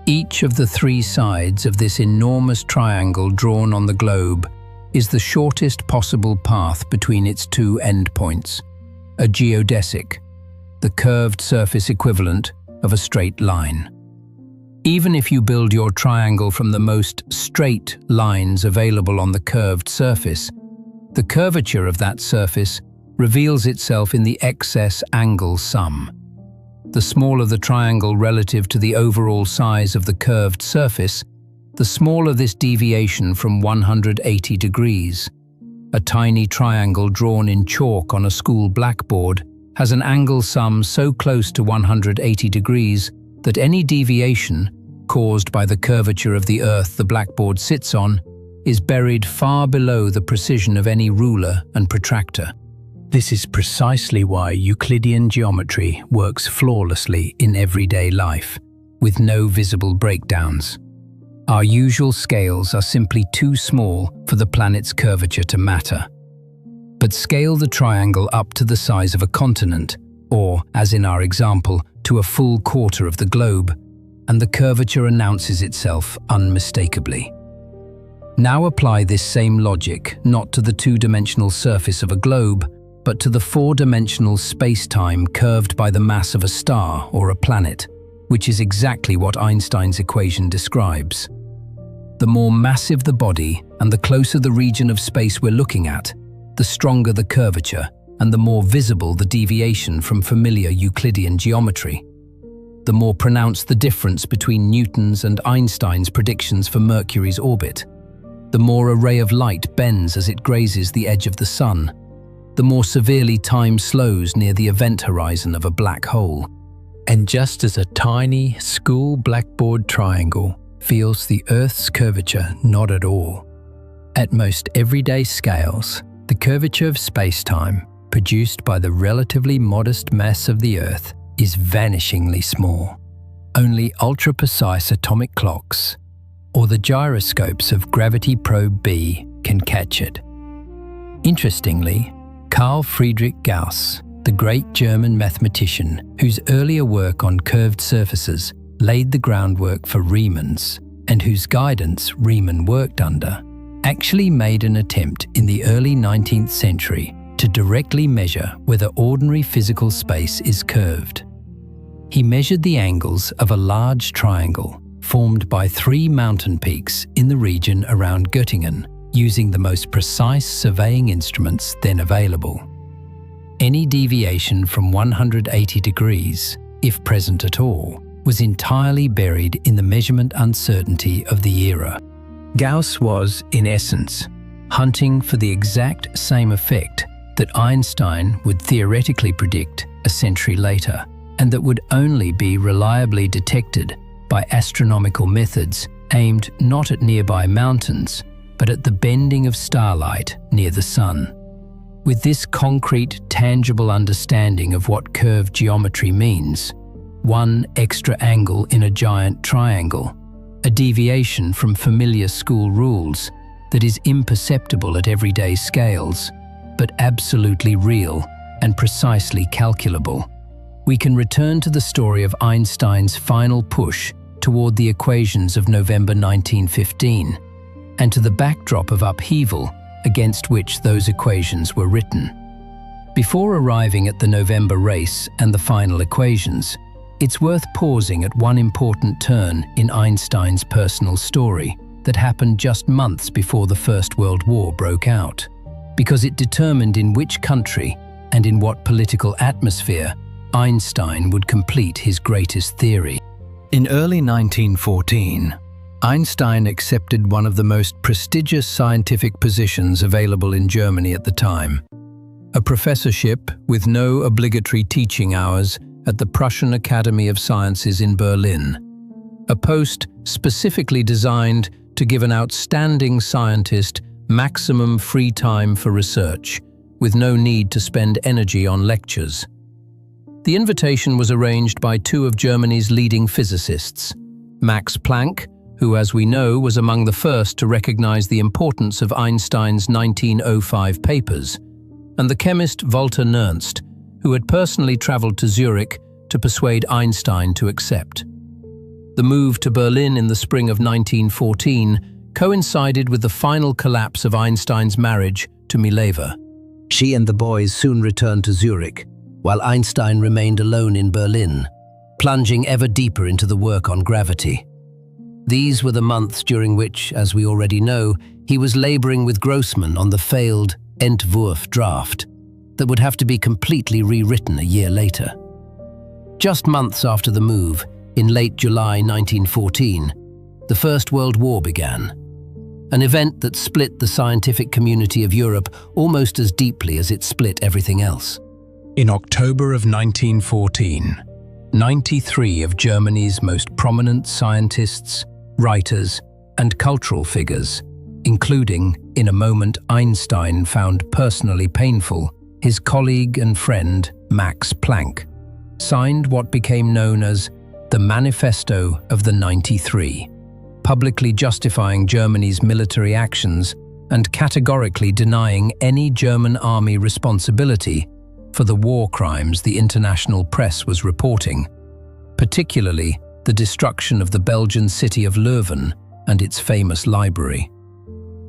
each of the three sides of this enormous triangle drawn on the globe is the shortest possible path between its two endpoints, a geodesic, the curved surface equivalent of a straight line. Even if you build your triangle from the most straight lines available on the curved surface, the curvature of that surface reveals itself in the excess angle sum. The smaller the triangle relative to the overall size of the curved surface, the smaller this deviation from 180 degrees. A tiny triangle drawn in chalk on a school blackboard has an angle sum so close to 180 degrees that any deviation, caused by the curvature of the Earth the blackboard sits on, is buried far below the precision of any ruler and protractor. This is precisely why Euclidean geometry works flawlessly in everyday life, with no visible breakdowns. Our usual scales are simply too small for the planet's curvature to matter. But scale the triangle up to the size of a continent, or, as in our example, to a full quarter of the globe, and the curvature announces itself unmistakably. Now apply this same logic not to the two-dimensional surface of a globe, but to the four-dimensional space-time curved by the mass of a star or a planet, which is exactly what Einstein's equation describes. The more massive the body and the closer the region of space we're looking at, the stronger the curvature and the more visible the deviation from familiar Euclidean geometry. The more pronounced the difference between Newton's and Einstein's predictions for Mercury's orbit. The more a ray of light bends as it grazes the edge of the sun. The more severely time slows near the event horizon of a black hole. And just as a tiny school blackboard triangle feels the Earth's curvature not at all, at most everyday scales, the curvature of space-time, produced by the relatively modest mass of the Earth, is vanishingly small. Only ultra-precise atomic clocks, or the gyroscopes of Gravity Probe B, can catch it. Interestingly, Carl Friedrich Gauss, the great German mathematician whose earlier work on curved surfaces laid the groundwork for Riemann's, and whose guidance Riemann worked under, actually made an attempt in the early 19th century to directly measure whether ordinary physical space is curved. He measured the angles of a large triangle formed by 3 mountain peaks in the region around Göttingen, using the most precise surveying instruments then available. Any deviation from 180 degrees, if present at all, was entirely buried in the measurement uncertainty of the era. Gauss was, in essence, hunting for the exact same effect that Einstein would theoretically predict a century later, and that would only be reliably detected by astronomical methods aimed not at nearby mountains, but at the bending of starlight near the sun. With this concrete, tangible understanding of what curved geometry means, one extra angle in a giant triangle, a deviation from familiar school rules that is imperceptible at everyday scales, but absolutely real and precisely calculable, we can return to the story of Einstein's final push toward the equations of November 1915, and to the backdrop of upheaval against which those equations were written. Before arriving at the November race and the final equations, it's worth pausing at one important turn in Einstein's personal story that happened just months before the First World War broke out, because it determined in which country and in what political atmosphere Einstein would complete his greatest theory. In early 1914, Einstein accepted one of the most prestigious scientific positions available in Germany at the time, a professorship with no obligatory teaching hours at the Prussian Academy of Sciences in Berlin, a post specifically designed to give an outstanding scientist maximum free time for research, with no need to spend energy on lectures. The invitation was arranged by 2 of Germany's leading physicists, Max Planck, who, as we know, was among the first to recognize the importance of Einstein's 1905 papers, and the chemist Walter Nernst, who had personally traveled to Zurich to persuade Einstein to accept. The move to Berlin in the spring of 1914 coincided with the final collapse of Einstein's marriage to Mileva. She and the boys soon returned to Zurich, while Einstein remained alone in Berlin, plunging ever deeper into the work on gravity. These were the months during which, as we already know, he was laboring with Grossman on the failed Entwurf draft that would have to be completely rewritten a year later. Just months after the move, in late July 1914, the First World War began, an event that split the scientific community of Europe almost as deeply as it split everything else. In October of 1914, 93 of Germany's most prominent scientists, writers, and cultural figures, including, in a moment Einstein found personally painful, his colleague and friend Max Planck, signed what became known as the Manifesto of the 93, publicly justifying Germany's military actions and categorically denying any German army responsibility for the war crimes the international press was reporting, particularly the destruction of the Belgian city of Leuven and its famous library.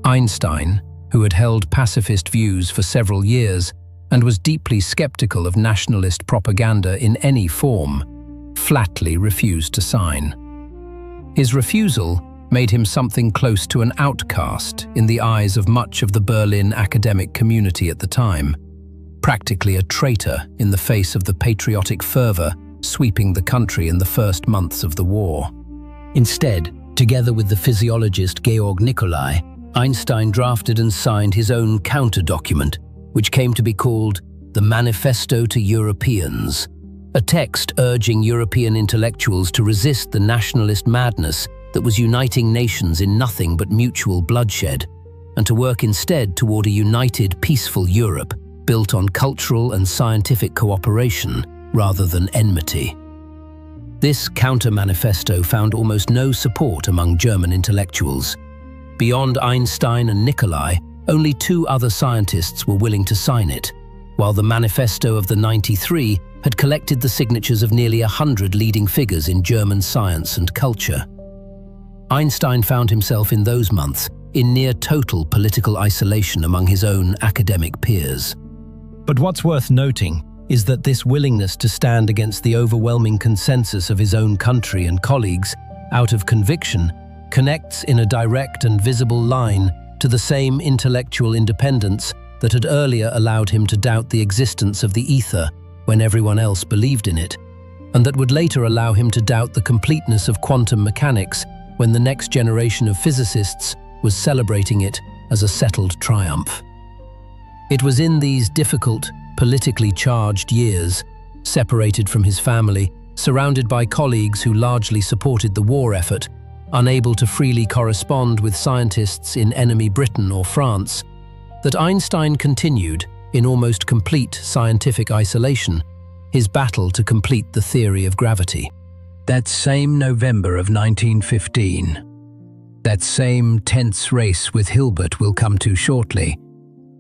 Einstein, who had held pacifist views for several years and was deeply skeptical of nationalist propaganda in any form, flatly refused to sign. His refusal made him something close to an outcast in the eyes of much of the Berlin academic community at the time, practically a traitor in the face of the patriotic fervor sweeping the country in the first months of the war. Instead, together with the physiologist Georg Nicolai, Einstein drafted and signed his own counter-document, which came to be called the Manifesto to Europeans, a text urging European intellectuals to resist the nationalist madness that was uniting nations in nothing but mutual bloodshed, and to work instead toward a united, peaceful Europe built on cultural and scientific cooperation rather than enmity. This counter-manifesto found almost no support among German intellectuals. Beyond Einstein and Nicolai, only 2 other scientists were willing to sign it, while the Manifesto of the 93 had collected the signatures of nearly 100 leading figures in German science and culture. Einstein found himself in those months in near total political isolation among his own academic peers. But what's worth noting is that this willingness to stand against the overwhelming consensus of his own country and colleagues out of conviction connects in a direct and visible line to the same intellectual independence that had earlier allowed him to doubt the existence of the ether when everyone else believed in it, and that would later allow him to doubt the completeness of quantum mechanics when the next generation of physicists was celebrating it as a settled triumph. It was in these difficult, politically charged years, separated from his family, surrounded by colleagues who largely supported the war effort, unable to freely correspond with scientists in enemy Britain or France, that Einstein continued, in almost complete scientific isolation, his battle to complete the theory of gravity. That same November of 1915, that same tense race with Hilbert we'll come to shortly,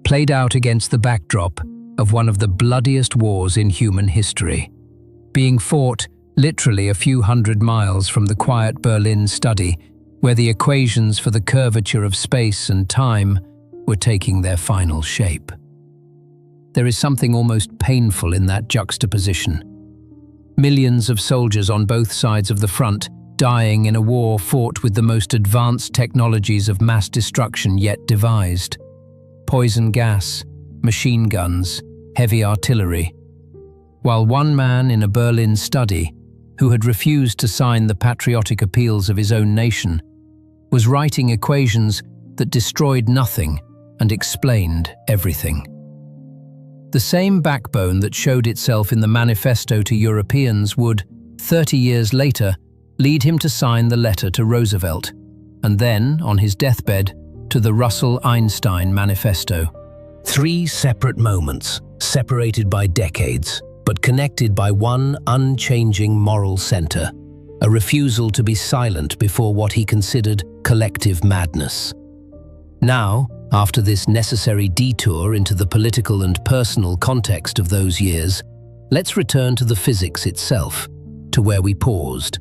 played out against the backdrop of one of the bloodiest wars in human history, being fought literally a few hundred miles from the quiet Berlin study, where the equations for the curvature of space and time were taking their final shape. There is something almost painful in that juxtaposition. Millions of soldiers on both sides of the front dying in a war fought with the most advanced technologies of mass destruction yet devised. Poison gas, machine guns, heavy artillery. While one man in a Berlin study, who had refused to sign the patriotic appeals of his own nation, was writing equations that destroyed nothing and explained everything. The same backbone that showed itself in the Manifesto to Europeans would, 30 years later, lead him to sign the letter to Roosevelt, and then, on his deathbed, to the Russell-Einstein Manifesto. 3 separate moments, separated by decades, but connected by one unchanging moral center, a refusal to be silent before what he considered collective madness. Now, after this necessary detour into the political and personal context of those years, let's return to the physics itself, to where we paused.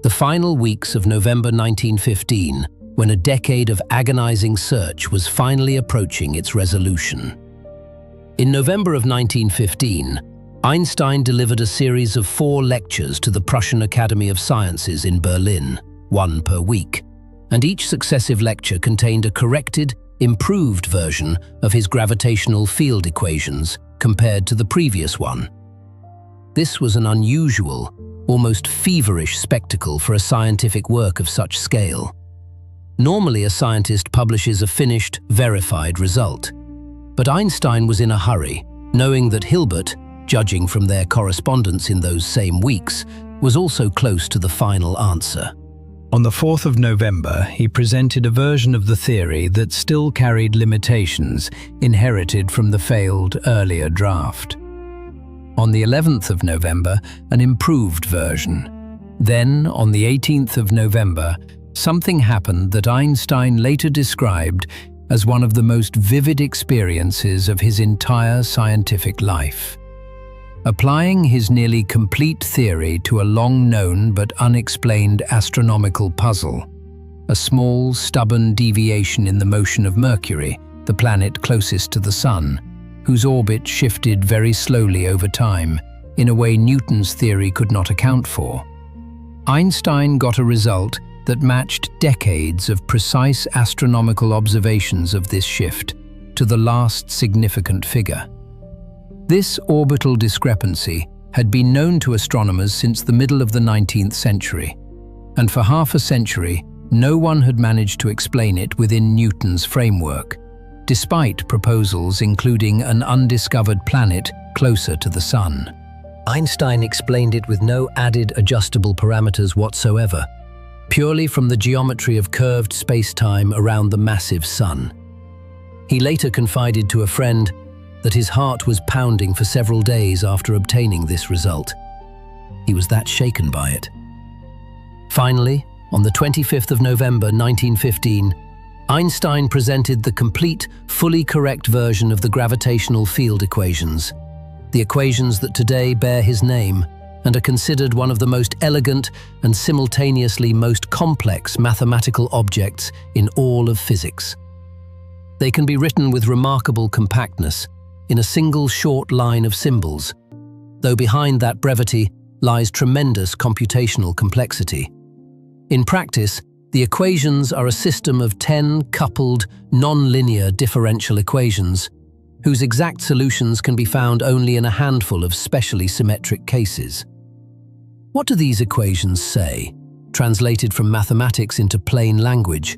The final weeks of November 1915, when a decade of agonizing search was finally approaching its resolution. In November of 1915, Einstein delivered a series of 4 lectures to the Prussian Academy of Sciences in Berlin, 1 per week, and each successive lecture contained a corrected, improved version of his gravitational field equations compared to the previous one. This was an unusual, almost feverish spectacle for a scientific work of such scale. Normally, a scientist publishes a finished, verified result. But Einstein was in a hurry, knowing that Hilbert, judging from their correspondence in those same weeks, was also close to the final answer. On the 4th of November, he presented a version of the theory that still carried limitations inherited from the failed earlier draft. On the 11th of November, an improved version. Then, on the 18th of November, something happened that Einstein later described as one of the most vivid experiences of his entire scientific life. Applying his nearly complete theory to a long-known but unexplained astronomical puzzle, a small, stubborn deviation in the motion of Mercury, the planet closest to the Sun, whose orbit shifted very slowly over time, in a way Newton's theory could not account for. Einstein got a result that matched decades of precise astronomical observations of this shift to the last significant figure. This orbital discrepancy had been known to astronomers since the middle of the 19th century, and for half a century, no one had managed to explain it within Newton's framework, despite proposals including an undiscovered planet closer to the Sun. Einstein explained it with no added adjustable parameters whatsoever, purely from the geometry of curved space-time around the massive Sun. He later confided to a friend that his heart was pounding for several days after obtaining this result. He was that shaken by it. Finally, on the 25th of November 1915, Einstein presented the complete, fully correct version of the gravitational field equations, the equations that today bear his name and are considered one of the most elegant and simultaneously most complex mathematical objects in all of physics. They can be written with remarkable compactness in a single short line of symbols, though behind that brevity lies tremendous computational complexity. In practice, the equations are a system of 10 coupled, non-linear differential equations, whose exact solutions can be found only in a handful of specially symmetric cases. What do these equations say, translated from mathematics into plain language?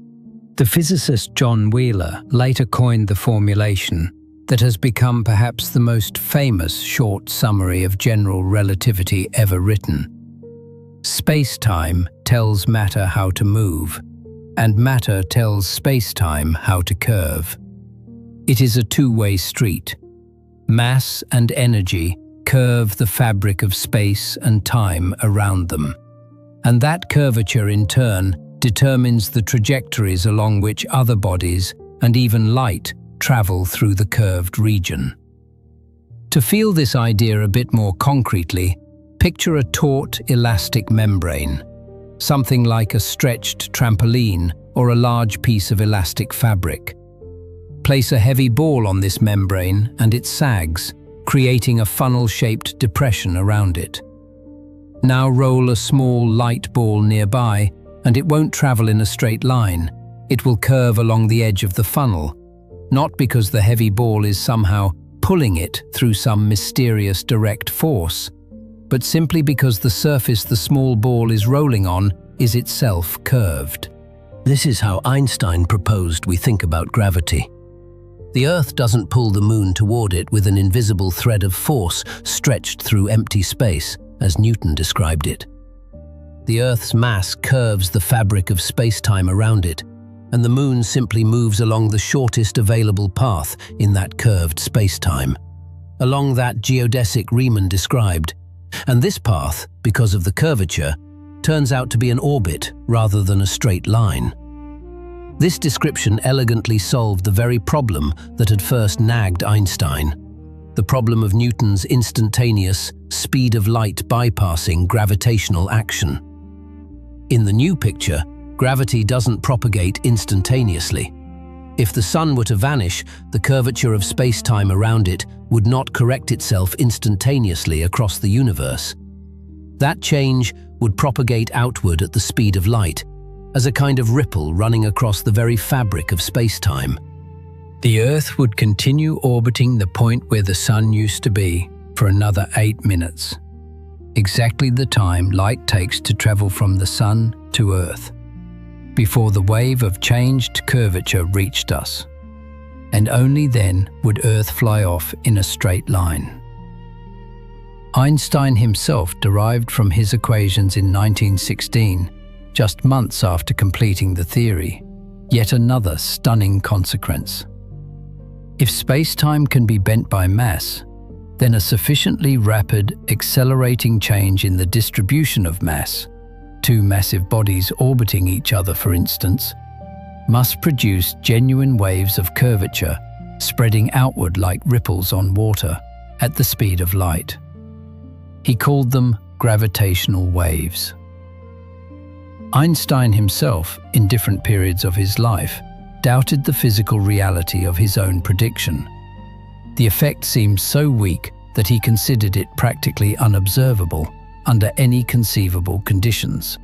The physicist John Wheeler later coined the formulation that has become perhaps the most famous short summary of general relativity ever written. Space-time tells matter how to move, and matter tells space-time how to curve. It is a two-way street. Mass and energy curve the fabric of space and time around them, and that curvature in turn determines the trajectories along which other bodies and even light travel through the curved region. To feel this idea a bit more concretely, picture a taut, elastic membrane, something like a stretched trampoline or a large piece of elastic fabric. Place a heavy ball on this membrane and it sags, creating a funnel-shaped depression around it. Now roll a small, light ball nearby, and it won't travel in a straight line. It will curve along the edge of the funnel, not because the heavy ball is somehow pulling it through some mysterious direct force, but simply because the surface the small ball is rolling on is itself curved. This is how Einstein proposed we think about gravity. The Earth doesn't pull the Moon toward it with an invisible thread of force stretched through empty space, as Newton described it. The Earth's mass curves the fabric of space-time around it, and the Moon simply moves along the shortest available path in that curved space-time, along that geodesic Riemann described. And this path, because of the curvature, turns out to be an orbit rather than a straight line. This description elegantly solved the very problem that had first nagged Einstein, the problem of Newton's instantaneous, speed-of-light bypassing gravitational action. In the new picture, gravity doesn't propagate instantaneously. If the Sun were to vanish, the curvature of space-time around it would not correct itself instantaneously across the universe. That change would propagate outward at the speed of light, as a kind of ripple running across the very fabric of space-time. The Earth would continue orbiting the point where the Sun used to be for another 8 minutes, exactly the time light takes to travel from the Sun to Earth, before the wave of changed curvature reached us. And only then would Earth fly off in a straight line. Einstein himself derived from his equations in 1916, just months after completing the theory, yet another stunning consequence. If space-time can be bent by mass, then a sufficiently rapid, accelerating change in the distribution of mass, two massive bodies orbiting each other for instance, must produce genuine waves of curvature spreading outward like ripples on water at the speed of light. He called them gravitational waves. Einstein himself, in different periods of his life, doubted the physical reality of his own prediction. The effect seemed so weak that he considered it practically unobservable under any conceivable conditions.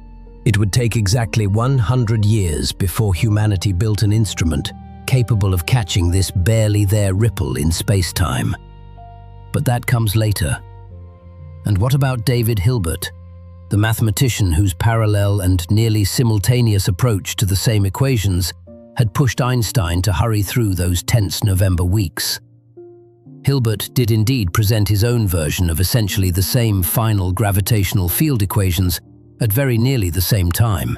It would take exactly 100 years before humanity built an instrument capable of catching this barely there ripple in space-time. But that comes later. And what about David Hilbert, the mathematician whose parallel and nearly simultaneous approach to the same equations had pushed Einstein to hurry through those tense November weeks? Hilbert did indeed present his own version of essentially the same final gravitational field equations at very nearly the same time.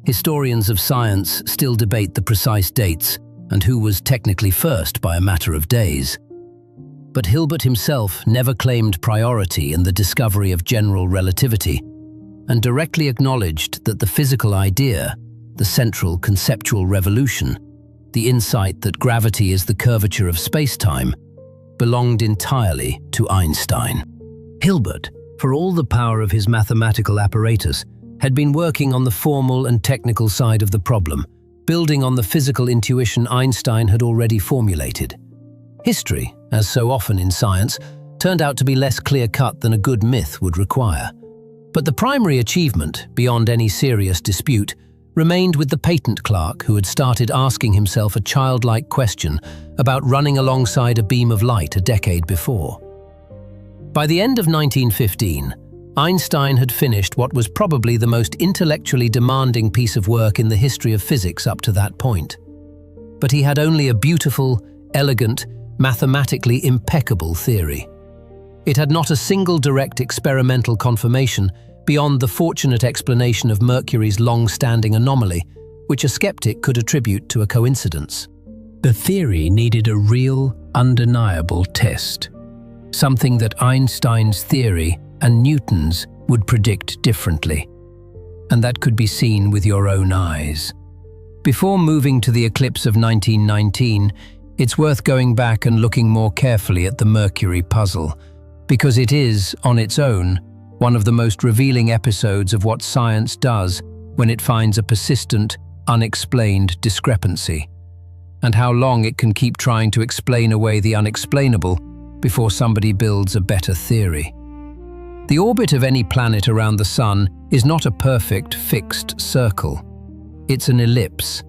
Historians of science still debate the precise dates and who was technically first by a matter of days. But Hilbert himself never claimed priority in the discovery of general relativity and directly acknowledged that the physical idea, the central conceptual revolution, the insight that gravity is the curvature of space-time, belonged entirely to Einstein. Hilbert, for all the power of his mathematical apparatus, had been working on the formal and technical side of the problem, building on the physical intuition Einstein had already formulated. History, as so often in science, turned out to be less clear-cut than a good myth would require. But the primary achievement, beyond any serious dispute, remained with the patent clerk who had started asking himself a childlike question about running alongside a beam of light a decade before. By the end of 1915, Einstein had finished what was probably the most intellectually demanding piece of work in the history of physics up to that point. But he had only a beautiful, elegant, mathematically impeccable theory. It had not a single direct experimental confirmation beyond the fortunate explanation of Mercury's long-standing anomaly, which a skeptic could attribute to a coincidence. The theory needed a real, undeniable test, something that Einstein's theory and Newton's would predict differently, and that could be seen with your own eyes. Before moving to the eclipse of 1919, it's worth going back and looking more carefully at the Mercury puzzle, because it is, on its own, one of the most revealing episodes of what science does when it finds a persistent, unexplained discrepancy, and how long it can keep trying to explain away the unexplainable before somebody builds a better theory. The orbit of any planet around the Sun is not a perfect, fixed circle. It's an ellipse,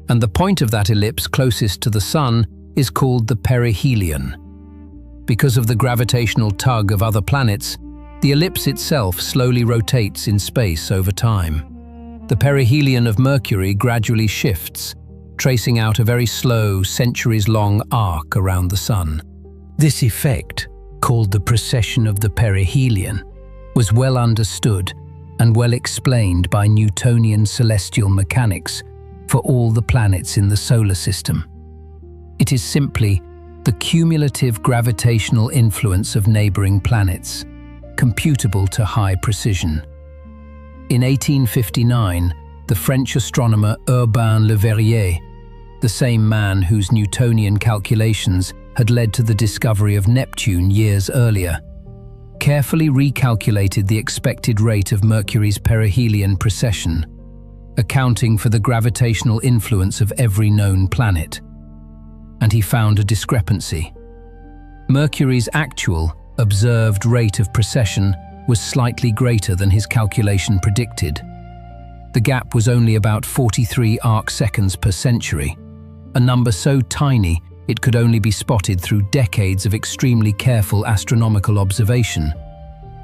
and the point of that ellipse closest to the Sun is called the perihelion. Because of the gravitational tug of other planets, the ellipse itself slowly rotates in space over time. The perihelion of Mercury gradually shifts, tracing out a very slow, centuries-long arc around the Sun. This effect, called the precession of the perihelion, was well understood and well explained by Newtonian celestial mechanics for all the planets in the solar system. It is simply the cumulative gravitational influence of neighboring planets, computable to high precision. In 1859, the French astronomer Urbain Le Verrier, the same man whose Newtonian calculations had led to the discovery of Neptune years earlier, carefully recalculated the expected rate of Mercury's perihelion precession, accounting for the gravitational influence of every known planet. And he found a discrepancy. Mercury's actual, observed rate of precession was slightly greater than his calculation predicted. The gap was only about 43 arc-seconds per century, a number so tiny it could only be spotted through decades of extremely careful astronomical observation,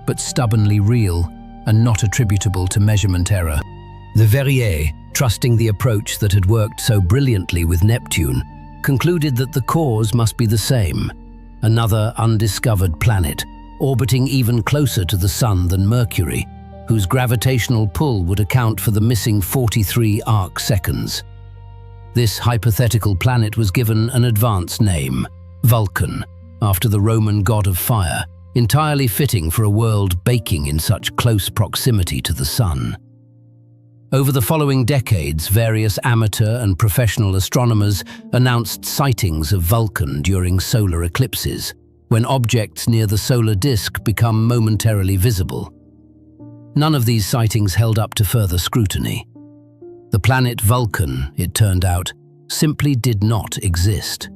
but stubbornly real and not attributable to measurement error. Le Verrier, trusting the approach that had worked so brilliantly with Neptune, concluded that the cause must be the same: another undiscovered planet, orbiting even closer to the Sun than Mercury, whose gravitational pull would account for the missing 43 arc-seconds. This hypothetical planet was given an advanced name, Vulcan, after the Roman god of fire, entirely fitting for a world baking in such close proximity to the Sun. Over the following decades, various amateur and professional astronomers announced sightings of Vulcan during solar eclipses, when objects near the solar disk become momentarily visible. None of these sightings held up to further scrutiny. The planet Vulcan, it turned out, simply did not exist.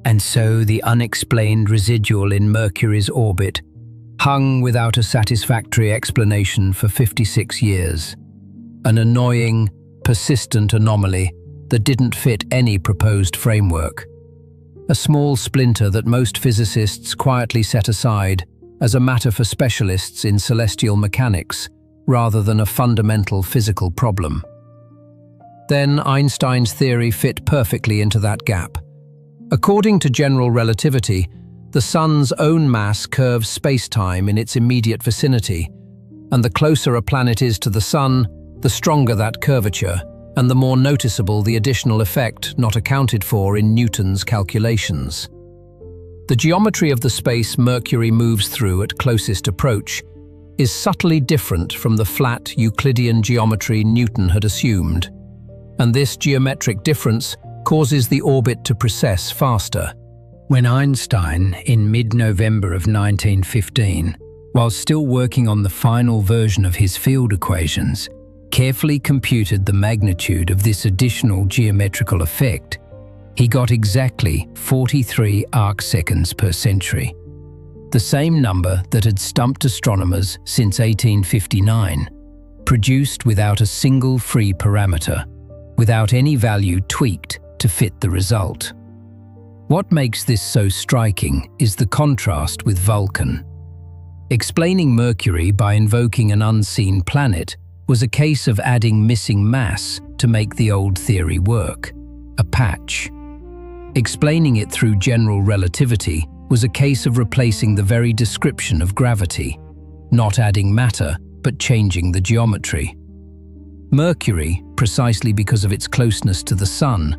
And so the unexplained residual in Mercury's orbit hung without a satisfactory explanation for 56 years. An annoying, persistent anomaly that didn't fit any proposed framework. A small splinter that most physicists quietly set aside as a matter for specialists in celestial mechanics rather than a fundamental physical problem. Then Einstein's theory fit perfectly into that gap. According to general relativity, the Sun's own mass curves space-time in its immediate vicinity, and the closer a planet is to the Sun, the stronger that curvature, and the more noticeable the additional effect not accounted for in Newton's calculations. The geometry of the space Mercury moves through at closest approach is subtly different from the flat Euclidean geometry Newton had assumed, and this geometric difference causes the orbit to precess faster. When Einstein, in mid-November of 1915, while still working on the final version of his field equations, carefully computed the magnitude of this additional geometrical effect, he got exactly 43 arcseconds per century, the same number that had stumped astronomers since 1859, produced without a single free parameter, without any value tweaked to fit the result. What makes this so striking is the contrast with Vulcan. Explaining Mercury by invoking an unseen planet was a case of adding missing mass to make the old theory work, a patch. Explaining it through general relativity was a case of replacing the very description of gravity, not adding matter, but changing the geometry. Mercury, precisely because of its closeness to the Sun,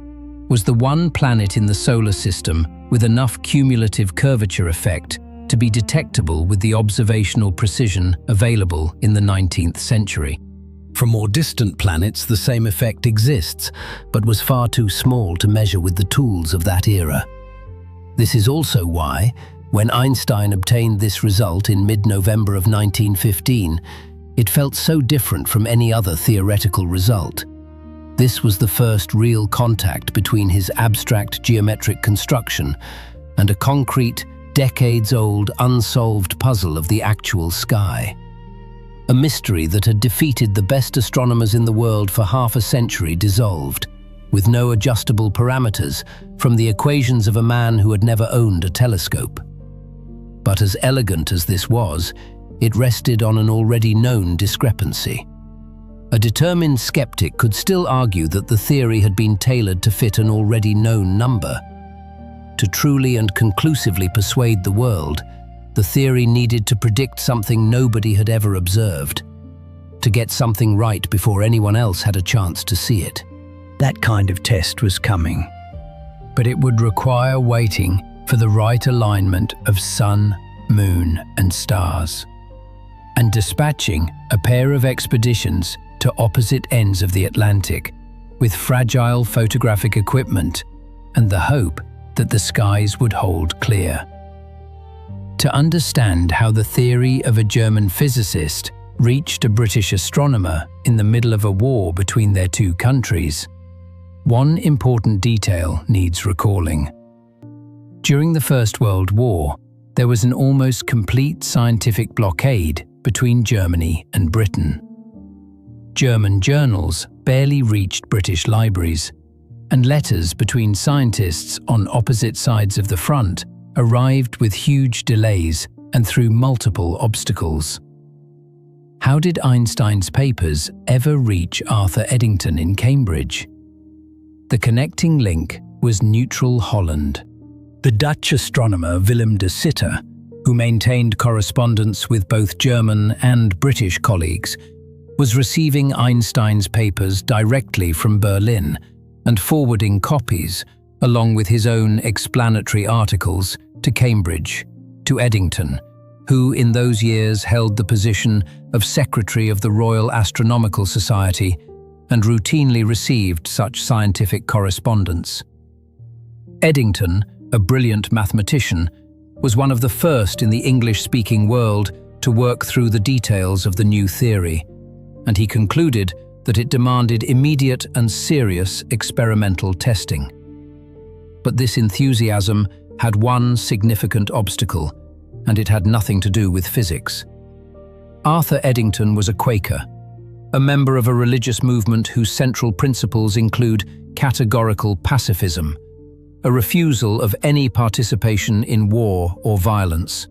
was the one planet in the solar system with enough cumulative curvature effect to be detectable with the observational precision available in the 19th century. For more distant planets, the same effect exists, but was far too small to measure with the tools of that era. This is also why, when Einstein obtained this result in mid-November of 1915, it felt so different from any other theoretical result. This was the first real contact between his abstract geometric construction and a concrete, decades-old, unsolved puzzle of the actual sky. A mystery that had defeated the best astronomers in the world for half a century dissolved, with no adjustable parameters, from the equations of a man who had never owned a telescope. But as elegant as this was, it rested on an already known discrepancy. A determined skeptic could still argue that the theory had been tailored to fit an already known number. To truly and conclusively persuade the world, the theory needed to predict something nobody had ever observed, to get something right before anyone else had a chance to see it. That kind of test was coming, but it would require waiting for the right alignment of sun, moon, and stars, and dispatching a pair of expeditions to opposite ends of the Atlantic with fragile photographic equipment and the hope that the skies would hold clear. To understand how the theory of a German physicist reached a British astronomer in the middle of a war between their two countries, one important detail needs recalling. During the First World War, there was an almost complete scientific blockade between Germany and Britain. German journals barely reached British libraries, and letters between scientists on opposite sides of the front arrived with huge delays and through multiple obstacles. How did Einstein's papers ever reach Arthur Eddington in Cambridge? The connecting link was neutral Holland. The Dutch astronomer Willem de Sitter, who maintained correspondence with both German and British colleagues, was receiving Einstein's papers directly from Berlin and forwarding copies, along with his own explanatory articles, to Cambridge, to Eddington, who in those years held the position of Secretary of the Royal Astronomical Society and routinely received such scientific correspondence. Eddington, a brilliant mathematician, was one of the first in the English-speaking world to work through the details of the new theory, and he concluded that it demanded immediate and serious experimental testing. But this enthusiasm had one significant obstacle, and it had nothing to do with physics. Arthur Eddington was a Quaker, a member of a religious movement whose central principles include categorical pacifism, a refusal of any participation in war or violence.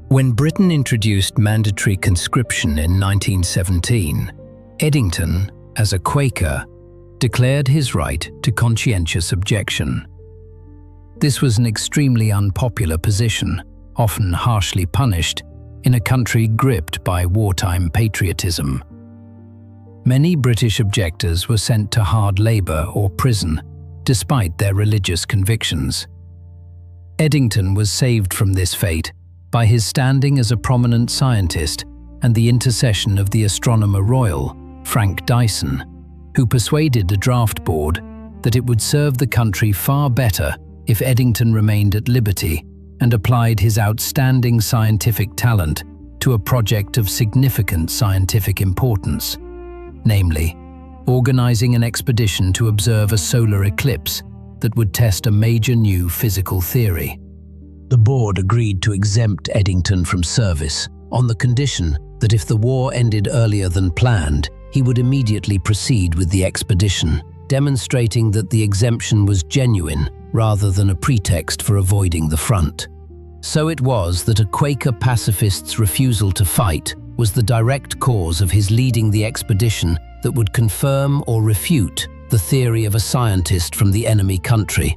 When Britain introduced mandatory conscription in 1917, Eddington, as a Quaker, declared his right to conscientious objection. This was an extremely unpopular position, often harshly punished, in a country gripped by wartime patriotism. Many British objectors were sent to hard labour or prison, despite their religious convictions. Eddington was saved from this fate by his standing as a prominent scientist and the intercession of the Astronomer Royal, Frank Dyson, who persuaded the draft board that it would serve the country far better if Eddington remained at liberty and applied his outstanding scientific talent to a project of significant scientific importance, namely, organizing an expedition to observe a solar eclipse that would test a major new physical theory. The board agreed to exempt Eddington from service on the condition that if the war ended earlier than planned, he would immediately proceed with the expedition, demonstrating that the exemption was genuine rather than a pretext for avoiding the front. So it was that a Quaker pacifist's refusal to fight was the direct cause of his leading the expedition that would confirm or refute the theory of a scientist from the enemy country,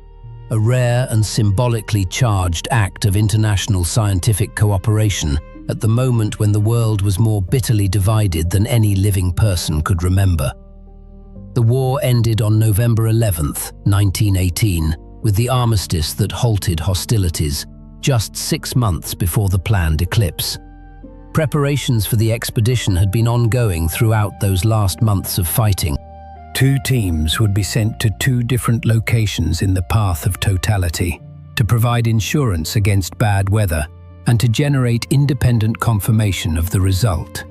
a rare and symbolically charged act of international scientific cooperation at the moment when the world was more bitterly divided than any living person could remember. The war ended on November 11th, 1918, with the armistice that halted hostilities, just 6 months before the planned eclipse. Preparations for the expedition had been ongoing throughout those last months of fighting. 2 teams would be sent to 2 different locations in the path of totality to provide insurance against bad weather and to generate independent confirmation of the result.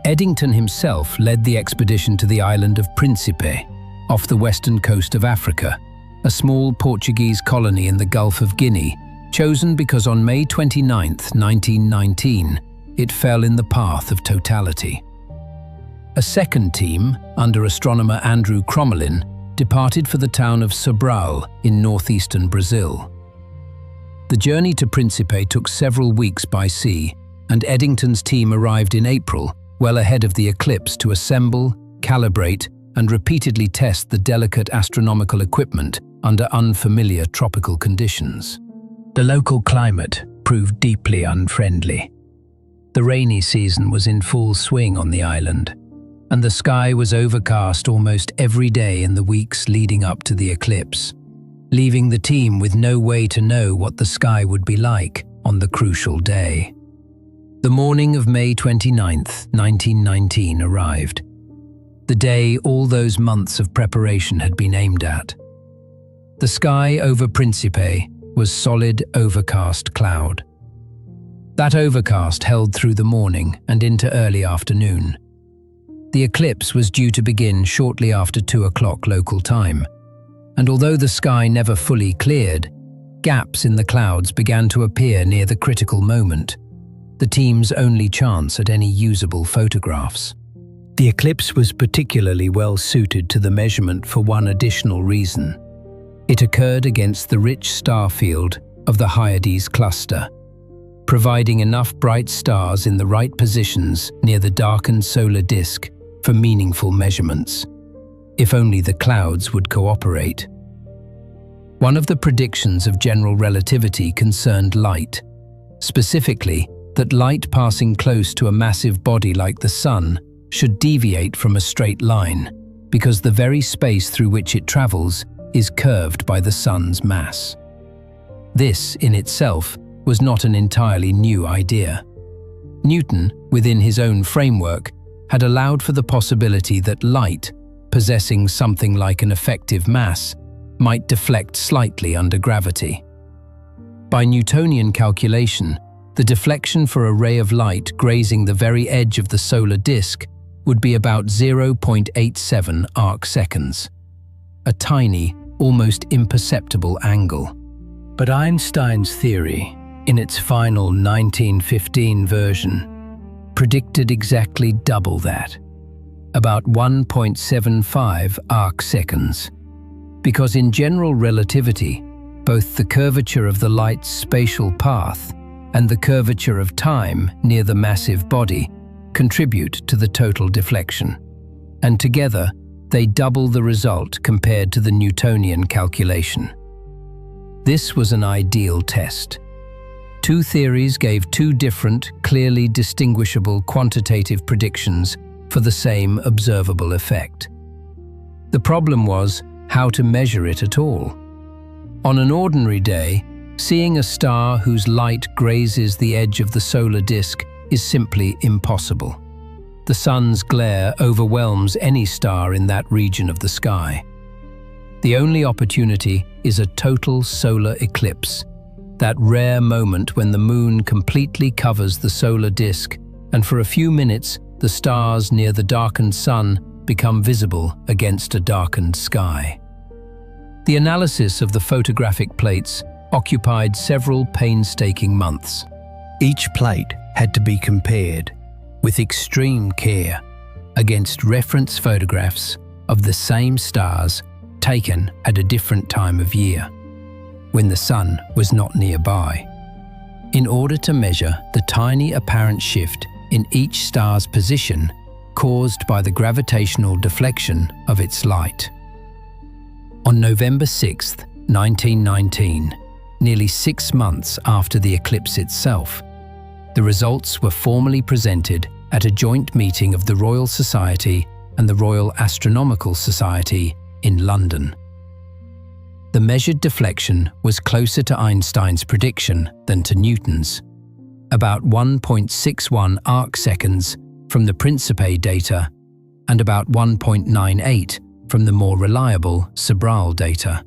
Eddington himself led the expedition to the island of Principe, off the western coast of Africa, a small Portuguese colony in the Gulf of Guinea, chosen because on May 29, 1919, it fell in the path of totality. A second team, under astronomer Andrew Crommelin, departed for the town of Sobral in northeastern Brazil. The journey to Principe took several weeks by sea, and Eddington's team arrived in April, well ahead of the eclipse, to assemble, calibrate, and repeatedly test the delicate astronomical equipment under unfamiliar tropical conditions. The local climate proved deeply unfriendly. The rainy season was in full swing on the island, and the sky was overcast almost every day in the weeks leading up to the eclipse, leaving the team with no way to know what the sky would be like on the crucial day. The morning of May 29, 1919 arrived, the day all those months of preparation had been aimed at. The sky over Principe was solid, overcast cloud. That overcast held through the morning and into early afternoon. The eclipse was due to begin shortly after 2 o'clock local time, and although the sky never fully cleared, gaps in the clouds began to appear near the critical moment, the team's only chance at any usable photographs. The eclipse was particularly well suited to the measurement for one additional reason. It occurred against the rich star field of the Hyades cluster, providing enough bright stars in the right positions near the darkened solar disk for meaningful measurements, if only the clouds would cooperate. One of the predictions of general relativity concerned light, specifically that light passing close to a massive body like the Sun should deviate from a straight line, because the very space through which it travels is curved by the Sun's mass. This, in itself, was not an entirely new idea. Newton, within his own framework, had allowed for the possibility that light, possessing something like an effective mass, might deflect slightly under gravity. By Newtonian calculation, the deflection for a ray of light grazing the very edge of the solar disk would be about 0.87 arc-seconds, a tiny, almost imperceptible angle. But Einstein's theory, in its final 1915 version, predicted exactly double that, about 1.75 arc-seconds. Because in general relativity, both the curvature of the light's spatial path and the curvature of time near the massive body contribute to the total deflection, and together they double the result compared to the Newtonian calculation. This was an ideal test. Two theories gave two different, clearly distinguishable quantitative predictions for the same observable effect. The problem was how to measure it at all. On an ordinary day, seeing a star whose light grazes the edge of the solar disk is simply impossible. The sun's glare overwhelms any star in that region of the sky. The only opportunity is a total solar eclipse, that rare moment when the moon completely covers the solar disk, and for a few minutes the stars near the darkened sun become visible against a darkened sky. The analysis of the photographic plates occupied several painstaking months. Each plate had to be compared, with extreme care, against reference photographs of the same stars taken at a different time of year, when the sun was not nearby, in order to measure the tiny apparent shift in each star's position caused by the gravitational deflection of its light. On November 6, 1919, nearly 6 months after the eclipse itself, the results were formally presented at a joint meeting of the Royal Society and the Royal Astronomical Society in London. The measured deflection was closer to Einstein's prediction than to Newton's, about 1.61 arc-seconds from the Principe data and about 1.98 from the more reliable Sobral data.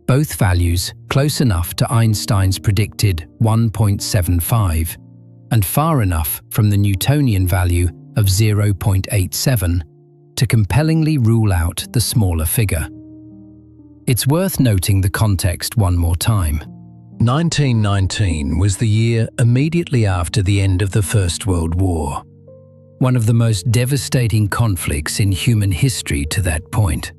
Both values close enough to Einstein's predicted 1.75 and far enough from the Newtonian value of 0.87 to compellingly rule out the smaller figure. It's worth noting the context one more time. 1919 was the year immediately after the end of the First World War, one of the most devastating conflicts in human history to that point.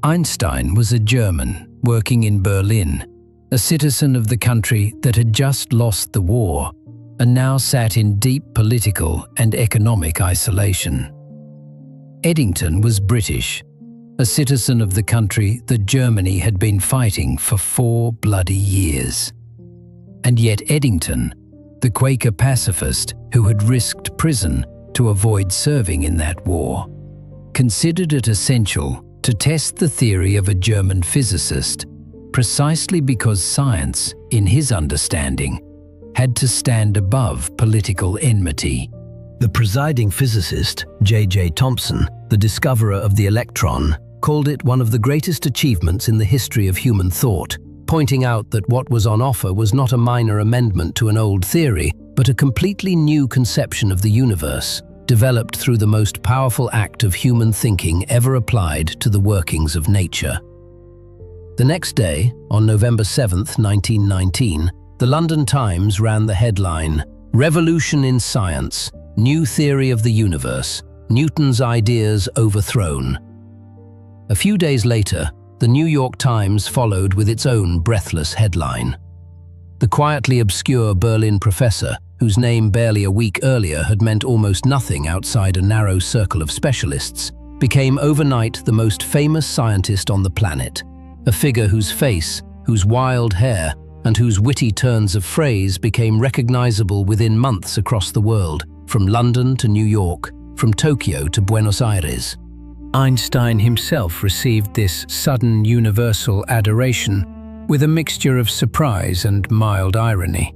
Einstein was a German working in Berlin, a citizen of the country that had just lost the war and now sat in deep political and economic isolation. Eddington was British, a citizen of the country that Germany had been fighting for 4 bloody years. And yet Eddington, the Quaker pacifist who had risked prison to avoid serving in that war, considered it essential to test the theory of a German physicist, precisely because science, in his understanding, had to stand above political enmity. The presiding physicist, J.J. Thomson, the discoverer of the electron, called it one of the greatest achievements in the history of human thought, pointing out that what was on offer was not a minor amendment to an old theory, but a completely new conception of the universe, developed through the most powerful act of human thinking ever applied to the workings of nature. The next day, on November 7, 1919, the London Times ran the headline, "Revolution in Science, New Theory of the Universe, Newton's Ideas Overthrown." A few days later, the New York Times followed with its own breathless headline. The quietly obscure Berlin professor, whose name barely a week earlier had meant almost nothing outside a narrow circle of specialists, became overnight the most famous scientist on the planet, a figure whose face, whose wild hair, and whose witty turns of phrase became recognizable within months across the world, from London to New York, from Tokyo to Buenos Aires. Einstein himself received this sudden universal adoration with a mixture of surprise and mild irony.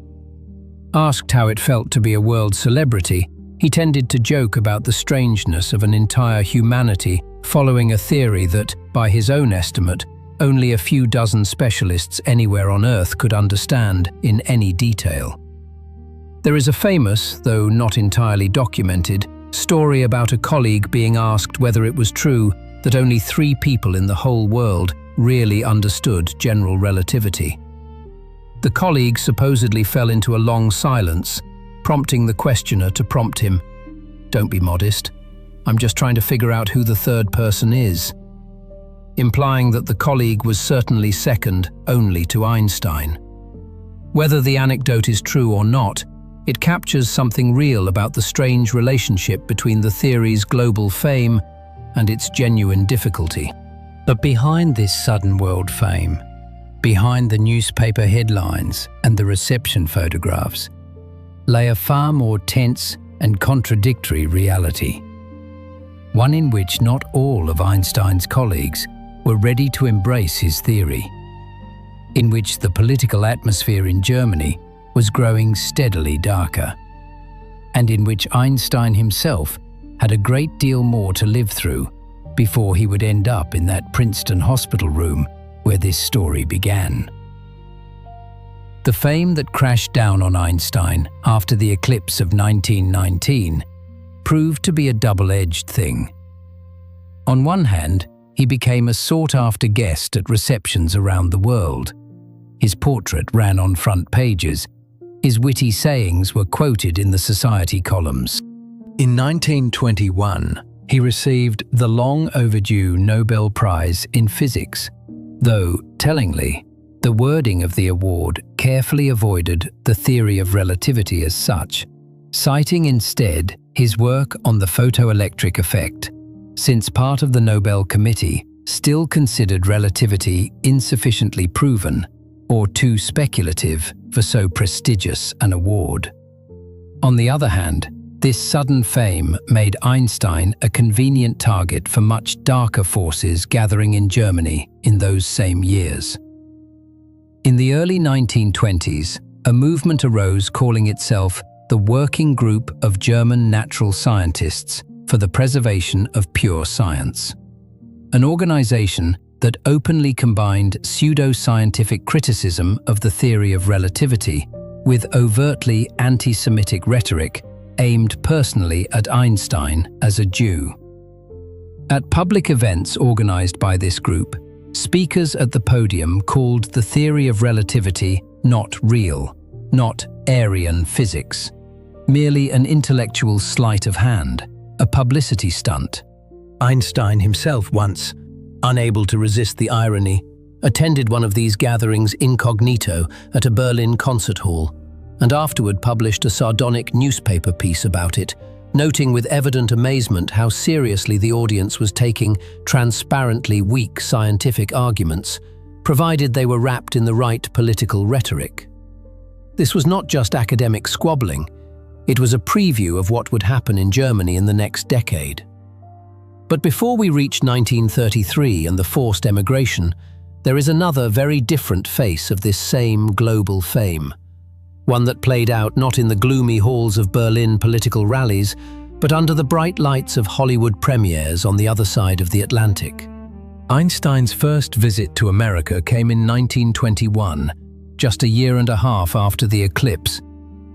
Asked how it felt to be a world celebrity, he tended to joke about the strangeness of an entire humanity following a theory that, by his own estimate, only a few dozen specialists anywhere on Earth could understand in any detail. There is a famous, though not entirely documented, story about a colleague being asked whether it was true that only 3 people in the whole world really understood general relativity. The colleague supposedly fell into a long silence, prompting the questioner to prompt him, "Don't be modest. I'm just trying to figure out who the third person is," implying that the colleague was certainly second only to Einstein. Whether the anecdote is true or not, it captures something real about the strange relationship between the theory's global fame and its genuine difficulty. But behind this sudden world fame, behind the newspaper headlines and the reception photographs, lay a far more tense and contradictory reality. One in which not all of Einstein's colleagues were ready to embrace his theory, in which the political atmosphere in Germany was growing steadily darker, and in which Einstein himself had a great deal more to live through before he would end up in that Princeton hospital room where this story began. The fame that crashed down on Einstein after the eclipse of 1919 proved to be a double-edged thing. On one hand, he became a sought-after guest at receptions around the world. His portrait ran on front pages. His witty sayings were quoted in the society columns. In 1921, he received the long-overdue Nobel Prize in Physics, though, tellingly, the wording of the award carefully avoided the theory of relativity as such, citing instead his work on the photoelectric effect, since part of the Nobel Committee still considered relativity insufficiently proven or too speculative for so prestigious an award. On the other hand, this sudden fame made Einstein a convenient target for much darker forces gathering in Germany in those same years. In the early 1920s, a movement arose calling itself the Working Group of German Natural Scientists for the Preservation of Pure Science, an organization that openly combined pseudo-scientific criticism of the theory of relativity with overtly anti-Semitic rhetoric aimed personally at Einstein as a Jew. At public events organized by this group, speakers at the podium called the theory of relativity not real, not Aryan physics, merely an intellectual sleight of hand, a publicity stunt. Einstein himself once, unable to resist the irony, attended one of these gatherings incognito at a Berlin concert hall, and afterward published a sardonic newspaper piece about it, noting with evident amazement how seriously the audience was taking transparently weak scientific arguments, provided they were wrapped in the right political rhetoric. This was not just academic squabbling, it was a preview of what would happen in Germany in the next decade. But before we reach 1933 and the forced emigration, there is another very different face of this same global fame. One that played out not in the gloomy halls of Berlin political rallies, but under the bright lights of Hollywood premieres on the other side of the Atlantic. Einstein's first visit to America came in 1921, just a year and a half after the eclipse,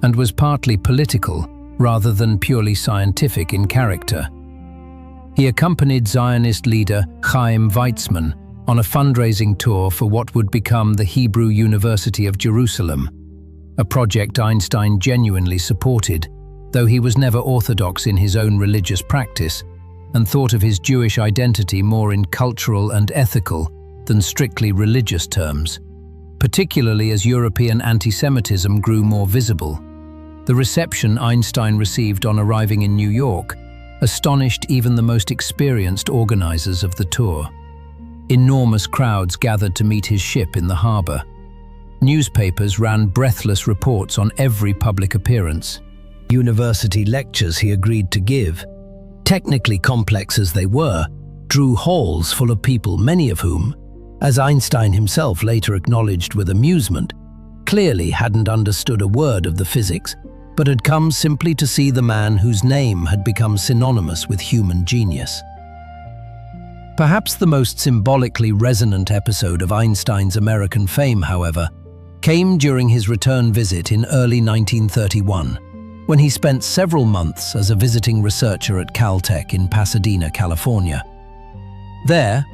and was partly political rather than purely scientific in character. He accompanied Zionist leader Chaim Weizmann on a fundraising tour for what would become the Hebrew University of Jerusalem, a project Einstein genuinely supported, though he was never orthodox in his own religious practice and thought of his Jewish identity more in cultural and ethical than strictly religious terms, particularly as European anti-Semitism grew more visible. The reception Einstein received on arriving in New York astonished even the most experienced organizers of the tour. Enormous crowds gathered to meet his ship in the harbor. Newspapers ran breathless reports on every public appearance. University lectures he agreed to give, technically complex as they were, drew halls full of people, many of whom, as Einstein himself later acknowledged with amusement, clearly hadn't understood a word of the physics, but had come simply to see the man whose name had become synonymous with human genius. Perhaps the most symbolically resonant episode of Einstein's American fame, however, came during his return visit in early 1931, when he spent several months as a visiting researcher at Caltech in Pasadena, California. There,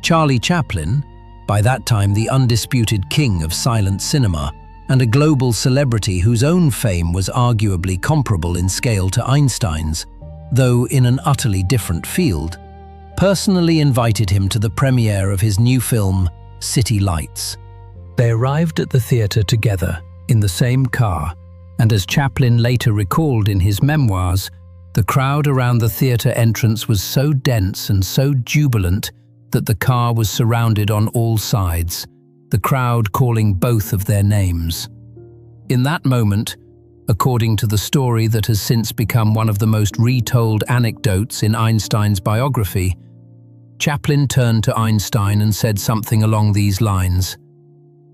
Charlie Chaplin, by that time the undisputed king of silent cinema, and a global celebrity whose own fame was arguably comparable in scale to Einstein's, though in an utterly different field, personally invited him to the premiere of his new film, City Lights. They arrived at the theatre together, in the same car, and as Chaplin later recalled in his memoirs, the crowd around the theatre entrance was so dense and so jubilant that the car was surrounded on all sides, the crowd calling both of their names. In that moment, according to the story that has since become one of the most retold anecdotes in Einstein's biography, Chaplin turned to Einstein and said something along these lines: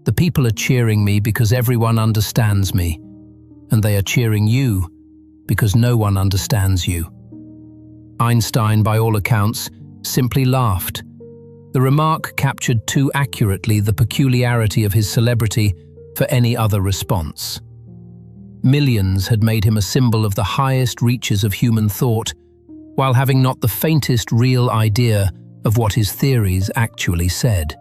"The people are cheering me because everyone understands me, and they are cheering you because no one understands you." Einstein, by all accounts, simply laughed. The remark captured too accurately the peculiarity of his celebrity for any other response. Millions had made him a symbol of the highest reaches of human thought, while having not the faintest real idea of what his theories actually said.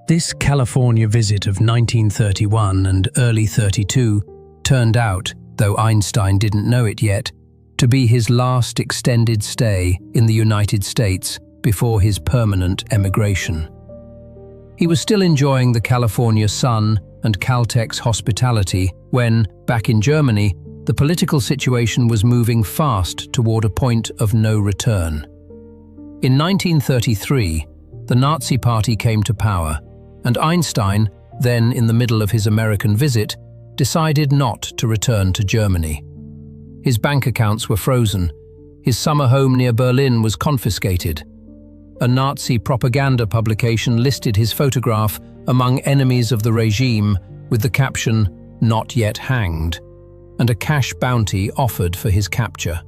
This California visit of 1931 and early 32 turned out, though Einstein didn't know it yet, to be his last extended stay in the United States before his permanent emigration. He was still enjoying the California sun and Caltech's hospitality when, back in Germany, the political situation was moving fast toward a point of no return. In 1933, the Nazi Party came to power, and Einstein, then in the middle of his American visit, decided not to return to Germany. His bank accounts were frozen, his summer home near Berlin was confiscated. A Nazi propaganda publication listed his photograph among enemies of the regime with the caption, "Not yet hanged," and a cash bounty offered for his capture.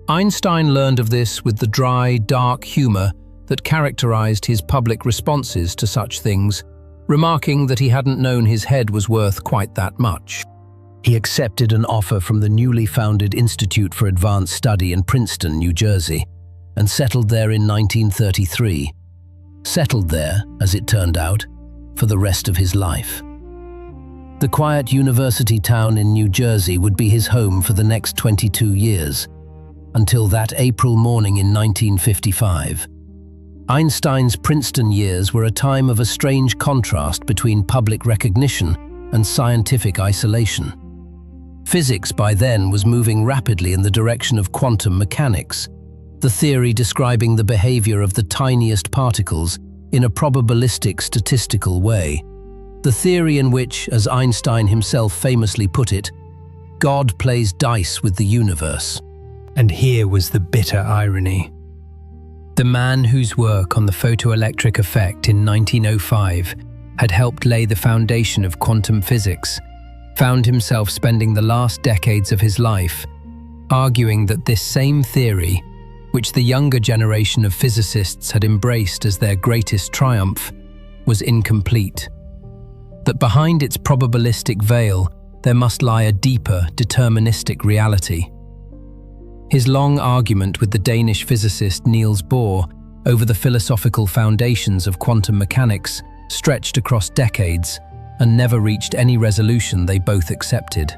Einstein learned of this with the dry, dark humor that characterized his public responses to such things, remarking that he hadn't known his head was worth quite that much. He accepted an offer from the newly founded Institute for Advanced Study in Princeton, New Jersey, and settled there in 1933. Settled there, as it turned out, for the rest of his life. The quiet university town in New Jersey would be his home for the next 22 years, until that April morning in 1955. Einstein's Princeton years were a time of a strange contrast between public recognition and scientific isolation. Physics by then was moving rapidly in the direction of quantum mechanics, the theory describing the behavior of the tiniest particles in a probabilistic statistical way. The theory in which, as Einstein himself famously put it, God plays dice with the universe. And here was the bitter irony. The man whose work on the photoelectric effect in 1905 had helped lay the foundation of quantum physics found himself spending the last decades of his life arguing that this same theory, which the younger generation of physicists had embraced as their greatest triumph, was incomplete. That behind its probabilistic veil, there must lie a deeper, deterministic reality. His long argument with the Danish physicist Niels Bohr over the philosophical foundations of quantum mechanics stretched across decades and never reached any resolution they both accepted.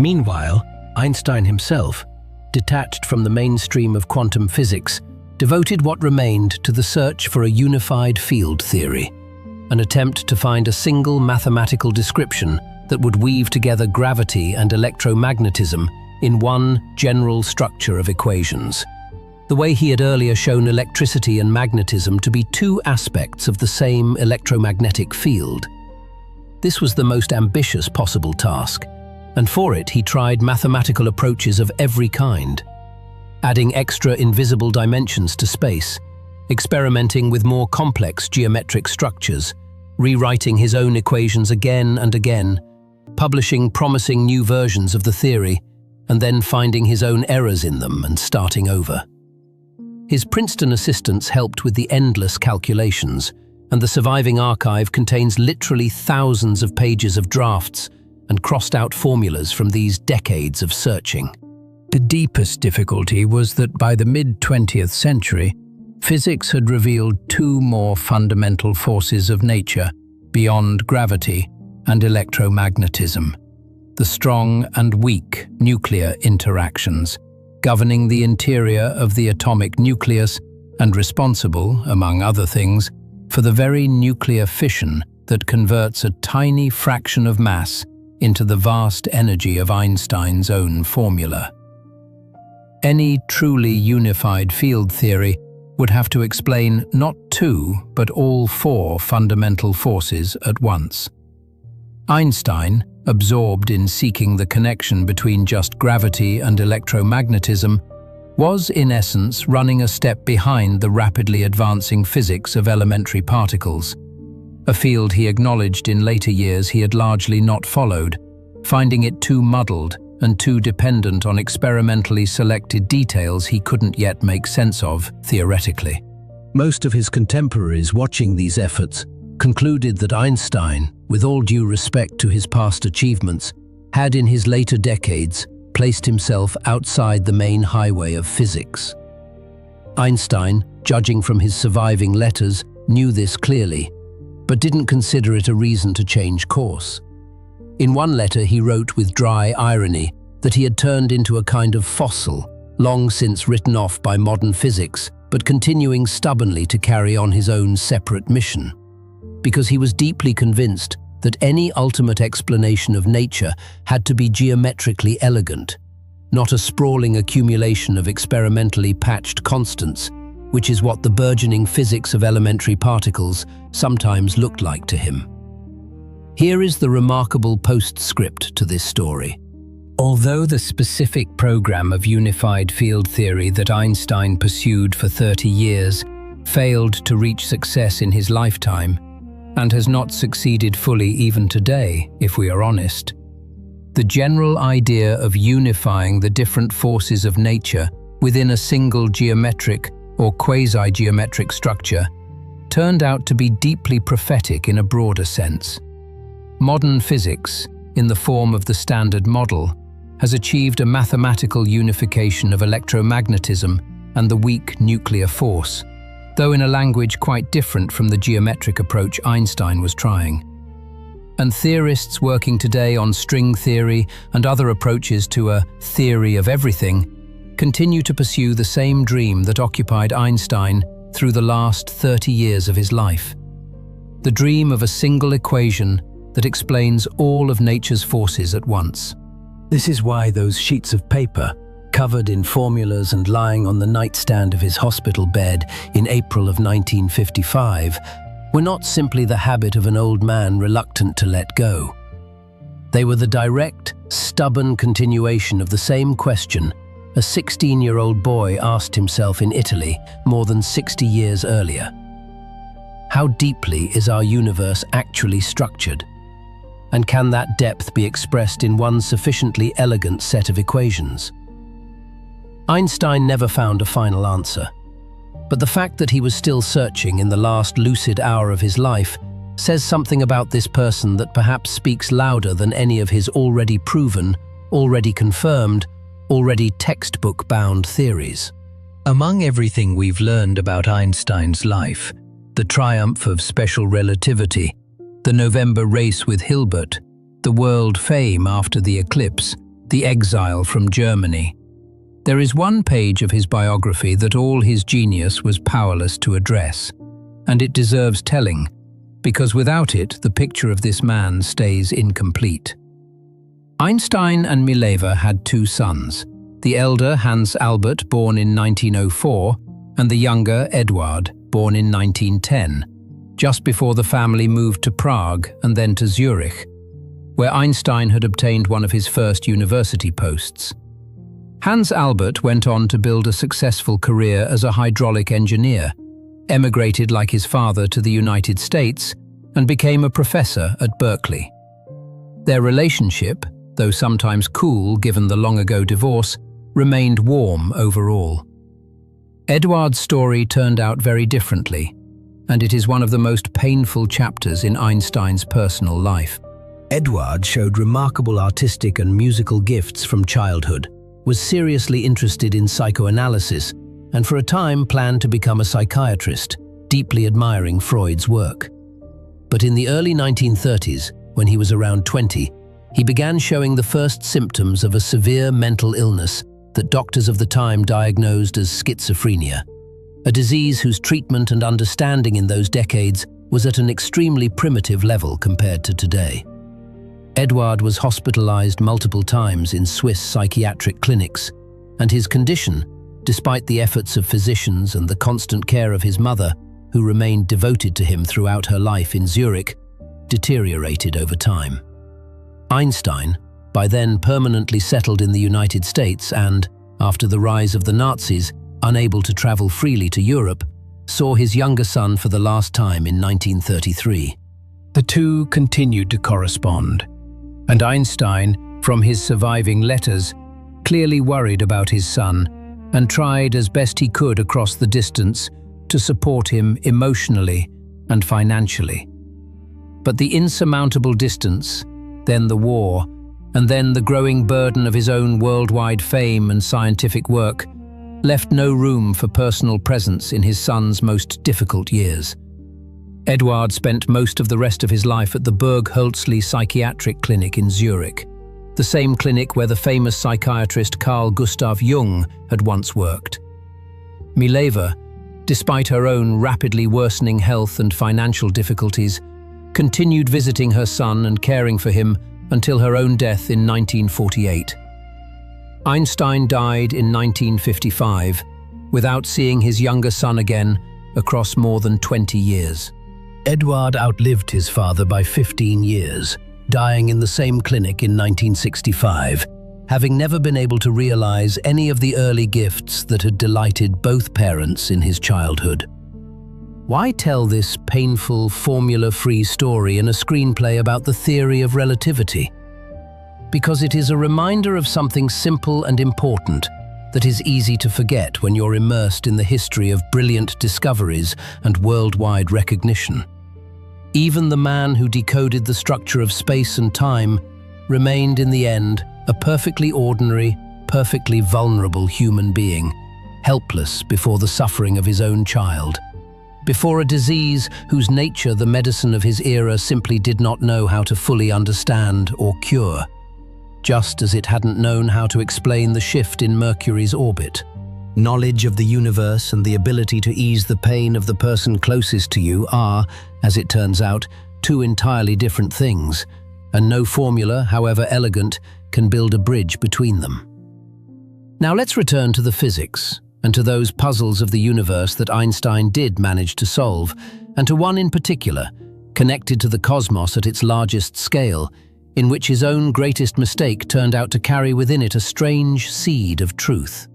Meanwhile, Einstein himself, detached from the mainstream of quantum physics, devoted what remained to the search for a unified field theory, an attempt to find a single mathematical description that would weave together gravity and electromagnetism in one general structure of equations. The way he had earlier shown electricity and magnetism to be two aspects of the same electromagnetic field. This was the most ambitious possible task, and for it he tried mathematical approaches of every kind, adding extra invisible dimensions to space, experimenting with more complex geometric structures, rewriting his own equations again and again, publishing promising new versions of the theory, and then finding his own errors in them and starting over. His Princeton assistants helped with the endless calculations, and the surviving archive contains literally thousands of pages of drafts and crossed-out formulas from these decades of searching. The deepest difficulty was that by the mid-20th century, physics had revealed two more fundamental forces of nature beyond gravity and electromagnetism: the strong and weak nuclear interactions governing the interior of the atomic nucleus and responsible, among other things, for the very nuclear fission that converts a tiny fraction of mass into the vast energy of Einstein's own formula. Any truly unified field theory would have to explain not two, but all four fundamental forces at once. Einstein, absorbed in seeking the connection between just gravity and electromagnetism, was in essence running a step behind the rapidly advancing physics of elementary particles, a field he acknowledged in later years he had largely not followed, finding it too muddled and too dependent on experimentally selected details he couldn't yet make sense of theoretically. Most of his contemporaries watching these efforts concluded that Einstein, with all due respect to his past achievements, had in his later decades placed himself outside the main highway of physics. Einstein, judging from his surviving letters, knew this clearly, but didn't consider it a reason to change course. In one letter he wrote with dry irony that he had turned into a kind of fossil, long since written off by modern physics, but continuing stubbornly to carry on his own separate mission, because he was deeply convinced that any ultimate explanation of nature had to be geometrically elegant, not a sprawling accumulation of experimentally patched constants, which is what the burgeoning physics of elementary particles sometimes looked like to him. Here is the remarkable postscript to this story. Although the specific program of unified field theory that Einstein pursued for 30 years failed to reach success in his lifetime, and has not succeeded fully even today, if we are honest, the general idea of unifying the different forces of nature within a single geometric or quasi-geometric structure turned out to be deeply prophetic in a broader sense. Modern physics, in the form of the Standard Model, has achieved a mathematical unification of electromagnetism and the weak nuclear force, though in a language quite different from the geometric approach Einstein was trying. And theorists working today on string theory and other approaches to a theory of everything continue to pursue the same dream that occupied Einstein through the last 30 years of his life. The dream of a single equation that explains all of nature's forces at once. This is why those sheets of paper, covered in formulas and lying on the nightstand of his hospital bed in April of 1955, were not simply the habit of an old man reluctant to let go. They were the direct, stubborn continuation of the same question a 16-year-old boy asked himself in Italy more than 60 years earlier. How deeply is our universe actually structured? And can that depth be expressed in one sufficiently elegant set of equations? Einstein never found a final answer, but the fact that he was still searching in the last lucid hour of his life says something about this person that perhaps speaks louder than any of his already proven, already confirmed, already textbook-bound theories. Among everything we've learned about Einstein's life, the triumph of special relativity, the November race with Hilbert, the world fame after the eclipse, the exile from Germany, there is one page of his biography that all his genius was powerless to address, and it deserves telling, because without it, the picture of this man stays incomplete. Einstein and Mileva had two sons, the elder Hans Albert, born in 1904, and the younger Eduard, born in 1910, just before the family moved to Prague and then to Zurich, where Einstein had obtained one of his first university posts. Hans Albert went on to build a successful career as a hydraulic engineer, emigrated like his father to the United States, and became a professor at Berkeley. Their relationship, though sometimes cool given the long-ago divorce, remained warm overall. Eduard's story turned out very differently. and it is one of the most painful chapters in Einstein's personal life. Eduard showed remarkable artistic and musical gifts from childhood, was seriously interested in psychoanalysis, and for a time planned to become a psychiatrist, deeply admiring Freud's work. But in the early 1930s, when he was around 20, he began showing the first symptoms of a severe mental illness that doctors of the time diagnosed as schizophrenia, a disease whose treatment and understanding in those decades was at an extremely primitive level compared to today. Eduard was hospitalized multiple times in Swiss psychiatric clinics, and his condition, despite the efforts of physicians and the constant care of his mother, who remained devoted to him throughout her life in Zurich, deteriorated over time. Einstein, by then permanently settled in the United States and, after the rise of the Nazis, unable to travel freely to Europe, saw his younger son for the last time in 1933. The two continued to correspond, and Einstein, from his surviving letters, clearly worried about his son and tried as best he could across the distance to support him emotionally and financially. But the insurmountable distance, then the war, and then the growing burden of his own worldwide fame and scientific work left no room for personal presence in his son's most difficult years. Eduard spent most of the rest of his life at the Burg-Hölzli Psychiatric Clinic in Zurich, the same clinic where the famous psychiatrist Carl Gustav Jung had once worked. Mileva, despite her own rapidly worsening health and financial difficulties, continued visiting her son and caring for him until her own death in 1948. Einstein died in 1955, without seeing his younger son again across more than 20 years. Eduard outlived his father by 15 years, dying in the same clinic in 1965, having never been able to realize any of the early gifts that had delighted both parents in his childhood. Why tell this painful, formula-free story in a screenplay about the theory of relativity? Because it is a reminder of something simple and important that is easy to forget when you're immersed in the history of brilliant discoveries and worldwide recognition. Even the man who decoded the structure of space and time remained in the end a perfectly ordinary, perfectly vulnerable human being, helpless before the suffering of his own child, before a disease whose nature the medicine of his era simply did not know how to fully understand or cure, just as it hadn't known how to explain the shift in Mercury's orbit. Knowledge of the universe and the ability to ease the pain of the person closest to you are, as it turns out, two entirely different things, and no formula, however elegant, can build a bridge between them. Now let's return to the physics, and to those puzzles of the universe that Einstein did manage to solve, and to one in particular, connected to the cosmos at its largest scale, in which his own greatest mistake turned out to carry within it a strange seed of truth.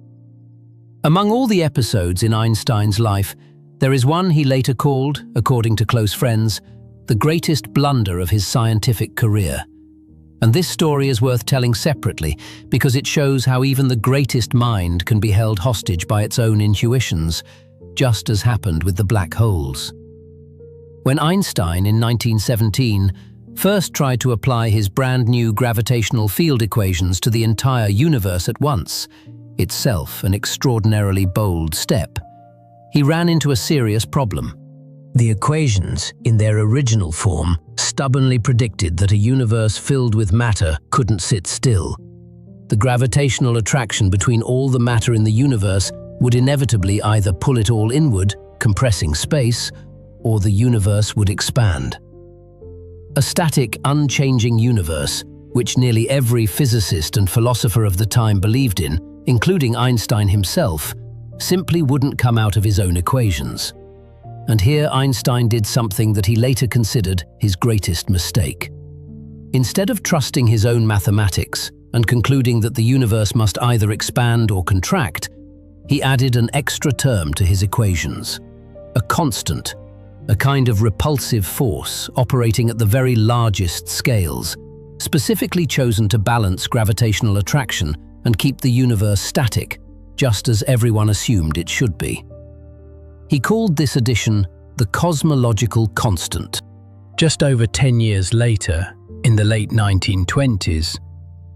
Among all the episodes in Einstein's life, there is one he later called, according to close friends, the greatest blunder of his scientific career. And this story is worth telling separately because it shows how even the greatest mind can be held hostage by its own intuitions, just as happened with the black holes. When Einstein, in 1917, first tried to apply his brand new gravitational field equations to the entire universe at once, itself an extraordinarily bold step, he ran into a serious problem. The equations, in their original form, stubbornly predicted that a universe filled with matter couldn't sit still. The gravitational attraction between all the matter in the universe would inevitably either pull it all inward, compressing space, or the universe would expand. A static, unchanging universe, which nearly every physicist and philosopher of the time believed in, including Einstein himself, simply wouldn't come out of his own equations. And here Einstein did something that he later considered his greatest mistake. Instead of trusting his own mathematics and concluding that the universe must either expand or contract, he added an extra term to his equations, a constant, a kind of repulsive force operating at the very largest scales, specifically chosen to balance gravitational attraction and keep the universe static, just as everyone assumed it should be. He called this addition the cosmological constant. Just over 10 years later, in the late 1920s,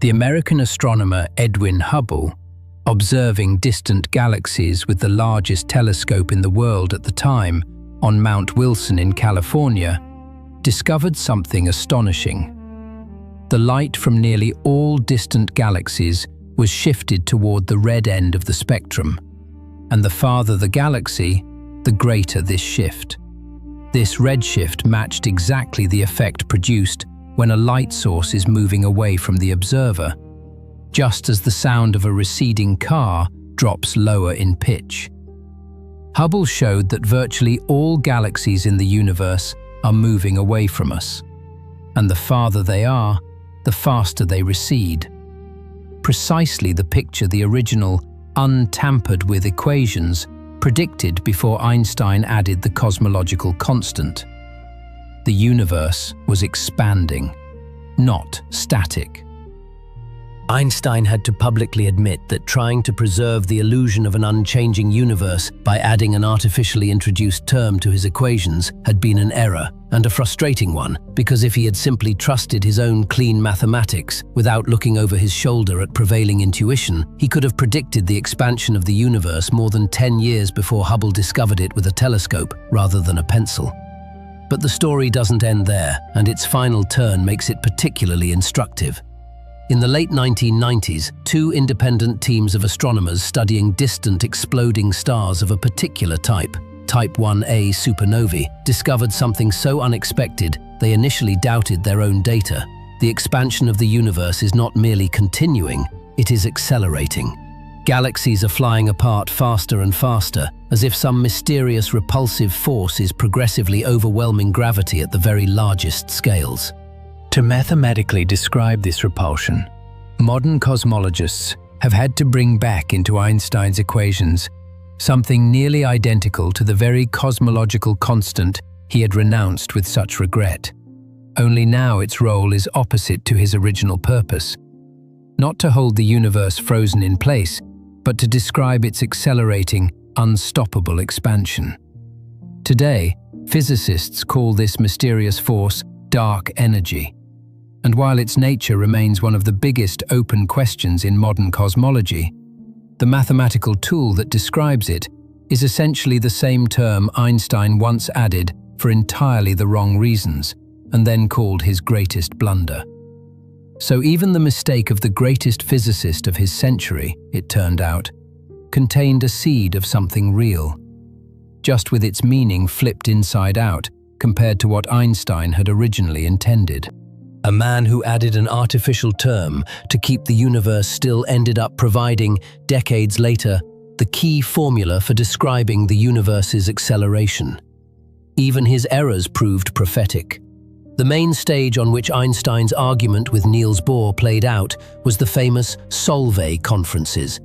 the American astronomer Edwin Hubble, observing distant galaxies with the largest telescope in the world at the time on Mount Wilson in California, discovered something astonishing. The light from nearly all distant galaxies was shifted toward the red end of the spectrum, and the farther the galaxy, the greater this shift. This redshift matched exactly the effect produced when a light source is moving away from the observer, just as the sound of a receding car drops lower in pitch. Hubble showed that virtually all galaxies in the universe are moving away from us, and the farther they are, the faster they recede. Precisely the picture the original, untampered-with equations predicted before Einstein added the cosmological constant. The universe was expanding, not static. Einstein had to publicly admit that trying to preserve the illusion of an unchanging universe by adding an artificially introduced term to his equations had been an error, and a frustrating one, because if he had simply trusted his own clean mathematics without looking over his shoulder at prevailing intuition, he could have predicted the expansion of the universe more than 10 years before Hubble discovered it with a telescope rather than a pencil. But the story doesn't end there, and its final turn makes it particularly instructive. In the late 1990s, two independent teams of astronomers studying distant exploding stars of a particular type, Type 1a supernovae, discovered something so unexpected they initially doubted their own data. The expansion of the universe is not merely continuing, it is accelerating. Galaxies are flying apart faster and faster, as if some mysterious repulsive force is progressively overwhelming gravity at the very largest scales. To mathematically describe this repulsion, modern cosmologists have had to bring back into Einstein's equations something nearly identical to the very cosmological constant he had renounced with such regret. Only now its role is opposite to his original purpose. Not to hold the universe frozen in place, but to describe its accelerating, unstoppable expansion. Today, physicists call this mysterious force dark energy. And while its nature remains one of the biggest open questions in modern cosmology, the mathematical tool that describes it is essentially the same term Einstein once added for entirely the wrong reasons, and then called his greatest blunder. So even the mistake of the greatest physicist of his century, it turned out, contained a seed of something real, just with its meaning flipped inside out compared to what Einstein had originally intended. A man who added an artificial term to keep the universe still ended up providing, decades later, the key formula for describing the universe's acceleration. Even his errors proved prophetic. The main stage on which Einstein's argument with Niels Bohr played out was the famous Solvay conferences,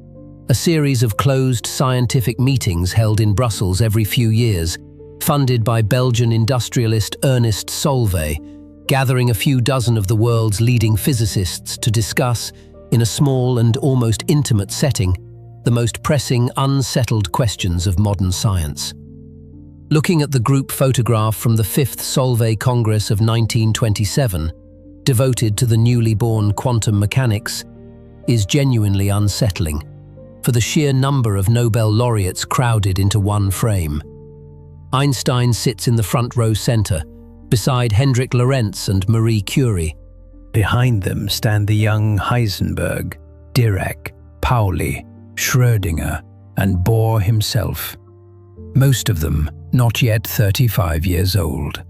a series of closed scientific meetings held in Brussels every few years, funded by Belgian industrialist Ernest Solvay, gathering a few dozen of the world's leading physicists to discuss, in a small and almost intimate setting, the most pressing, unsettled questions of modern science. Looking at the group photograph from the 5th Solvay Congress of 1927, devoted to the newly born quantum mechanics, is genuinely unsettling, for the sheer number of Nobel laureates crowded into one frame. Einstein sits in the front row center, beside Hendrik Lorentz and Marie Curie. Behind them stand the young Heisenberg, Dirac, Pauli, Schrödinger, and Bohr himself. Most of them not yet 35 years old.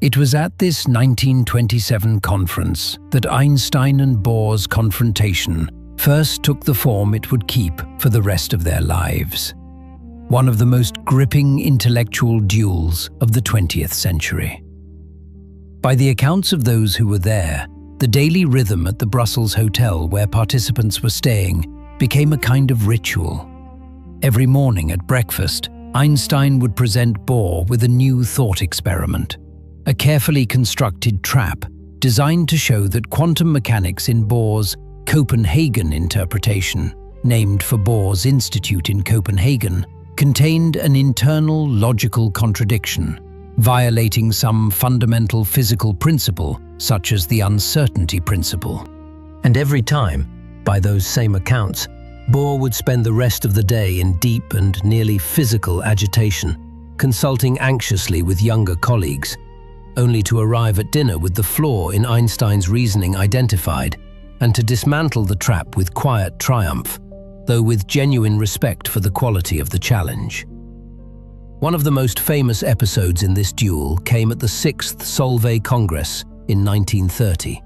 It was at this 1927 conference that Einstein and Bohr's confrontation first took the form it would keep for the rest of their lives. One of the most gripping intellectual duels of the 20th century. By the accounts of those who were there, the daily rhythm at the Brussels hotel where participants were staying became a kind of ritual. Every morning at breakfast, Einstein would present Bohr with a new thought experiment, a carefully constructed trap designed to show that quantum mechanics in Bohr's Copenhagen interpretation, named for Bohr's Institute in Copenhagen, contained an internal logical contradiction, violating some fundamental physical principle, such as the uncertainty principle. And every time, by those same accounts, Bohr would spend the rest of the day in deep and nearly physical agitation, consulting anxiously with younger colleagues, only to arrive at dinner with the flaw in Einstein's reasoning identified, and to dismantle the trap with quiet triumph, though with genuine respect for the quality of the challenge. One of the most famous episodes in this duel came at the 6th Solvay Congress in 1930.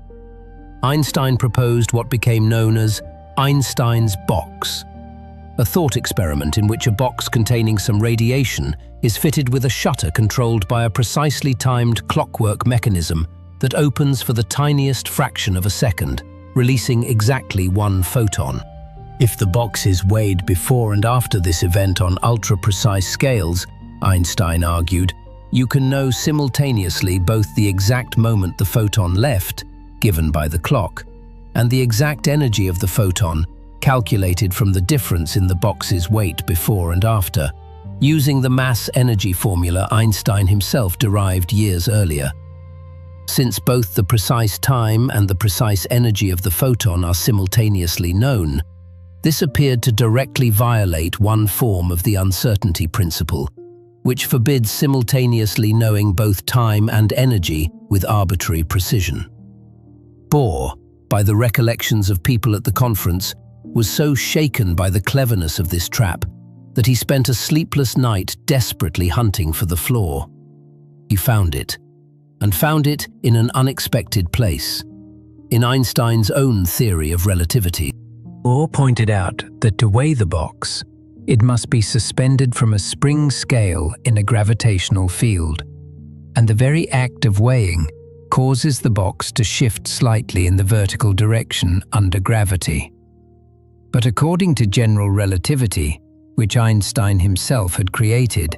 Einstein proposed what became known as Einstein's box, a thought experiment in which a box containing some radiation is fitted with a shutter controlled by a precisely timed clockwork mechanism that opens for the tiniest fraction of a second, releasing exactly one photon. If the box is weighed before and after this event on ultra-precise scales, Einstein argued, you can know simultaneously both the exact moment the photon left, given by the clock, and the exact energy of the photon, calculated from the difference in the box's weight before and after, using the mass-energy formula Einstein himself derived years earlier. Since both the precise time and the precise energy of the photon are simultaneously known, this appeared to directly violate one form of the uncertainty principle, which forbids simultaneously knowing both time and energy with arbitrary precision. Bohr, by the recollections of people at the conference, was so shaken by the cleverness of this trap that he spent a sleepless night desperately hunting for the flaw. He found it, and found it in an unexpected place, in Einstein's own theory of relativity. Bohr pointed out that to weigh the box, it must be suspended from a spring scale in a gravitational field, and the very act of weighing causes the box to shift slightly in the vertical direction under gravity. But according to general relativity, which Einstein himself had created,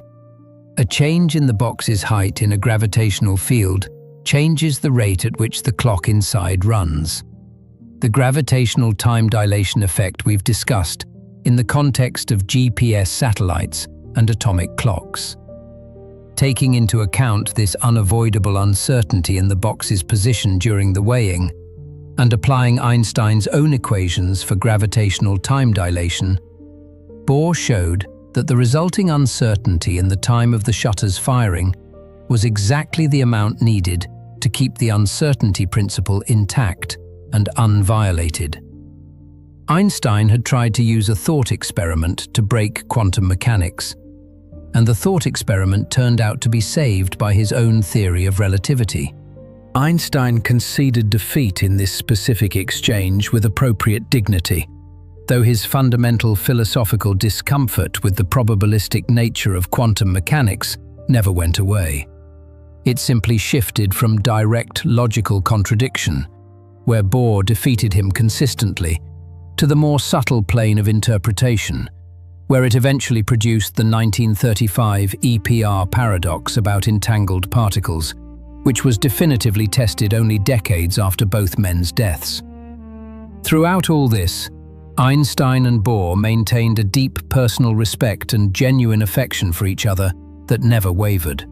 a change in the box's height in a gravitational field changes the rate at which the clock inside runs. The gravitational time dilation effect we've discussed in the context of GPS satellites and atomic clocks. Taking into account this unavoidable uncertainty in the box's position during the weighing, and applying Einstein's own equations for gravitational time dilation, Bohr showed that the resulting uncertainty in the time of the shutter's firing was exactly the amount needed to keep the uncertainty principle intact and unviolated. Einstein had tried to use a thought experiment to break quantum mechanics, and the thought experiment turned out to be saved by his own theory of relativity. Einstein conceded defeat in this specific exchange with appropriate dignity, though his fundamental philosophical discomfort with the probabilistic nature of quantum mechanics never went away. It simply shifted from direct logical contradiction, where Bohr defeated him consistently, to the more subtle plane of interpretation, where it eventually produced the 1935 EPR paradox about entangled particles, which was definitively tested only decades after both men's deaths. Throughout all this, Einstein and Bohr maintained a deep personal respect and genuine affection for each other that never wavered.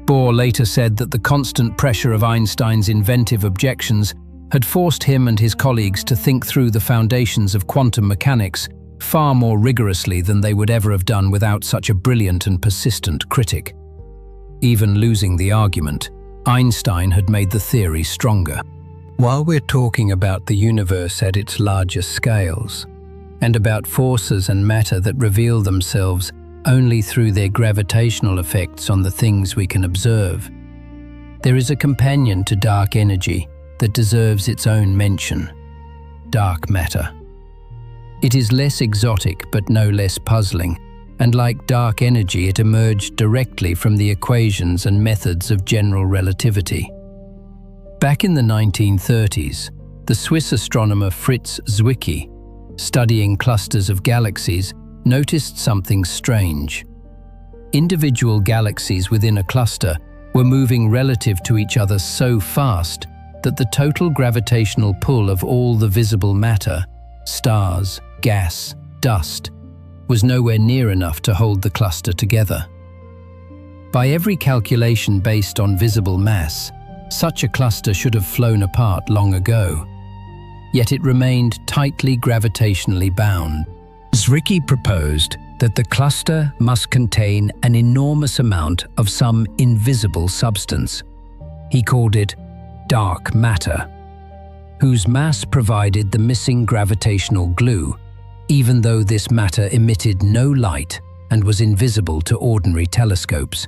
Bohr later said that the constant pressure of Einstein's inventive objections had forced him and his colleagues to think through the foundations of quantum mechanics far more rigorously than they would ever have done without such a brilliant and persistent critic. Even losing the argument, Einstein had made the theory stronger. While we're talking about the universe at its largest scales, and about forces and matter that reveal themselves only through their gravitational effects on the things we can observe, there is a companion to dark energy that deserves its own mention: dark matter. It is less exotic but no less puzzling, and like dark energy it emerged directly from the equations and methods of general relativity. Back in the 1930s, the Swiss astronomer Fritz Zwicky, studying clusters of galaxies, noticed something strange. Individual galaxies within a cluster were moving relative to each other so fast that the total gravitational pull of all the visible matter, stars, gas, dust, was nowhere near enough to hold the cluster together. By every calculation based on visible mass, such a cluster should have flown apart long ago. Yet it remained tightly gravitationally bound. Zwicky proposed that the cluster must contain an enormous amount of some invisible substance. He called it dark matter, whose mass provided the missing gravitational glue, even though this matter emitted no light and was invisible to ordinary telescopes.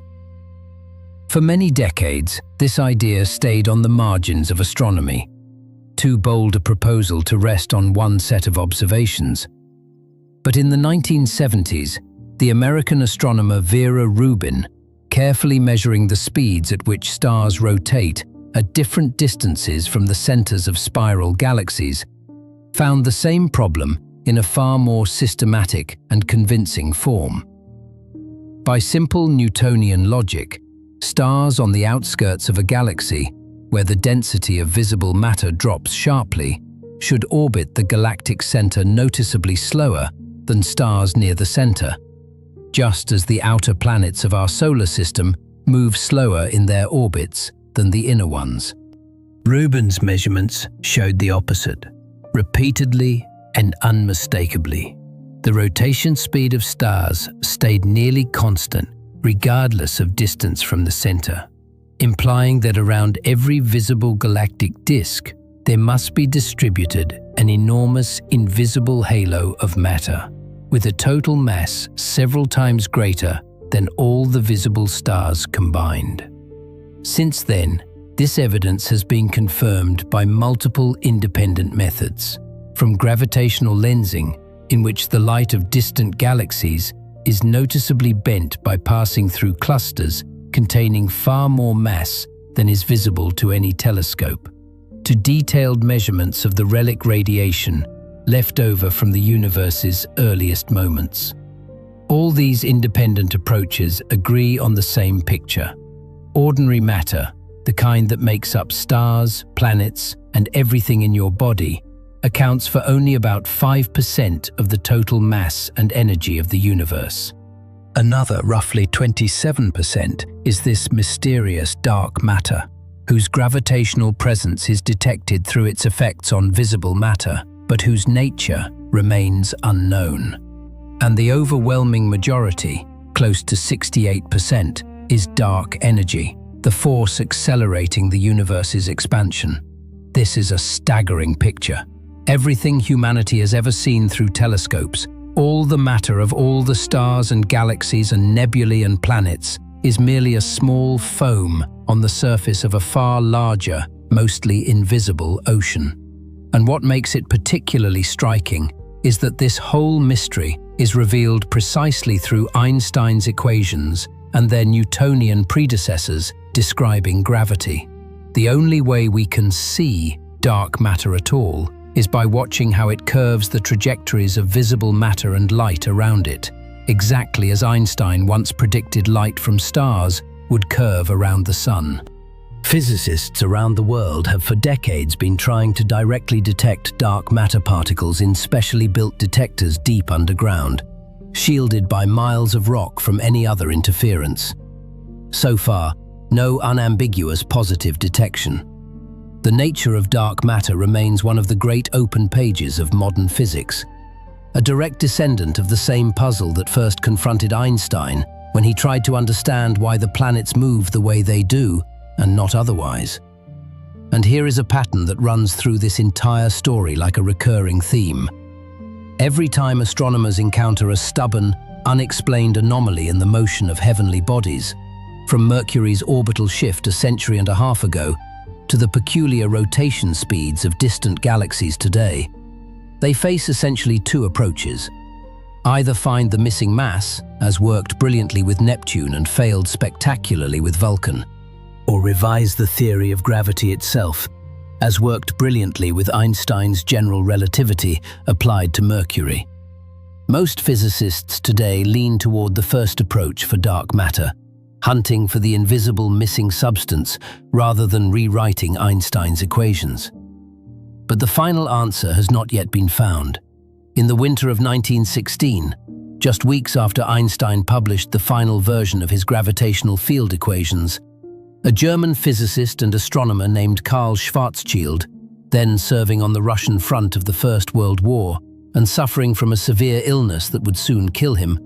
For many decades, this idea stayed on the margins of astronomy, too bold a proposal to rest on one set of observations. But in the 1970s, the American astronomer Vera Rubin, carefully measuring the speeds at which stars rotate at different distances from the centers of spiral galaxies, found the same problem in a far more systematic and convincing form. By simple Newtonian logic, stars on the outskirts of a galaxy, where the density of visible matter drops sharply, should orbit the galactic center noticeably slower than stars near the center, just as the outer planets of our solar system move slower in their orbits than the inner ones. Rubin's measurements showed the opposite. Repeatedly and unmistakably, the rotation speed of stars stayed nearly constant regardless of distance from the center, implying that around every visible galactic disk there must be distributed an enormous invisible halo of matter, with a total mass several times greater than all the visible stars combined. Since then, this evidence has been confirmed by multiple independent methods, from gravitational lensing, in which the light of distant galaxies is noticeably bent by passing through clusters containing far more mass than is visible to any telescope, to detailed measurements of the relic radiation left over from the universe's earliest moments. All these independent approaches agree on the same picture. Ordinary matter, the kind that makes up stars, planets, and everything in your body, accounts for only about 5% of the total mass and energy of the universe. Another roughly 27% is this mysterious dark matter, whose gravitational presence is detected through its effects on visible matter, but whose nature remains unknown. And the overwhelming majority, close to 68%, is dark energy, the force accelerating the universe's expansion. This is a staggering picture. Everything humanity has ever seen through telescopes, all the matter of all the stars and galaxies and nebulae and planets, is merely a small foam on the surface of a far larger, mostly invisible ocean. And what makes it particularly striking is that this whole mystery is revealed precisely through Einstein's equations and their Newtonian predecessors describing gravity. The only way we can see dark matter at all is by watching how it curves the trajectories of visible matter and light around it, exactly as Einstein once predicted light from stars would curve around the sun. Physicists around the world have for decades been trying to directly detect dark matter particles in specially built detectors deep underground, shielded by miles of rock from any other interference. So far, no unambiguous positive detection. The nature of dark matter remains one of the great open pages of modern physics, a direct descendant of the same puzzle that first confronted Einstein when he tried to understand why the planets move the way they do and not otherwise. And here is a pattern that runs through this entire story like a recurring theme. Every time astronomers encounter a stubborn, unexplained anomaly in the motion of heavenly bodies, from Mercury's orbital shift a century and a half ago to the peculiar rotation speeds of distant galaxies today, they face essentially two approaches. Either find the missing mass, as worked brilliantly with Neptune and failed spectacularly with Vulcan, or revise the theory of gravity itself, as worked brilliantly with Einstein's general relativity applied to Mercury. Most physicists today lean toward the first approach for dark matter, hunting for the invisible missing substance rather than rewriting Einstein's equations. But the final answer has not yet been found. In the winter of 1916, Just weeks after Einstein published the final version of his gravitational field equations, a German physicist and astronomer named Karl Schwarzschild, then serving on the Russian front of the First World War and suffering from a severe illness that would soon kill him,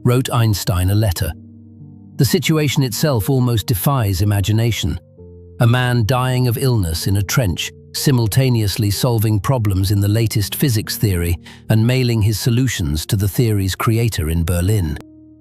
wrote Einstein a letter. The situation itself almost defies imagination. A man dying of illness in a trench, simultaneously solving problems in the latest physics theory and mailing his solutions to the theory's creator in Berlin.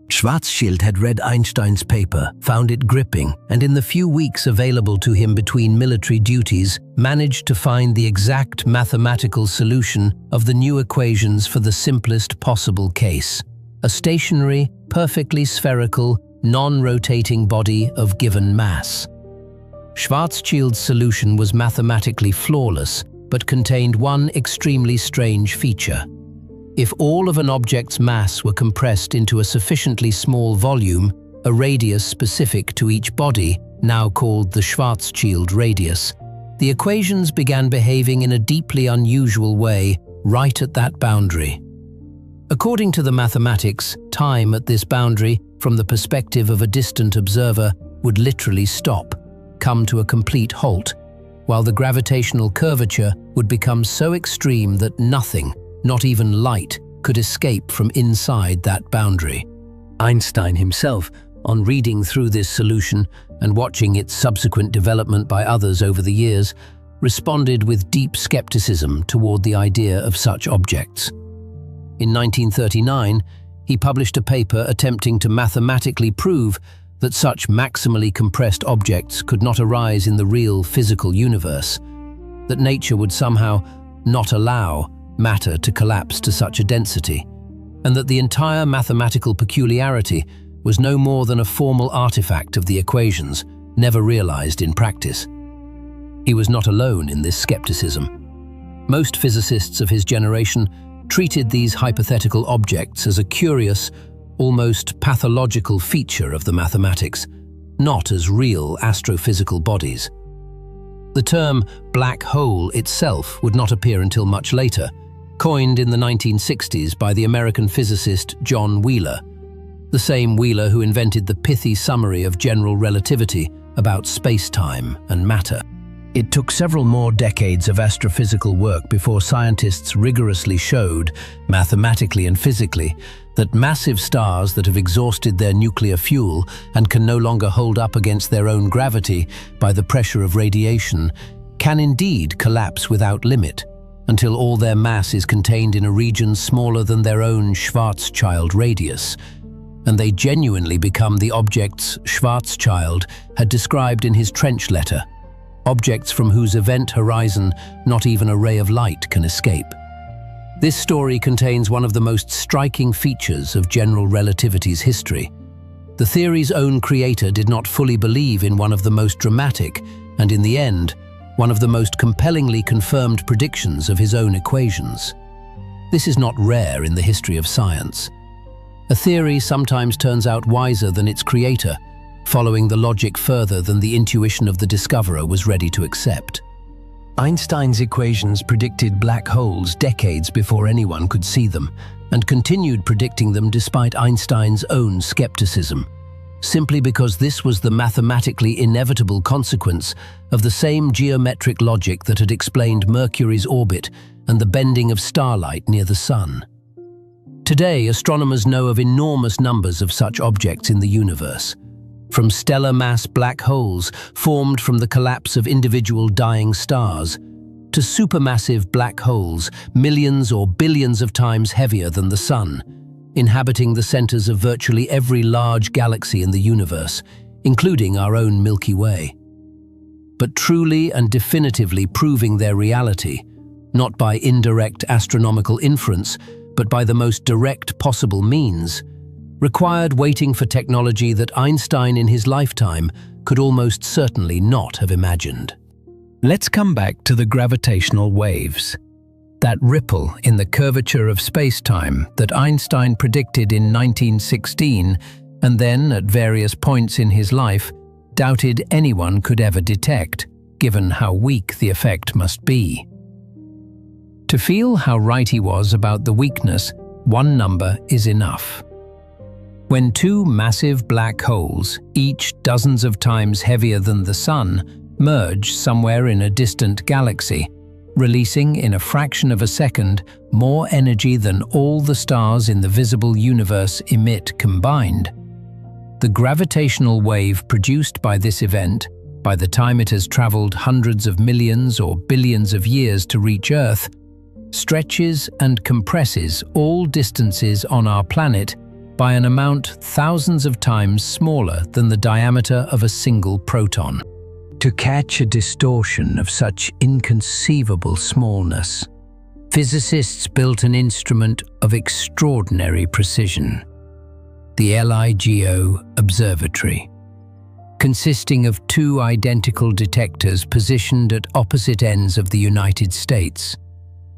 Schwarzschild had read Einstein's paper, found it gripping, and in the few weeks available to him between military duties, managed to find the exact mathematical solution of the new equations for the simplest possible case: a stationary, perfectly spherical, non-rotating body of given mass. Schwarzschild's solution was mathematically flawless, but contained one extremely strange feature. If all of an object's mass were compressed into a sufficiently small volume, a radius specific to each body, now called the Schwarzschild radius, the equations began behaving in a deeply unusual way right at that boundary. According to the mathematics, time at this boundary, from the perspective of a distant observer, would literally stop, come to a complete halt, while the gravitational curvature would become so extreme that nothing, not even light, could escape from inside that boundary. Einstein himself, on reading through this solution and watching its subsequent development by others over the years, responded with deep skepticism toward the idea of such objects. In 1939, he published a paper attempting to mathematically prove that such maximally compressed objects could not arise in the real physical universe, that nature would somehow not allow matter to collapse to such a density, and that the entire mathematical peculiarity was no more than a formal artifact of the equations, never realized in practice. He was not alone in this skepticism. Most physicists of his generation treated these hypothetical objects as a curious, almost pathological feature of the mathematics, not as real astrophysical bodies. The term black hole itself would not appear until much later, coined in the 1960s by the American physicist John Wheeler, the same Wheeler who invented the pithy summary of general relativity about space-time and matter. It took several more decades of astrophysical work before scientists rigorously showed, mathematically and physically, that massive stars that have exhausted their nuclear fuel and can no longer hold up against their own gravity by the pressure of radiation can indeed collapse without limit, until all their mass is contained in a region smaller than their own Schwarzschild radius, and they genuinely become the objects Schwarzschild had described in his trench letter, objects from whose event horizon not even a ray of light can escape. This story contains one of the most striking features of general relativity's history. The theory's own creator did not fully believe in one of the most dramatic, and in the end, one of the most compellingly confirmed predictions of his own equations. This is not rare in the history of science. A theory sometimes turns out wiser than its creator, following the logic further than the intuition of the discoverer was ready to accept. Einstein's equations predicted black holes decades before anyone could see them, and continued predicting them despite Einstein's own skepticism, simply because this was the mathematically inevitable consequence of the same geometric logic that had explained Mercury's orbit and the bending of starlight near the Sun. Today, astronomers know of enormous numbers of such objects in the universe, from stellar mass black holes formed from the collapse of individual dying stars, to supermassive black holes millions or billions of times heavier than the Sun, inhabiting the centers of virtually every large galaxy in the universe, including our own Milky Way. But truly and definitively proving their reality, not by indirect astronomical inference, but by the most direct possible means, required waiting for technology that Einstein in his lifetime could almost certainly not have imagined. Let's come back to the gravitational waves. That ripple in the curvature of space-time that Einstein predicted in 1916 and then, at various points in his life, doubted anyone could ever detect, given how weak the effect must be. To feel how right he was about the weakness, one number is enough. When two massive black holes, each dozens of times heavier than the Sun, merge somewhere in a distant galaxy, releasing in a fraction of a second more energy than all the stars in the visible universe emit combined, the gravitational wave produced by this event, by the time it has traveled hundreds of millions or billions of years to reach Earth, stretches and compresses all distances on our planet by an amount thousands of times smaller than the diameter of a single proton. To catch a distortion of such inconceivable smallness, physicists built an instrument of extraordinary precision, the LIGO Observatory, consisting of two identical detectors positioned at opposite ends of the United States,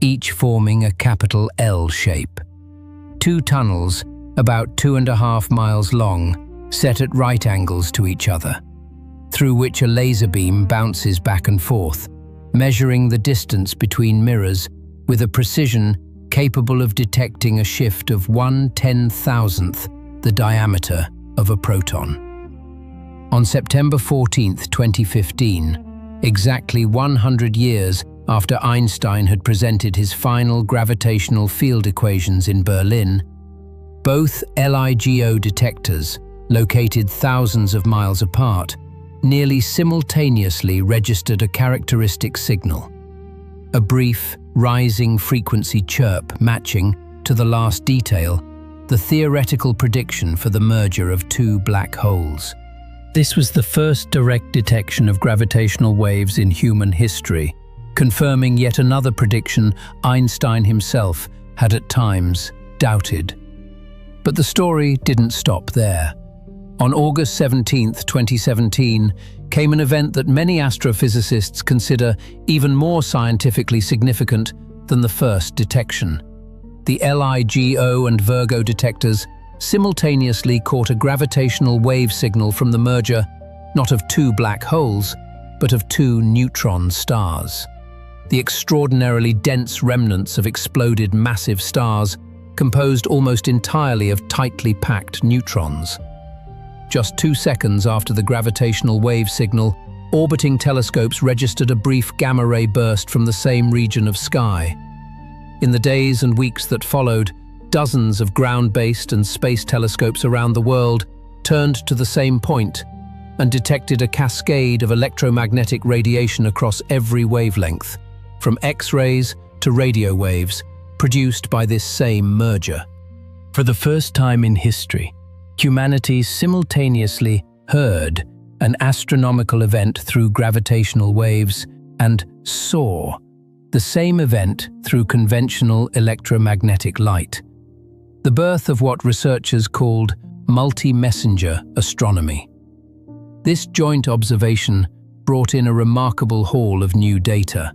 each forming a capital L shape. Two tunnels, about 2.5 miles long, set at right angles to each other, through which a laser beam bounces back and forth, measuring the distance between mirrors with a precision capable of detecting a shift of 1/10,000th the diameter of a proton. On September 14, 2015, exactly 100 years after Einstein had presented his final gravitational field equations in Berlin, both LIGO detectors, located thousands of miles apart, nearly simultaneously registered a characteristic signal, a brief, rising frequency chirp matching, to the last detail, the theoretical prediction for the merger of two black holes. This was the first direct detection of gravitational waves in human history, confirming yet another prediction Einstein himself had at times doubted. But the story didn't stop there. On August 17, 2017, came an event that many astrophysicists consider even more scientifically significant than the first detection. The LIGO and Virgo detectors simultaneously caught a gravitational wave signal from the merger, not of two black holes, but of two neutron stars. The extraordinarily dense remnants of exploded massive stars composed almost entirely of tightly packed neutrons. Just 2 seconds after the gravitational wave signal, orbiting telescopes registered a brief gamma-ray burst from the same region of sky. In the days and weeks that followed, dozens of ground-based and space telescopes around the world turned to the same point and detected a cascade of electromagnetic radiation across every wavelength, from X-rays to radio waves, produced by this same merger. For the first time in history, humanity simultaneously heard an astronomical event through gravitational waves and saw the same event through conventional electromagnetic light. The birth of what researchers called multi-messenger astronomy. This joint observation brought in a remarkable haul of new data.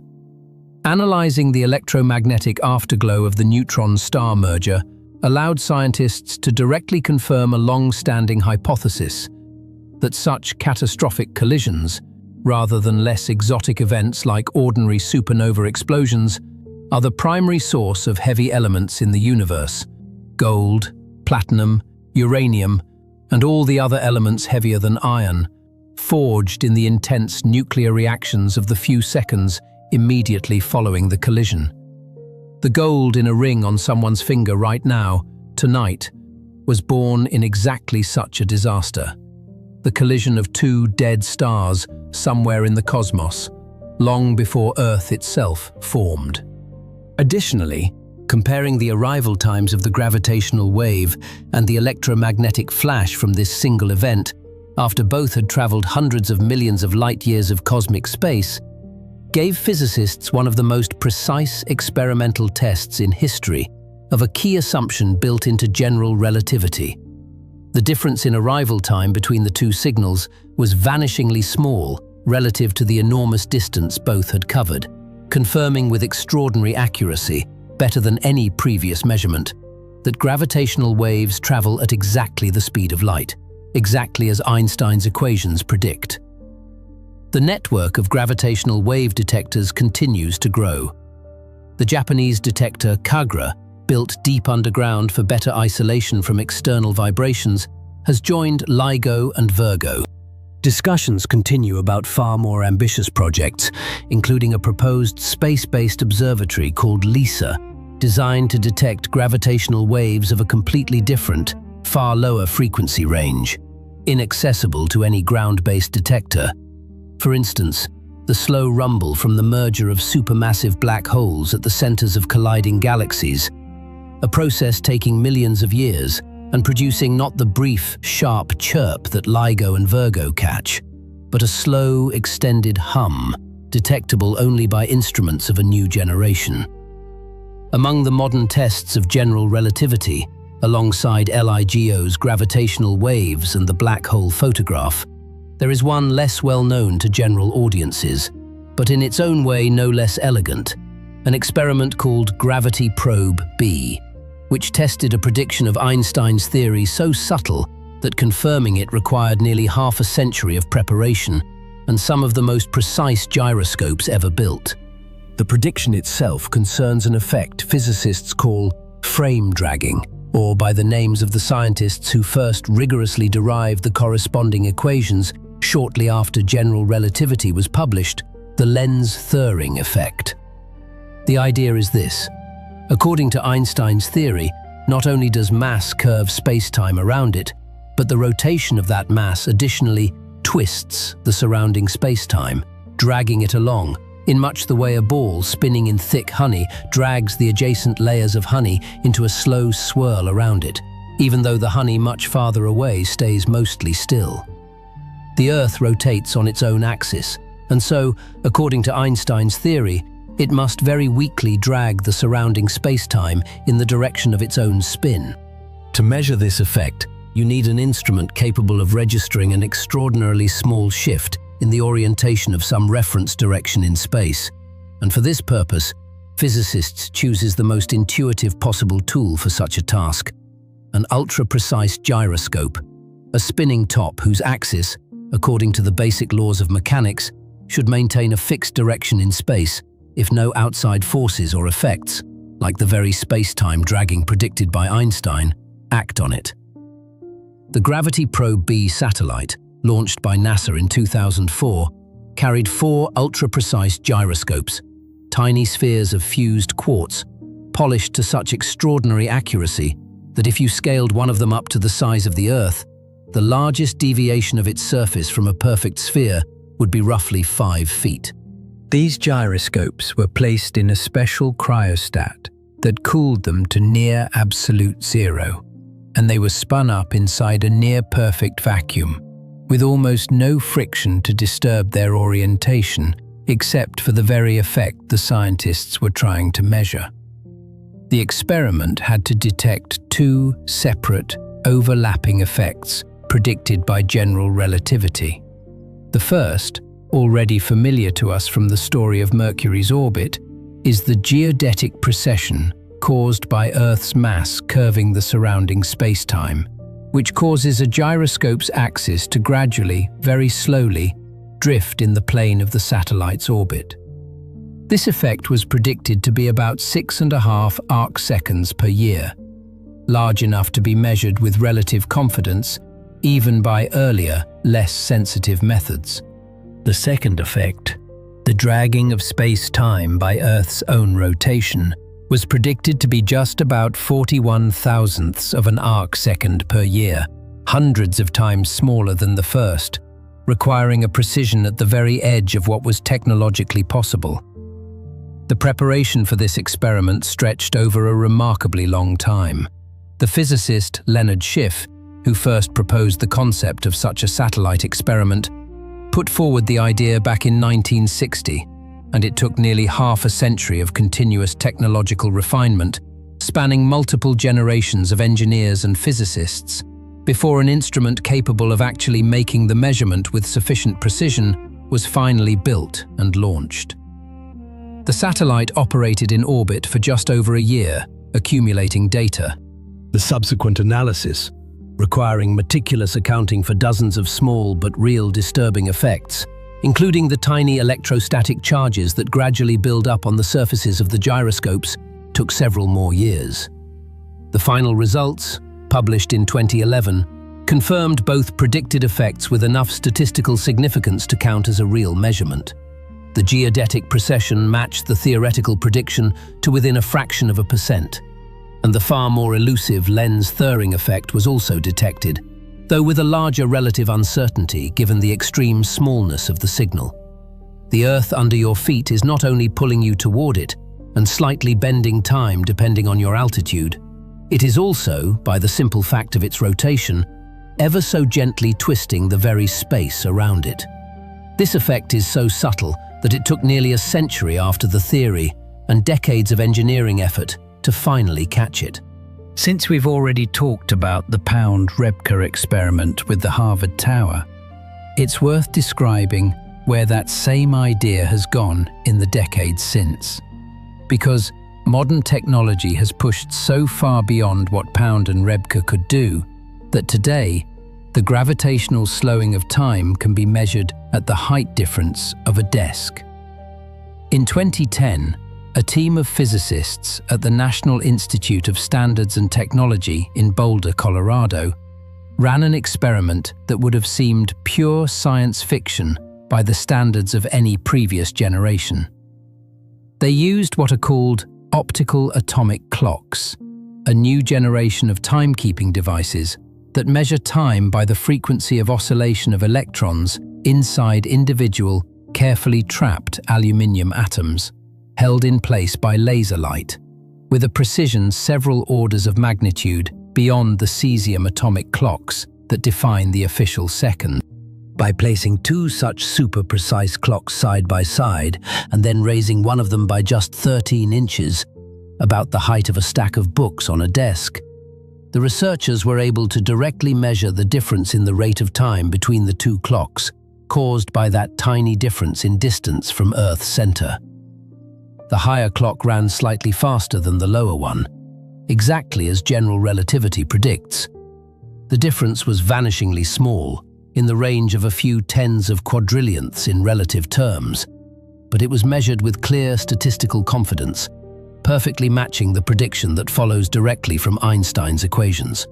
Analyzing the electromagnetic afterglow of the neutron-star merger allowed scientists to directly confirm a long-standing hypothesis that such catastrophic collisions, rather than less exotic events like ordinary supernova explosions, are the primary source of heavy elements in the universe: gold, platinum, uranium, and all the other elements heavier than iron, forged in the intense nuclear reactions of the few seconds immediately following the collision. The gold in a ring on someone's finger right now, tonight, was born in exactly such a disaster. The collision of two dead stars somewhere in the cosmos, long before Earth itself formed. Additionally, comparing the arrival times of the gravitational wave and the electromagnetic flash from this single event, after both had traveled hundreds of millions of light-years of cosmic space, gave physicists one of the most precise experimental tests in history of a key assumption built into general relativity. The difference in arrival time between the two signals was vanishingly small relative to the enormous distance both had covered, confirming with extraordinary accuracy, better than any previous measurement, that gravitational waves travel at exactly the speed of light, exactly as Einstein's equations predict. The network of gravitational wave detectors continues to grow. The Japanese detector Kagra, built deep underground for better isolation from external vibrations, has joined LIGO and Virgo. Discussions continue about far more ambitious projects, including a proposed space-based observatory called LISA, designed to detect gravitational waves of a completely different, far lower frequency range, inaccessible to any ground-based detector. For instance, the slow rumble from the merger of supermassive black holes at the centers of colliding galaxies, a process taking millions of years and producing not the brief, sharp chirp that LIGO and Virgo catch, but a slow, extended hum, detectable only by instruments of a new generation. Among the modern tests of general relativity, alongside LIGO's gravitational waves and the black hole photograph, there is one less well known to general audiences, but in its own way no less elegant, an experiment called Gravity Probe B, which tested a prediction of Einstein's theory so subtle that confirming it required nearly half a century of preparation and some of the most precise gyroscopes ever built. The prediction itself concerns an effect physicists call frame dragging, or by the names of the scientists who first rigorously derived the corresponding equations shortly after general relativity was published, the lens-Thirring effect. The idea is this. According to Einstein's theory, not only does mass curve space-time around it, but the rotation of that mass additionally twists the surrounding space-time, dragging it along, in much the way a ball spinning in thick honey drags the adjacent layers of honey into a slow swirl around it, even though the honey much farther away stays mostly still. The Earth rotates on its own axis, and so, according to Einstein's theory, it must very weakly drag the surrounding space-time in the direction of its own spin. To measure this effect, you need an instrument capable of registering an extraordinarily small shift in the orientation of some reference direction in space. And for this purpose, physicists choose the most intuitive possible tool for such a task, an ultra-precise gyroscope, a spinning top whose axis, according to the basic laws of mechanics, should maintain a fixed direction in space if no outside forces or effects, like the very space-time dragging predicted by Einstein, act on it. The Gravity Probe B satellite, launched by NASA in 2004, carried 4 ultra-precise gyroscopes, tiny spheres of fused quartz, polished to such extraordinary accuracy that if you scaled one of them up to the size of the Earth, the largest deviation of its surface from a perfect sphere would be roughly 5 feet. These gyroscopes were placed in a special cryostat that cooled them to near absolute zero, and they were spun up inside a near-perfect vacuum, with almost no friction to disturb their orientation, except for the very effect the scientists were trying to measure. The experiment had to detect 2 separate, overlapping effects predicted by general relativity. The first, already familiar to us from the story of Mercury's orbit, is the geodetic precession caused by Earth's mass curving the surrounding space-time, which causes a gyroscope's axis to gradually, very slowly, drift in the plane of the satellite's orbit. This effect was predicted to be about 6.5 arc-seconds per year, large enough to be measured with relative confidence, even by earlier, less sensitive methods. The second effect, the dragging of space-time by Earth's own rotation, was predicted to be just about 41 thousandths of an arc-second per year, hundreds of times smaller than the first, requiring a precision at the very edge of what was technologically possible. The preparation for this experiment stretched over a remarkably long time. The physicist Leonard Schiff, who first proposed the concept of such a satellite experiment, put forward the idea back in 1960, and it took nearly half a century of continuous technological refinement, spanning multiple generations of engineers and physicists, before an instrument capable of actually making the measurement with sufficient precision was finally built and launched. The satellite operated in orbit for just over a year, accumulating data. The subsequent analysis, requiring meticulous accounting for dozens of small but real disturbing effects, including the tiny electrostatic charges that gradually build up on the surfaces of the gyroscopes, took several more years. The final results, published in 2011, confirmed both predicted effects with enough statistical significance to count as a real measurement. The geodetic precession matched the theoretical prediction to within a fraction of a percent, and the far more elusive lens-Thirring effect was also detected, though with a larger relative uncertainty given the extreme smallness of the signal. The Earth under your feet is not only pulling you toward it and slightly bending time depending on your altitude, it is also, by the simple fact of its rotation, ever so gently twisting the very space around it. This effect is so subtle that it took nearly a century after the theory and decades of engineering effort to finally catch it. Since we've already talked about the Pound-Rebka experiment with the Harvard Tower, it's worth describing where that same idea has gone in the decades since. Because modern technology has pushed so far beyond what Pound and Rebka could do that today, the gravitational slowing of time can be measured at the height difference of a desk. In 2010, a team of physicists at the National Institute of Standards and Technology in Boulder, Colorado, ran an experiment that would have seemed pure science fiction by the standards of any previous generation. They used what are called optical atomic clocks, a new generation of timekeeping devices that measure time by the frequency of oscillation of electrons inside individual, carefully trapped aluminium atoms, held in place by laser light, with a precision several orders of magnitude beyond the cesium atomic clocks that define the official second. By placing two such super-precise clocks side by side and then raising one of them by just 13 inches, about the height of a stack of books on a desk, the researchers were able to directly measure the difference in the rate of time between the two clocks, caused by that tiny difference in distance from Earth's center. The higher clock ran slightly faster than the lower one, exactly as general relativity predicts. The difference was vanishingly small, in the range of a few tens of quadrillionths in relative terms, but it was measured with clear statistical confidence, perfectly matching the prediction that follows directly from Einstein's equations.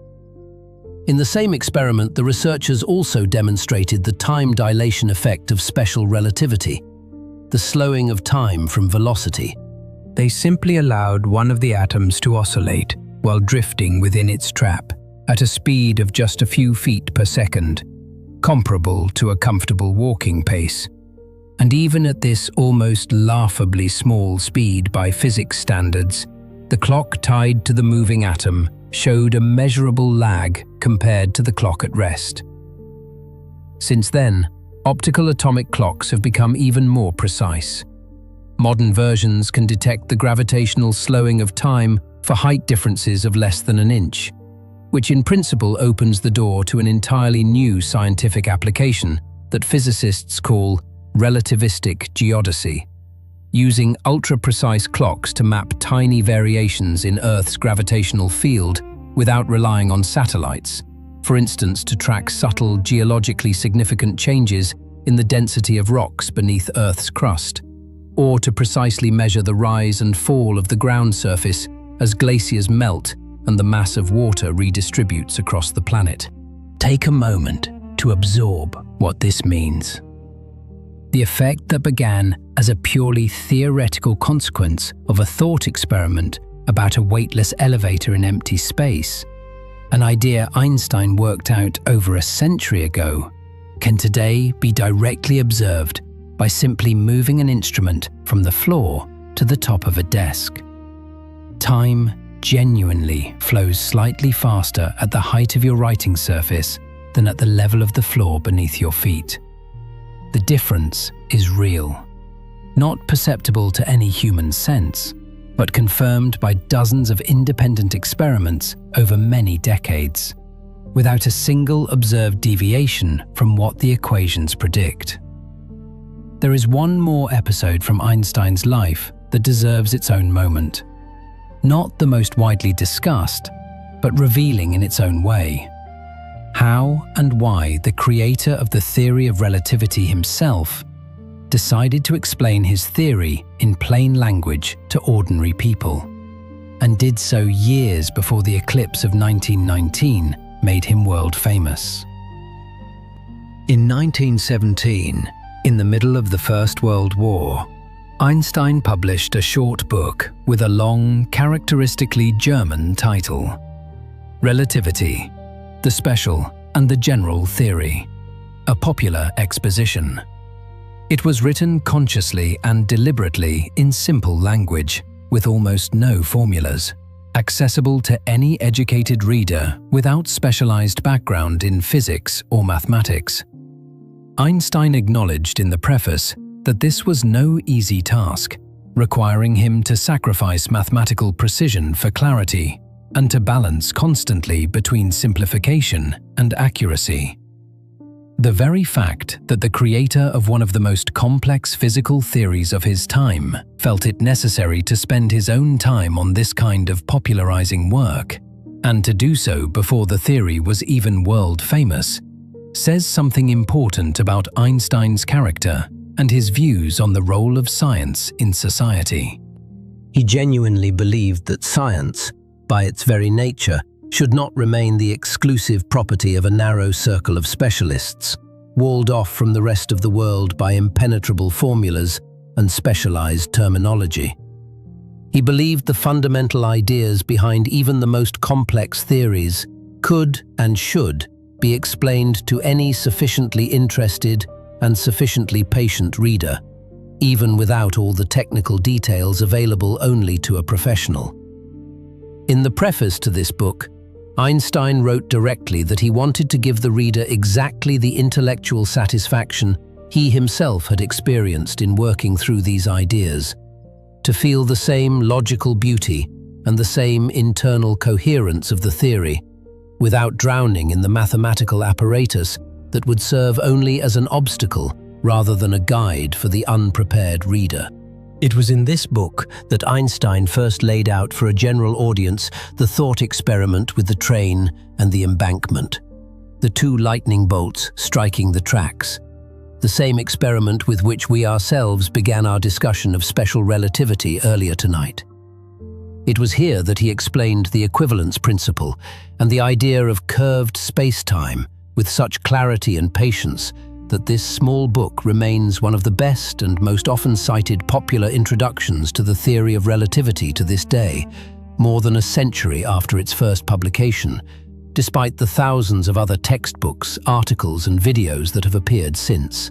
In the same experiment, the researchers also demonstrated the time dilation effect of special relativity, the slowing of time from velocity. They simply allowed one of the atoms to oscillate while drifting within its trap at a speed of just a few feet per second, comparable to a comfortable walking pace. And even at this almost laughably small speed by physics standards, the clock tied to the moving atom showed a measurable lag compared to the clock at rest. Since then, optical atomic clocks have become even more precise. Modern versions can detect the gravitational slowing of time for height differences of less than an inch, which in principle opens the door to an entirely new scientific application that physicists call relativistic geodesy, using ultra-precise clocks to map tiny variations in Earth's gravitational field without relying on satellites, for instance to track subtle geologically significant changes in the density of rocks beneath Earth's crust, or to precisely measure the rise and fall of the ground surface as glaciers melt and the mass of water redistributes across the planet. Take a moment to absorb what this means. The effect that began as a purely theoretical consequence of a thought experiment about a weightless elevator in empty space, an idea Einstein worked out over a century ago, can today be directly observed by simply moving an instrument from the floor to the top of a desk. Time genuinely flows slightly faster at the height of your writing surface than at the level of the floor beneath your feet. The difference is real, not perceptible to any human sense, but confirmed by dozens of independent experiments over many decades, without a single observed deviation from what the equations predict. There is one more episode from Einstein's life that deserves its own moment. Not the most widely discussed, but revealing in its own way. How and why the creator of the theory of relativity himself decided to explain his theory in plain language to ordinary people. and did so years before the eclipse of 1919 made him world famous. In 1917, in the middle of the First World War, Einstein published a short book with a long, characteristically German title, Relativity, the Special and the General Theory, a popular exposition. It was written consciously and deliberately in simple language, with almost no formulas, accessible to any educated reader without specialized background in physics or mathematics. Einstein acknowledged in the preface that this was no easy task, requiring him to sacrifice mathematical precision for clarity and to balance constantly between simplification and accuracy. The very fact that the creator of one of the most complex physical theories of his time felt it necessary to spend his own time on this kind of popularizing work, and to do so before the theory was even world famous, says something important about Einstein's character and his views on the role of science in society. He genuinely believed that science, by its very nature, should not remain the exclusive property of a narrow circle of specialists, walled off from the rest of the world by impenetrable formulas and specialized terminology. He believed the fundamental ideas behind even the most complex theories could and should be explained to any sufficiently interested and sufficiently patient reader, even without all the technical details available only to a professional. In the preface to this book, Einstein wrote directly that he wanted to give the reader exactly the intellectual satisfaction he himself had experienced in working through these ideas, to feel the same logical beauty and the same internal coherence of the theory, without drowning in the mathematical apparatus that would serve only as an obstacle rather than a guide for the unprepared reader. It was in this book that Einstein first laid out for a general audience the thought experiment with the train and the embankment, the two lightning bolts striking the tracks, the same experiment with which we ourselves began our discussion of special relativity earlier tonight. It was here that he explained the equivalence principle and the idea of curved space-time with such clarity and patience that this small book remains one of the best and most often cited popular introductions to the theory of relativity to this day, more than a century after its first publication, despite the thousands of other textbooks, articles, and videos that have appeared since.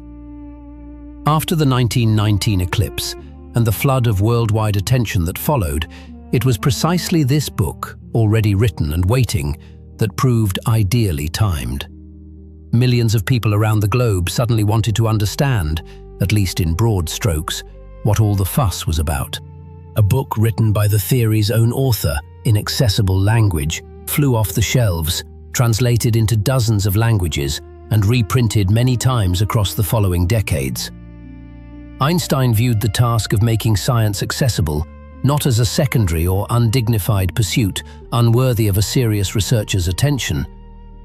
After the 1919 eclipse and the flood of worldwide attention that followed, it was precisely this book, already written and waiting, that proved ideally timed. Millions of people around the globe suddenly wanted to understand, at least in broad strokes, what all the fuss was about. A book written by the theory's own author in accessible language flew off the shelves, translated into dozens of languages, and reprinted many times across the following decades. Einstein viewed the task of making science accessible not as a secondary or undignified pursuit unworthy of a serious researcher's attention,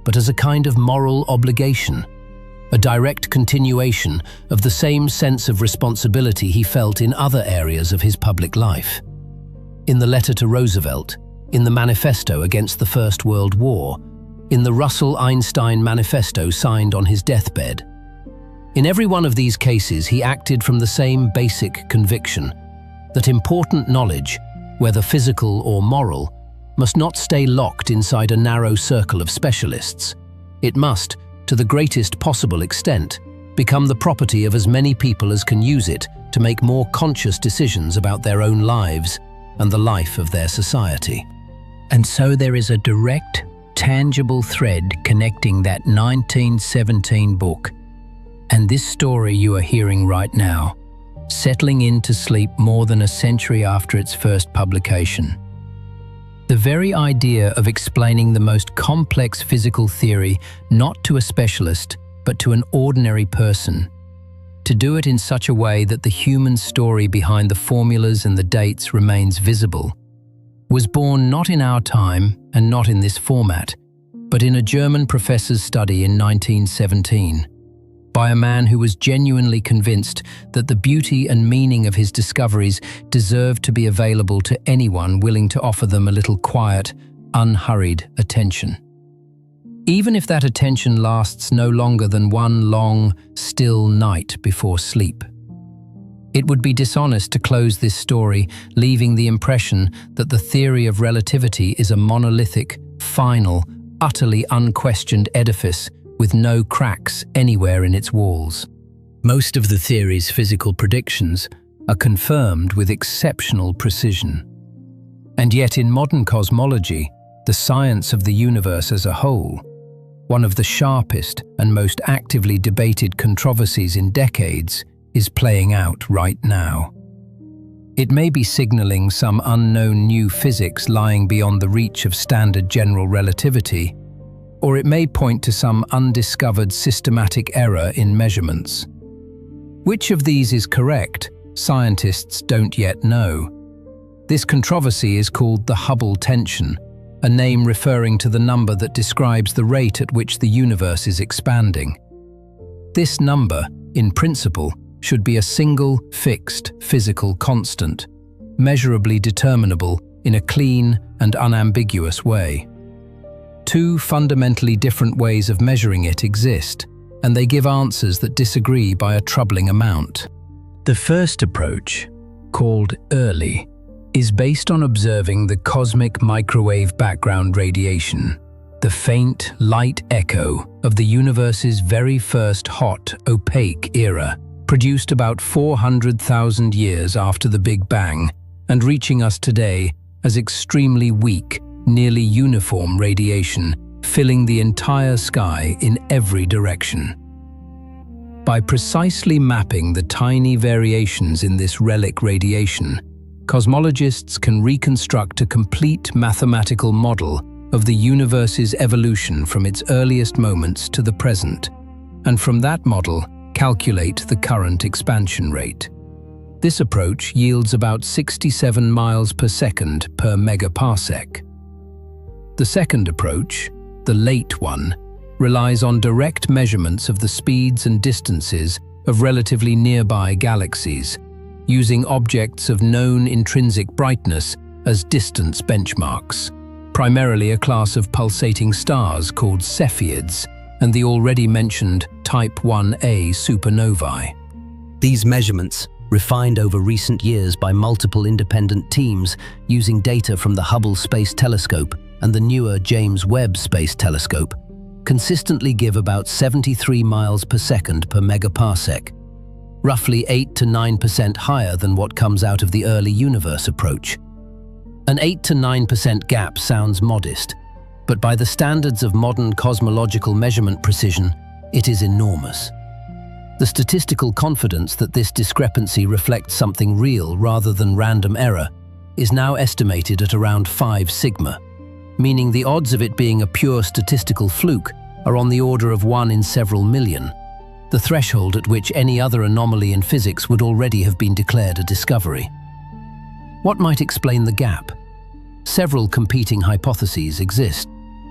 but as a kind of moral obligation, a direct continuation of the same sense of responsibility he felt in other areas of his public life. In the letter to Roosevelt, in the manifesto against the First World War, in the Russell-Einstein manifesto signed on his deathbed. In every one of these cases, he acted from the same basic conviction that important knowledge, whether physical or moral, must not stay locked inside a narrow circle of specialists. It must, to the greatest possible extent, become the property of as many people as can use it to make more conscious decisions about their own lives and the life of their society. And so there is a direct, tangible thread connecting that 1917 book and this story you are hearing right now, settling in to sleep more than a century after its first publication. The very idea of explaining the most complex physical theory not to a specialist, but to an ordinary person, to do it in such a way that the human story behind the formulas and the dates remains visible, was born not in our time and not in this format, but in a German professor's study in 1917. by a man who was genuinely convinced that the beauty and meaning of his discoveries deserved to be available to anyone willing to offer them a little quiet, unhurried attention. Even if that attention lasts no longer than one long, still night before sleep. It would be dishonest to close this story, leaving the impression that the theory of relativity is a monolithic, final, utterly unquestioned edifice with no cracks anywhere in its walls. Most of the theory's physical predictions are confirmed with exceptional precision. And yet in modern cosmology, the science of the universe as a whole, one of the sharpest and most actively debated controversies in decades, is playing out right now. It may be signaling some unknown new physics lying beyond the reach of standard general relativity, or it may point to some undiscovered systematic error in measurements. Which of these is correct, scientists don't yet know. This controversy is called the Hubble tension, a name referring to the number that describes the rate at which the universe is expanding. This number, in principle, should be a single, fixed, physical constant, measurably determinable in a clean and unambiguous way. Two fundamentally different ways of measuring it exist, and they give answers that disagree by a troubling amount. The first approach, called early, is based on observing the cosmic microwave background radiation, the faint, light echo of the universe's very first hot, opaque era, produced about 400,000 years after the Big Bang, and reaching us today as extremely weak, nearly uniform radiation, filling the entire sky in every direction. By precisely mapping the tiny variations in this relic radiation, cosmologists can reconstruct a complete mathematical model of the universe's evolution from its earliest moments to the present, and from that model, calculate the current expansion rate. This approach yields about 67 miles per second per megaparsec. The second approach, the late one, relies on direct measurements of the speeds and distances of relatively nearby galaxies, using objects of known intrinsic brightness as distance benchmarks, primarily a class of pulsating stars called Cepheids and the already mentioned Type 1a supernovae. These measurements, refined over recent years by multiple independent teams using data from the Hubble Space Telescope and the newer James Webb Space Telescope, consistently give about 73 miles per second per megaparsec, roughly 8 to 9% higher than what comes out of the early universe approach. An 8 to 9% gap sounds modest, but by the standards of modern cosmological measurement precision, it is enormous. The statistical confidence that this discrepancy reflects something real rather than random error is now estimated at around 5 sigma, meaning the odds of it being a pure statistical fluke are on the order of 1 in several million, the threshold at which any other anomaly in physics would already have been declared a discovery. What might explain the gap? Several competing hypotheses exist.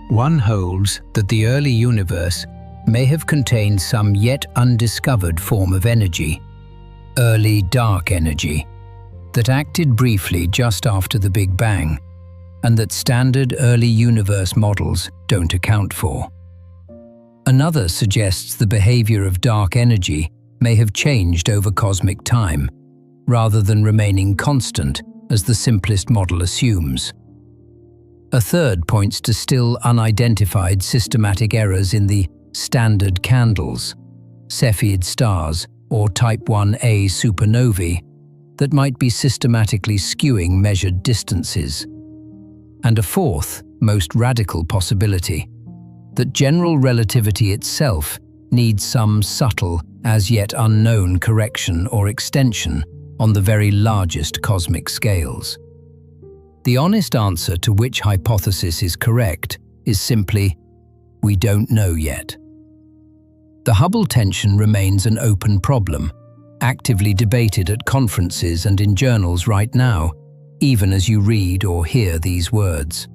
One holds that the early universe may have contained some yet undiscovered form of energy, early dark energy, that acted briefly just after the Big Bang, and that standard early universe models don't account for. Another suggests the behavior of dark energy may have changed over cosmic time, rather than remaining constant as the simplest model assumes. A third points to still unidentified systematic errors in the standard candles, Cepheid stars, or Type 1a supernovae that might be systematically skewing measured distances. And a fourth, most radical possibility, that general relativity itself needs some subtle, as yet unknown correction or extension on the very largest cosmic scales. The honest answer to which hypothesis is correct is simply, we don't know yet. The Hubble tension remains an open problem, actively debated at conferences and in journals right now, even as you read or hear these words.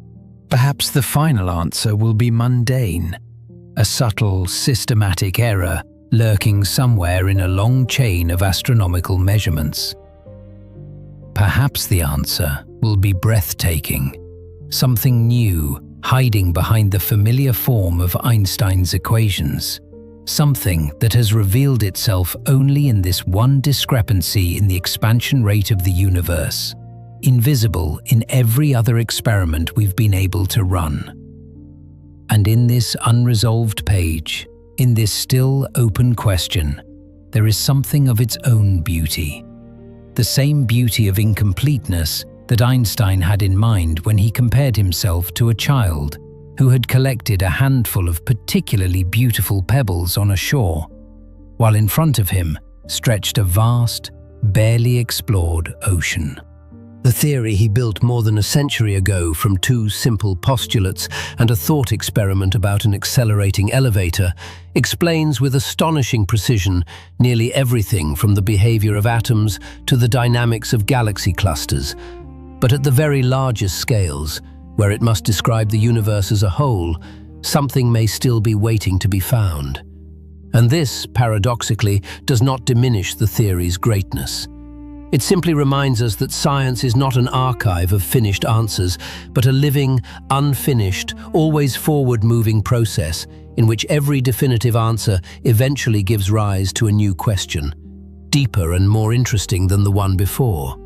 Perhaps the final answer will be mundane, a subtle, systematic error lurking somewhere in a long chain of astronomical measurements. Perhaps the answer will be breathtaking, something new hiding behind the familiar form of Einstein's equations, something that has revealed itself only in this one discrepancy in the expansion rate of the universe, invisible in every other experiment we've been able to run. And in this unresolved page, in this still open question, there is something of its own beauty. The same beauty of incompleteness that Einstein had in mind when he compared himself to a child who had collected a handful of particularly beautiful pebbles on a shore, while in front of him stretched a vast, barely explored ocean. The theory he built more than a century ago from two simple postulates and a thought experiment about an accelerating elevator explains with astonishing precision nearly everything from the behavior of atoms to the dynamics of galaxy clusters. But at the very largest scales, where it must describe the universe as a whole, something may still be waiting to be found. And this, paradoxically, does not diminish the theory's greatness. It simply reminds us that science is not an archive of finished answers, but a living, unfinished, always forward-moving process in which every definitive answer eventually gives rise to a new question, deeper and more interesting than the one before.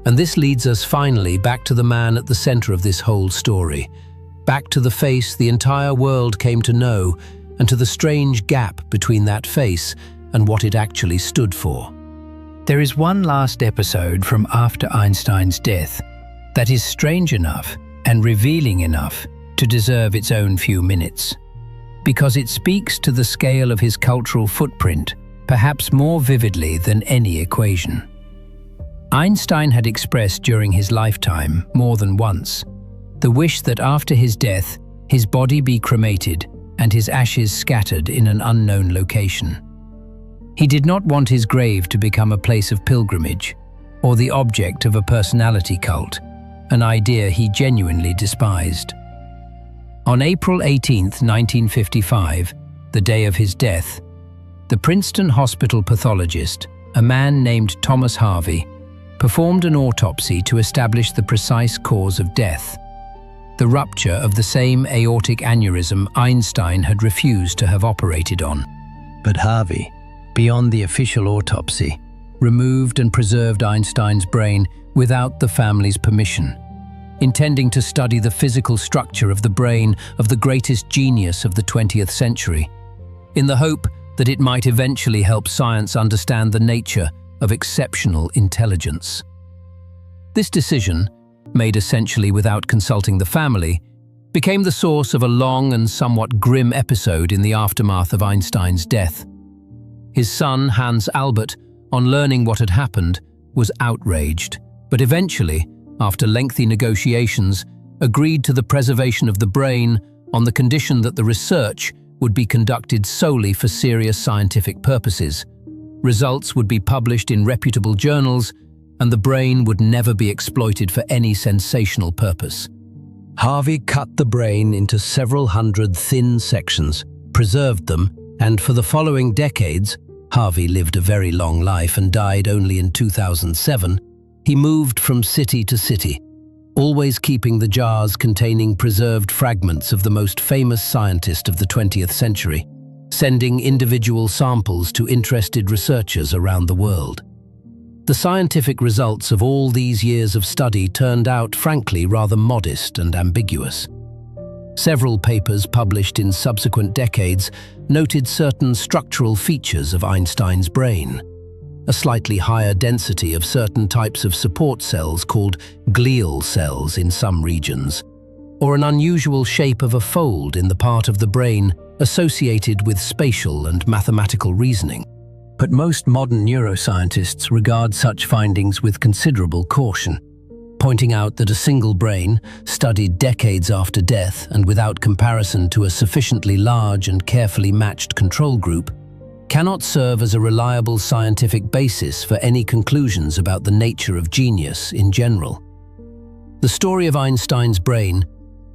And this leads us finally back to the man at the center of this whole story, back to the face the entire world came to know, and to the strange gap between that face and what it actually stood for. There is one last episode from after Einstein's death that is strange enough and revealing enough to deserve its own few minutes, because it speaks to the scale of his cultural footprint perhaps more vividly than any equation. Einstein had expressed during his lifetime, more than once, the wish that after his death, his body be cremated and his ashes scattered in an unknown location. He did not want his grave to become a place of pilgrimage or the object of a personality cult, an idea he genuinely despised. On April 18, 1955, the day of his death, the Princeton Hospital pathologist, a man named Thomas Harvey, performed an autopsy to establish the precise cause of death, the rupture of the same aortic aneurysm Einstein had refused to have operated on. But Harvey, beyond the official autopsy, removed and preserved Einstein's brain without the family's permission, intending to study the physical structure of the brain of the greatest genius of the 20th century, in the hope that it might eventually help science understand the nature of exceptional intelligence. This decision, made essentially without consulting the family, became the source of a long and somewhat grim episode in the aftermath of Einstein's death. His son, Hans Albert, on learning what had happened, was outraged, but eventually, after lengthy negotiations, agreed to the preservation of the brain on the condition that the research would be conducted solely for serious scientific purposes. Results would be published in reputable journals, and the brain would never be exploited for any sensational purpose. Harvey cut the brain into several hundred thin sections, preserved them, and for the following decades, Harvey lived a very long life and died only in 2007, he moved from city to city, always keeping the jars containing preserved fragments of the most famous scientist of the 20th century, sending individual samples to interested researchers around the world. The scientific results of all these years of study turned out, frankly, rather modest and ambiguous. Several papers published in subsequent decades noted certain structural features of Einstein's brain, a slightly higher density of certain types of support cells called glial cells in some regions, or an unusual shape of a fold in the part of the brain associated with spatial and mathematical reasoning. But most modern neuroscientists regard such findings with considerable caution, pointing out that a single brain, studied decades after death and without comparison to a sufficiently large and carefully matched control group, cannot serve as a reliable scientific basis for any conclusions about the nature of genius in general. The story of Einstein's brain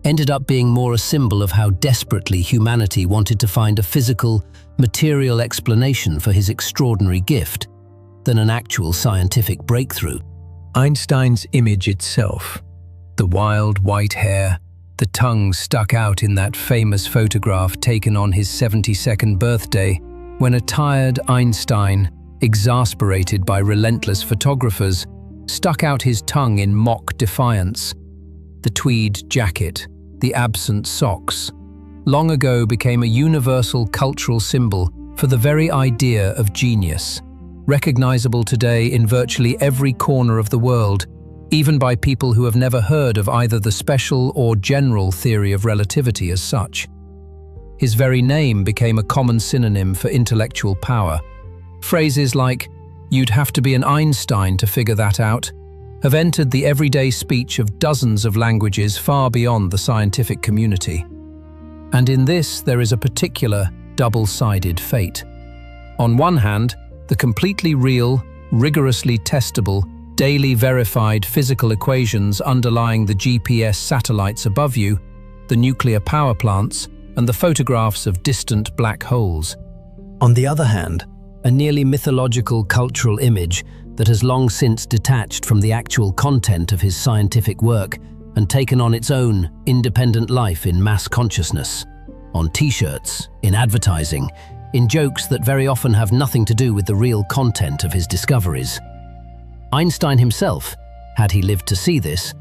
ended up being more a symbol of how desperately humanity wanted to find a physical, material explanation for his extraordinary gift than an actual scientific breakthrough. Einstein's image itself, the wild white hair, the tongue stuck out in that famous photograph taken on his 72nd birthday, when a tired Einstein, exasperated by relentless photographers, stuck out his tongue in mock defiance. The tweed jacket, the absent socks, long ago became a universal cultural symbol for the very idea of genius, recognizable today in virtually every corner of the world, even by people who have never heard of either the special or general theory of relativity as such. His very name became a common synonym for intellectual power. Phrases like, "You'd have to be an Einstein to figure that out," have entered the everyday speech of dozens of languages far beyond the scientific community. And in this, there is a particular double-sided fate. On one hand, the completely real, rigorously testable, daily verified physical equations underlying the GPS satellites above you, the nuclear power plants, and the photographs of distant black holes. On the other hand, a nearly mythological cultural image that has long since detached from the actual content of his scientific work and taken on its own independent life in mass consciousness, on t-shirts, in advertising, in jokes that very often have nothing to do with the real content of his discoveries. Einstein himself, had he lived to see this,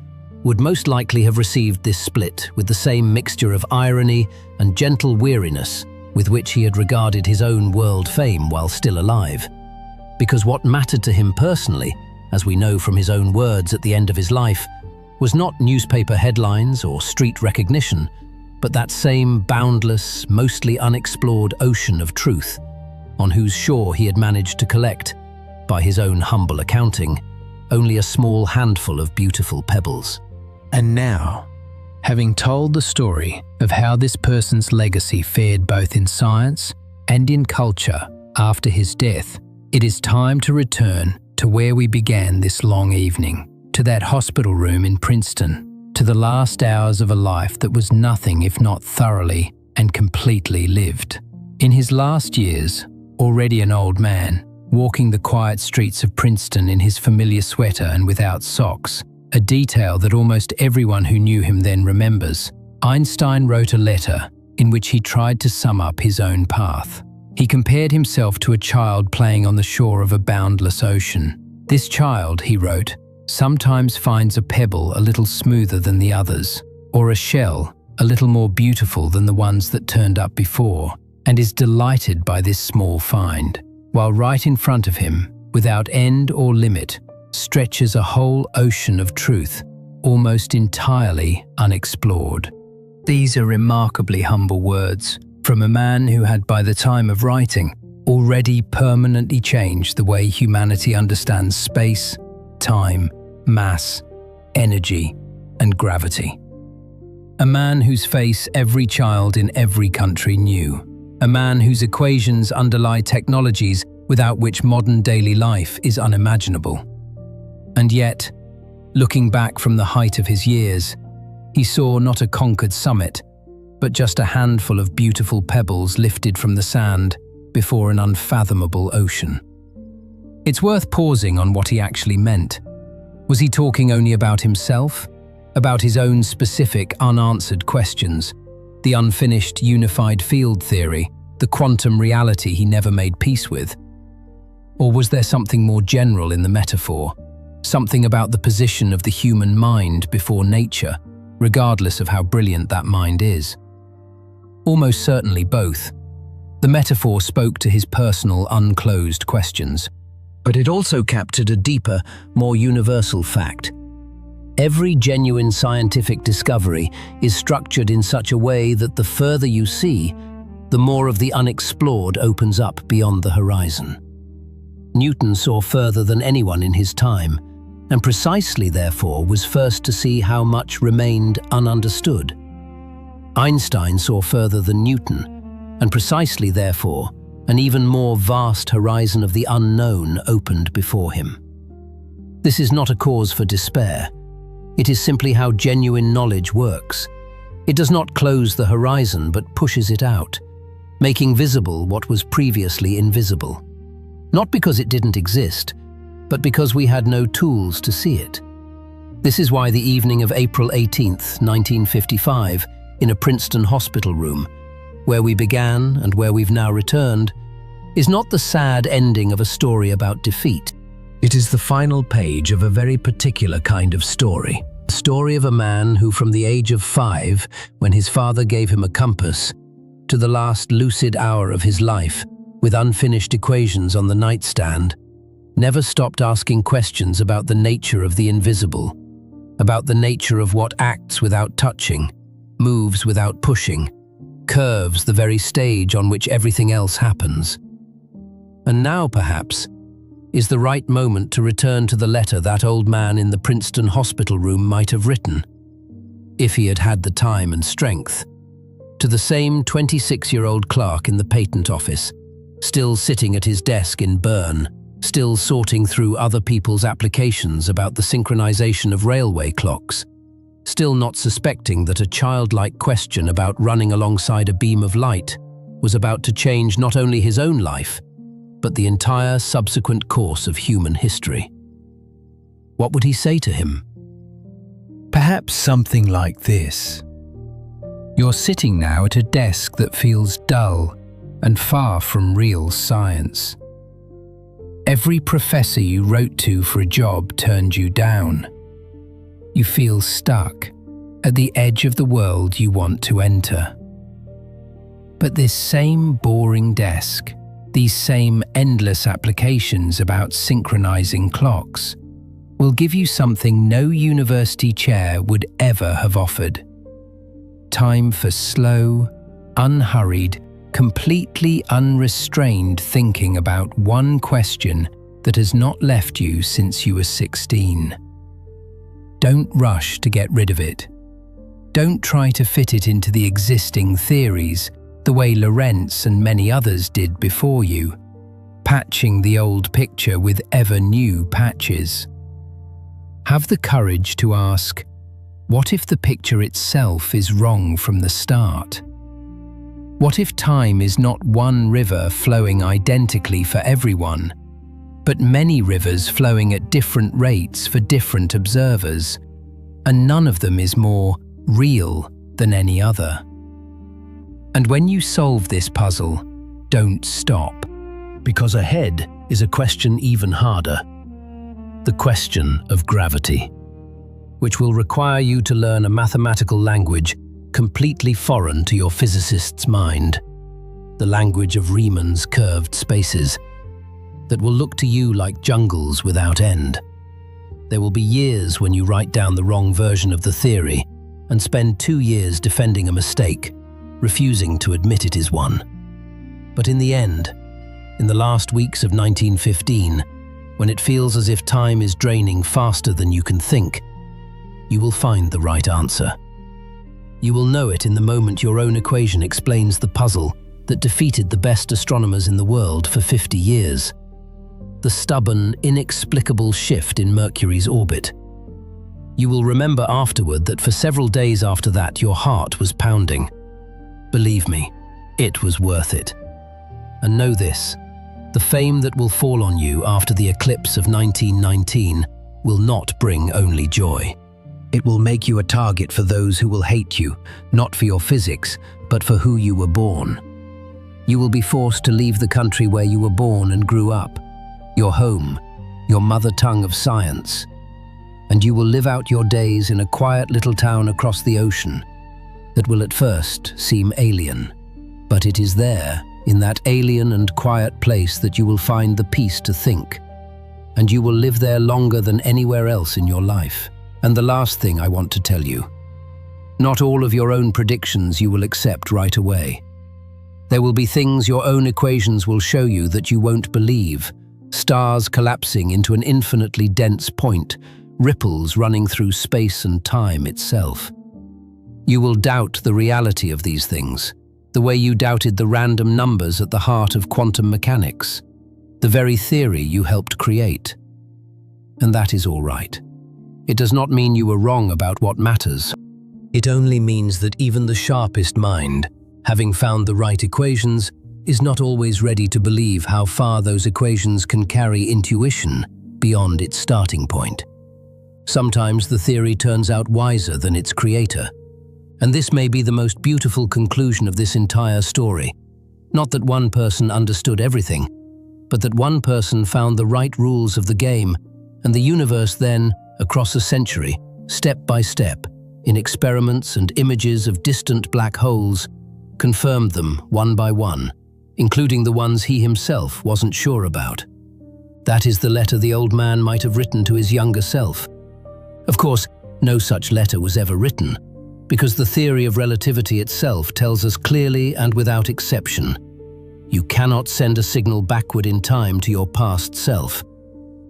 would most likely have received this split with the same mixture of irony and gentle weariness with which he had regarded his own world fame while still alive. Because what mattered to him personally, as we know from his own words at the end of his life, was not newspaper headlines or street recognition, but that same boundless, mostly unexplored ocean of truth, on whose shore he had managed to collect, by his own humble accounting, only a small handful of beautiful pebbles. And now, having told the story of how this person's legacy fared both in science and in culture after his death, it is time to return to where we began this long evening, to that hospital room in Princeton, to the last hours of a life that was nothing if not thoroughly and completely lived. In his last years, already an old man, walking the quiet streets of Princeton in his familiar sweater and without socks, a detail that almost everyone who knew him then remembers, Einstein wrote a letter in which he tried to sum up his own path. He compared himself to a child playing on the shore of a boundless ocean. This child, he wrote, sometimes finds a pebble a little smoother than the others, or a shell a little more beautiful than the ones that turned up before, and is delighted by this small find, while right in front of him, without end or limit, stretches a whole ocean of truth, almost entirely unexplored. These are remarkably humble words from a man who had, by the time of writing, already permanently changed the way humanity understands space, time, mass, energy, and gravity. A man whose face every child in every country knew. A man whose equations underlie technologies without which modern daily life is unimaginable. And yet, looking back from the height of his years, he saw not a conquered summit, but just a handful of beautiful pebbles lifted from the sand before an unfathomable ocean. It's worth pausing on what he actually meant. Was he talking only about himself? About his own specific, unanswered questions? The unfinished unified field theory, the quantum reality he never made peace with? Or was there something more general in the metaphor? Something about the position of the human mind before nature, regardless of how brilliant that mind is? Almost certainly both. The metaphor spoke to his personal, unclosed questions. But it also captured a deeper, more universal fact. Every genuine scientific discovery is structured in such a way that the further you see, the more of the unexplored opens up beyond the horizon. Newton saw further than anyone in his time, and precisely therefore was first to see how much remained ununderstood. Einstein saw further than Newton, and precisely therefore an even more vast horizon of the unknown opened before him. This is not a cause for despair. It is simply how genuine knowledge works. It does not close the horizon but pushes it out, making visible what was previously invisible. Not because it didn't exist, but because we had no tools to see it. This is why the evening of April 18th, 1955, in a Princeton hospital room, where we began and where we've now returned, is not the sad ending of a story about defeat. It is the final page of a very particular kind of story. The story of a man who, from the age of 5, when his father gave him a compass, to the last lucid hour of his life, with unfinished equations on the nightstand, never stopped asking questions about the nature of the invisible, about the nature of what acts without touching, moves without pushing, curves the very stage on which everything else happens. And now, perhaps, is the right moment to return to the letter that old man in the Princeton hospital room might have written, if he had had the time and strength, to the same 26-year-old clerk in the patent office, still sitting at his desk in Bern, still sorting through other people's applications about the synchronization of railway clocks, still not suspecting that a childlike question about running alongside a beam of light was about to change not only his own life, but the entire subsequent course of human history. What would he say to him? Perhaps something like this. You're sitting now at a desk that feels dull and far from real science. Every professor you wrote to for a job turned you down. You feel stuck at the edge of the world you want to enter. But this same boring desk, these same endless applications about synchronizing clocks, will give you something no university chair would ever have offered. Time for slow, unhurried, completely unrestrained thinking about one question that has not left you since you were 16. Don't rush to get rid of it. Don't try to fit it into the existing theories the way Lorentz and many others did before you, patching the old picture with ever-new patches. Have the courage to ask, what if the picture itself is wrong from the start? What if time is not one river flowing identically for everyone, but many rivers flowing at different rates for different observers, and none of them is more real than any other? And when you solve this puzzle, don't stop, because ahead is a question even harder. The question of gravity, which will require you to learn a mathematical language completely foreign to your physicist's mind, the language of Riemann's curved spaces, that will look to you like jungles without end. There will be years when you write down the wrong version of the theory and spend 2 years defending a mistake, refusing to admit it is one. But in the end, in the last weeks of 1915, when it feels as if time is draining faster than you can think, you will find the right answer. You will know it in the moment your own equation explains the puzzle that defeated the best astronomers in the world for 50 years. The stubborn, inexplicable shift in Mercury's orbit. You will remember afterward that for several days after that your heart was pounding. Believe me, it was worth it. And know this, the fame that will fall on you after the eclipse of 1919 will not bring only joy. It will make you a target for those who will hate you, not for your physics, but for who you were born. You will be forced to leave the country where you were born and grew up, your home, your mother tongue of science, and you will live out your days in a quiet little town across the ocean that will at first seem alien. But it is there, in that alien and quiet place, that you will find the peace to think, and you will live there longer than anywhere else in your life. And the last thing I want to tell you, not all of your own predictions you will accept right away. There will be things your own equations will show you that you won't believe, stars collapsing into an infinitely dense point, ripples running through space and time itself. You will doubt the reality of these things, the way you doubted the random numbers at the heart of quantum mechanics, the very theory you helped create. And that is all right. It does not mean you were wrong about what matters. It only means that even the sharpest mind having found the right equations, is not always ready to believe how far those equations can carry intuition beyond its starting point. Sometimes the theory turns out wiser than its creator. And this may be the most beautiful conclusion of this entire story. Not that one person understood everything, but that one person found the right rules of the game, and the universe then, across a century, step by step, in experiments and images of distant black holes, confirmed them one by one, including the ones he himself wasn't sure about. That is the letter the old man might have written to his younger self. Of course, no such letter was ever written, because the theory of relativity itself tells us clearly and without exception, you cannot send a signal backward in time to your past self.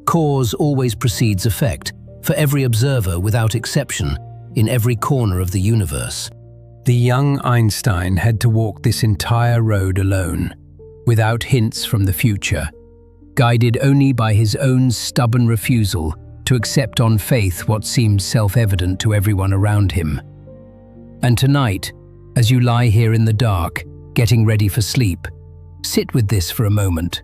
Cause always precedes effect, for every observer without exception, in every corner of the universe. The young Einstein had to walk this entire road alone, without hints from the future, guided only by his own stubborn refusal to accept on faith what seemed self-evident to everyone around him. And tonight, as you lie here in the dark, getting ready for sleep, sit with this for a moment.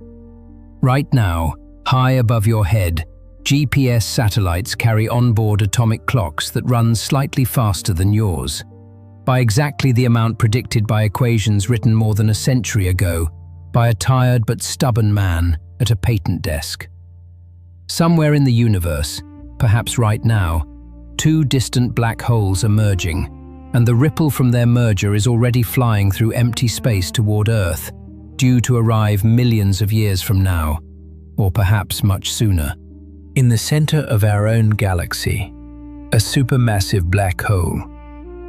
Right now, high above your head, GPS satellites carry onboard atomic clocks that run slightly faster than yours, by exactly the amount predicted by equations written more than a century ago by a tired but stubborn man at a patent desk. Somewhere in the universe, perhaps right now, two distant black holes are merging, and the ripple from their merger is already flying through empty space toward Earth, due to arrive millions of years from now, or perhaps much sooner. In the center of our own galaxy, a supermassive black hole,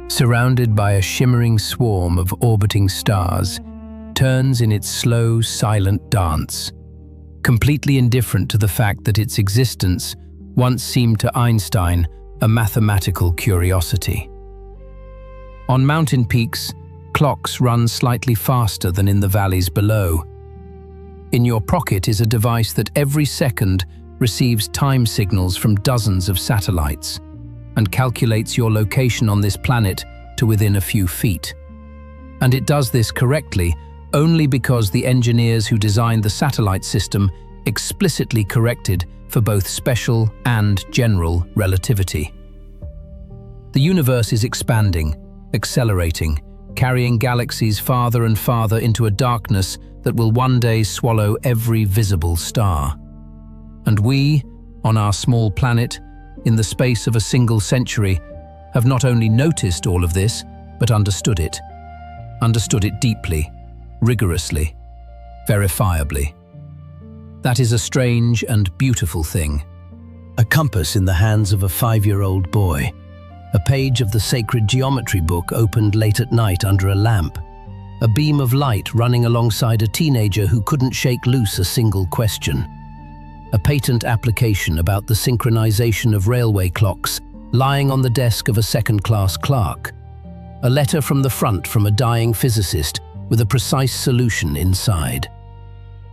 surrounded by a shimmering swarm of orbiting stars, turns in its slow, silent dance, completely indifferent to the fact that its existence once seemed to Einstein a mathematical curiosity. On mountain peaks, clocks run slightly faster than in the valleys below. In your pocket is a device that every second receives time signals from dozens of satellites and calculates your location on this planet to within a few feet. And it does this correctly only because the engineers who designed the satellite system explicitly corrected for both special and general relativity. The universe is expanding, accelerating, carrying galaxies farther and farther into a darkness that will one day swallow every visible star. And we, on our small planet, in the space of a single century, have not only noticed all of this, but understood it deeply, rigorously, verifiably. That is a strange and beautiful thing. A compass in the hands of a 5-year-old boy, a page of the sacred geometry book opened late at night under a lamp, a beam of light running alongside a teenager who couldn't shake loose a single question, a patent application about the synchronization of railway clocks lying on the desk of a second-class clerk, a letter from the front from a dying physicist with a precise solution inside.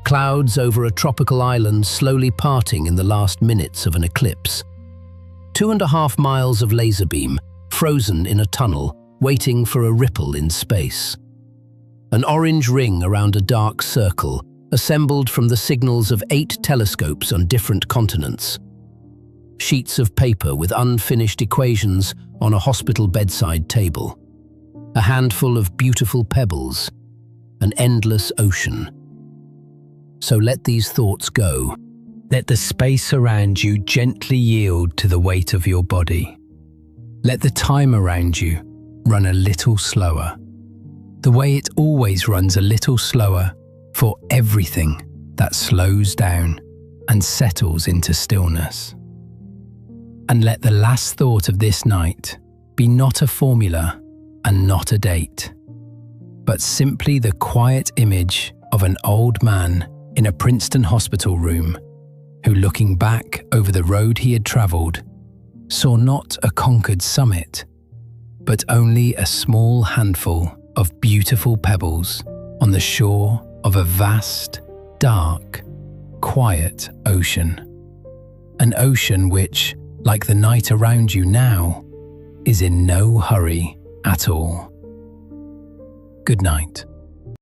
Clouds over a tropical island slowly parting in the last minutes of an eclipse. 2.5 miles of laser beam, frozen in a tunnel, waiting for a ripple in space. An orange ring around a dark circle, assembled from the signals of 8 telescopes on different continents. Sheets of paper with unfinished equations on a hospital bedside table. A handful of beautiful pebbles. An endless ocean. So let these thoughts go. Let the space around you gently yield to the weight of your body. Let the time around you run a little slower. The way it always runs a little slower for everything that slows down and settles into stillness. And let the last thought of this night be not a formula and not a date, but simply the quiet image of an old man in a Princeton hospital room who, looking back over the road he had traveled, saw not a conquered summit, but only a small handful of beautiful pebbles on the shore of a vast, dark, quiet ocean. An ocean which, like the night around you now, is in no hurry at all. Good night.